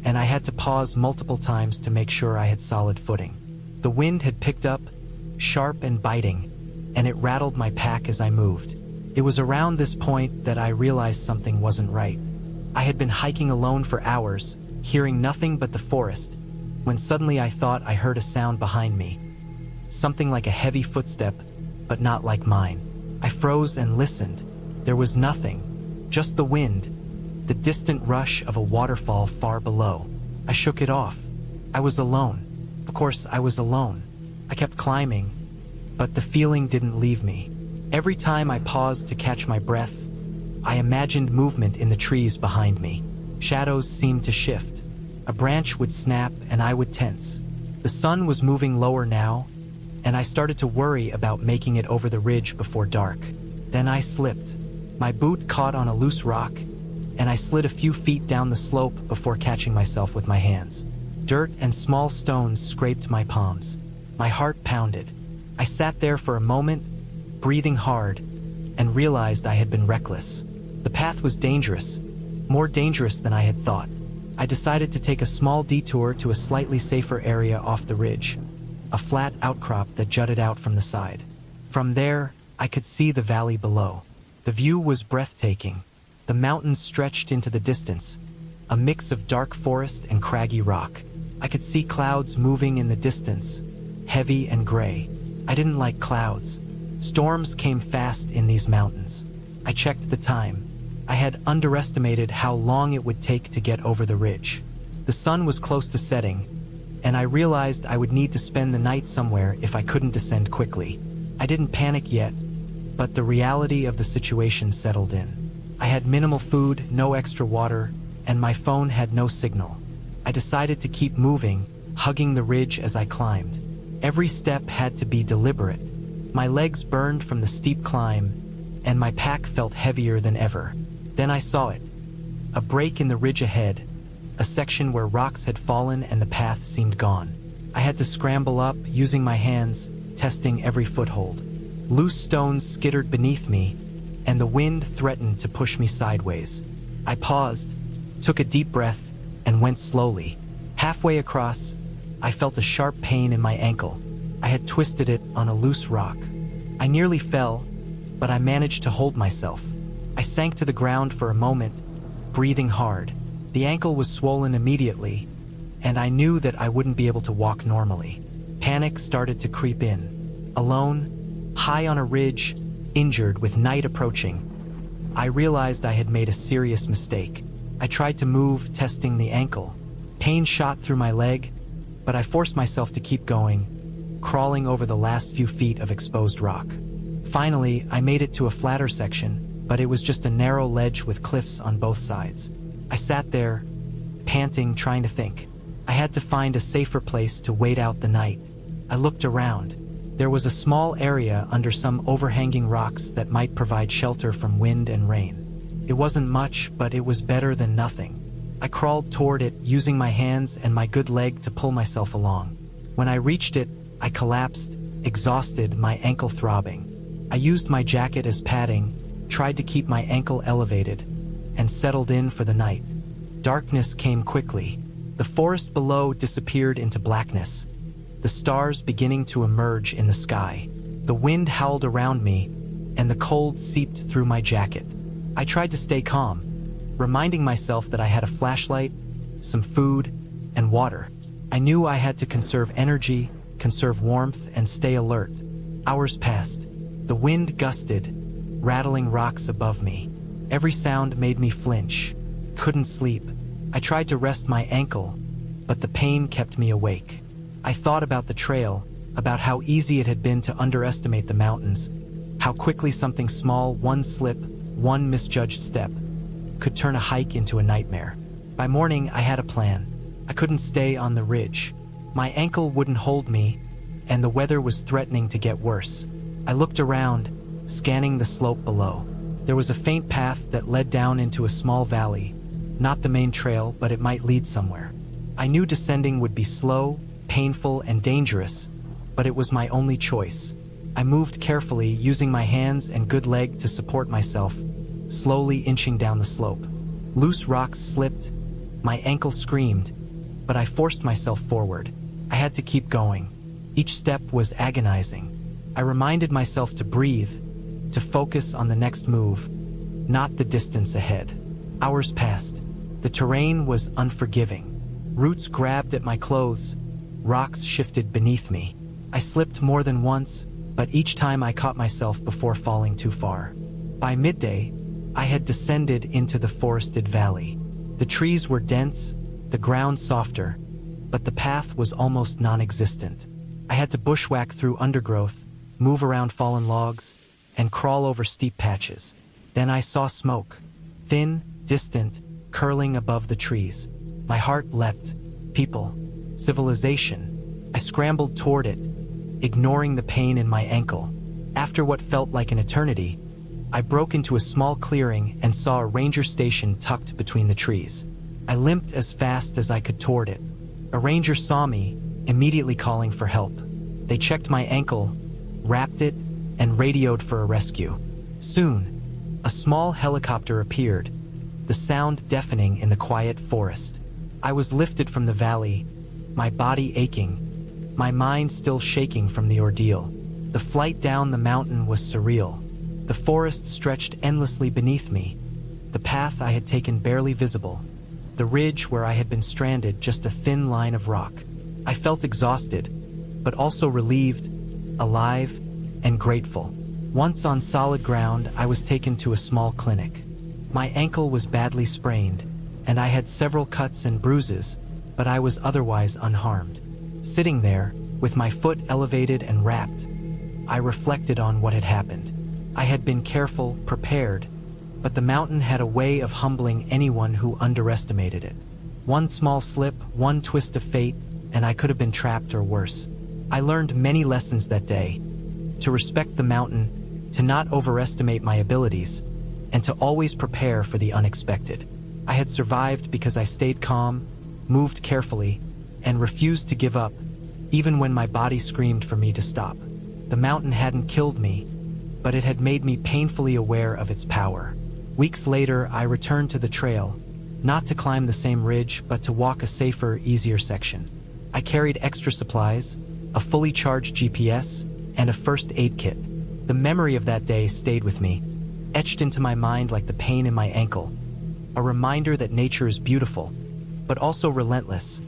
Speaker 1: and I had to pause multiple times to make sure I had solid footing. The wind had picked up, sharp and biting, and it rattled my pack as I moved. It was around this point that I realized something wasn't right. I had been hiking alone for hours, hearing nothing but the forest, when suddenly I thought I heard a sound behind me. Something like a heavy footstep, but not like mine. I froze and listened. There was nothing, just the wind, the distant rush of a waterfall far below. I shook it off. I was alone. Of course, I was alone. I kept climbing, but the feeling didn't leave me. Every time I paused to catch my breath, I imagined movement in the trees behind me. Shadows seemed to shift. A branch would snap and I would tense. The sun was moving lower now, and I started to worry about making it over the ridge before dark. Then I slipped. My boot caught on a loose rock, and I slid a few feet down the slope before catching myself with my hands. Dirt and small stones scraped my palms. My heart pounded. I sat there for a moment, breathing hard, and realized I had been reckless. The path was dangerous, more dangerous than I had thought. I decided to take a small detour to a slightly safer area off the ridge, a flat outcrop that jutted out from the side. From there, I could see the valley below. The view was breathtaking. The mountains stretched into the distance, a mix of dark forest and craggy rock. I could see clouds moving in the distance, heavy and gray. I didn't like clouds. Storms came fast in these mountains. I checked the time. I had underestimated how long it would take to get over the ridge. The sun was close to setting, and I realized I would need to spend the night somewhere if I couldn't descend quickly. I didn't panic yet, but the reality of the situation settled in. I had minimal food, no extra water, and my phone had no signal. I decided to keep moving, hugging the ridge as I climbed. Every step had to be deliberate. My legs burned from the steep climb, and my pack felt heavier than ever. Then I saw it. A break in the ridge ahead, a section where rocks had fallen and the path seemed gone. I had to scramble up, using my hands, testing every foothold. Loose stones skittered beneath me, and the wind threatened to push me sideways. I paused, took a deep breath, and went slowly. Halfway across, I felt a sharp pain in my ankle. I had twisted it on a loose rock. I nearly fell, but I managed to hold myself. I sank to the ground for a moment, breathing hard. The ankle was swollen immediately, and I knew that I wouldn't be able to walk normally. Panic started to creep in. Alone, high on a ridge, injured with night approaching, I realized I had made a serious mistake. I tried to move, testing the ankle. Pain shot through my leg, but I forced myself to keep going, crawling over the last few feet of exposed rock. Finally, I made it to a flatter section, but it was just a narrow ledge with cliffs on both sides. I sat there, panting, trying to think. I had to find a safer place to wait out the night. I looked around. There was a small area under some overhanging rocks that might provide shelter from wind and rain. It wasn't much, but it was better than nothing. I crawled toward it, using my hands and my good leg to pull myself along. When I reached it, I collapsed, exhausted, my ankle throbbing. I used my jacket as padding, tried to keep my ankle elevated, and settled in for the night. Darkness came quickly. The forest below disappeared into blackness, the stars beginning to emerge in the sky. The wind howled around me, and the cold seeped through my jacket. I tried to stay calm, reminding myself that I had a flashlight, some food, and water. I knew I had to conserve energy, conserve warmth, and stay alert. Hours passed. The wind gusted, rattling rocks above me. Every sound made me flinch. Couldn't sleep. I tried to rest my ankle, but the pain kept me awake. I thought about the trail, about how easy it had been to underestimate the mountains, how quickly something small, one slip, one misjudged step, could turn a hike into a nightmare. By morning, I had a plan. I couldn't stay on the ridge. My ankle wouldn't hold me, and the weather was threatening to get worse. I looked around, scanning the slope below. There was a faint path that led down into a small valley, not the main trail, but it might lead somewhere. I knew descending would be slow, painful, and dangerous, but it was my only choice. I moved carefully, using my hands and good leg to support myself, slowly inching down the slope. Loose rocks slipped, my ankle screamed, but I forced myself forward. I had to keep going. Each step was agonizing. I reminded myself to breathe, to focus on the next move, not the distance ahead. Hours passed. The terrain was unforgiving. Roots grabbed at my clothes, rocks shifted beneath me. I slipped more than once, but each time I caught myself before falling too far. By midday, I had descended into the forested valley. The trees were dense, the ground softer, but the path was almost non-existent. I had to bushwhack through undergrowth, move around fallen logs, and crawl over steep patches. Then I saw smoke, thin, distant, curling above the trees. My heart leapt. People, civilization. I scrambled toward it, ignoring the pain in my ankle. After what felt like an eternity, I broke into a small clearing and saw a ranger station tucked between the trees. I limped as fast as I could toward it. A ranger saw me, immediately calling for help. They checked my ankle, wrapped it, and radioed for a rescue. Soon, a small helicopter appeared, the sound deafening in the quiet forest. I was lifted from the valley, my body aching, my mind still shaking from the ordeal. The flight down the mountain was surreal. The forest stretched endlessly beneath me, the path I had taken barely visible, the ridge where I had been stranded just a thin line of rock. I felt exhausted, but also relieved, alive, and grateful. Once on solid ground, I was taken to a small clinic. My ankle was badly sprained, and I had several cuts and bruises, but I was otherwise unharmed. Sitting there, with my foot elevated and wrapped, I reflected on what had happened. I had been careful, prepared, but the mountain had a way of humbling anyone who underestimated it. One small slip, one twist of fate, and I could have been trapped or worse. I learned many lessons that day: to respect the mountain, to not overestimate my abilities, and to always prepare for the unexpected. I had survived because I stayed calm, moved carefully, and refused to give up, even when my body screamed for me to stop. The mountain hadn't killed me, but it had made me painfully aware of its power. Weeks later, I returned to the trail, not to climb the same ridge, but to walk a safer, easier section. I carried extra supplies, a fully charged GPS, and a first aid kit. The memory of that day stayed with me, etched into my mind like the pain in my ankle. A reminder that nature is beautiful, but also relentless,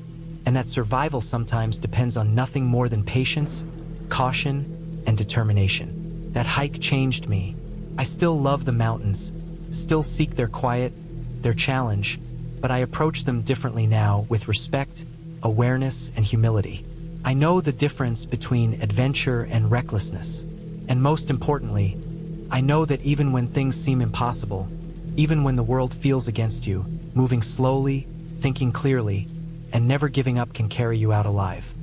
Speaker 1: and that survival sometimes depends on nothing more than patience, caution, and determination. That hike changed me. I still love the mountains, still seek their quiet, their challenge, but I approach them differently now with respect, awareness, and humility. I know the difference between adventure and recklessness. And most importantly, I know that even when things seem impossible, even when the world feels against you, moving slowly, thinking clearly, and never giving up can carry you out alive.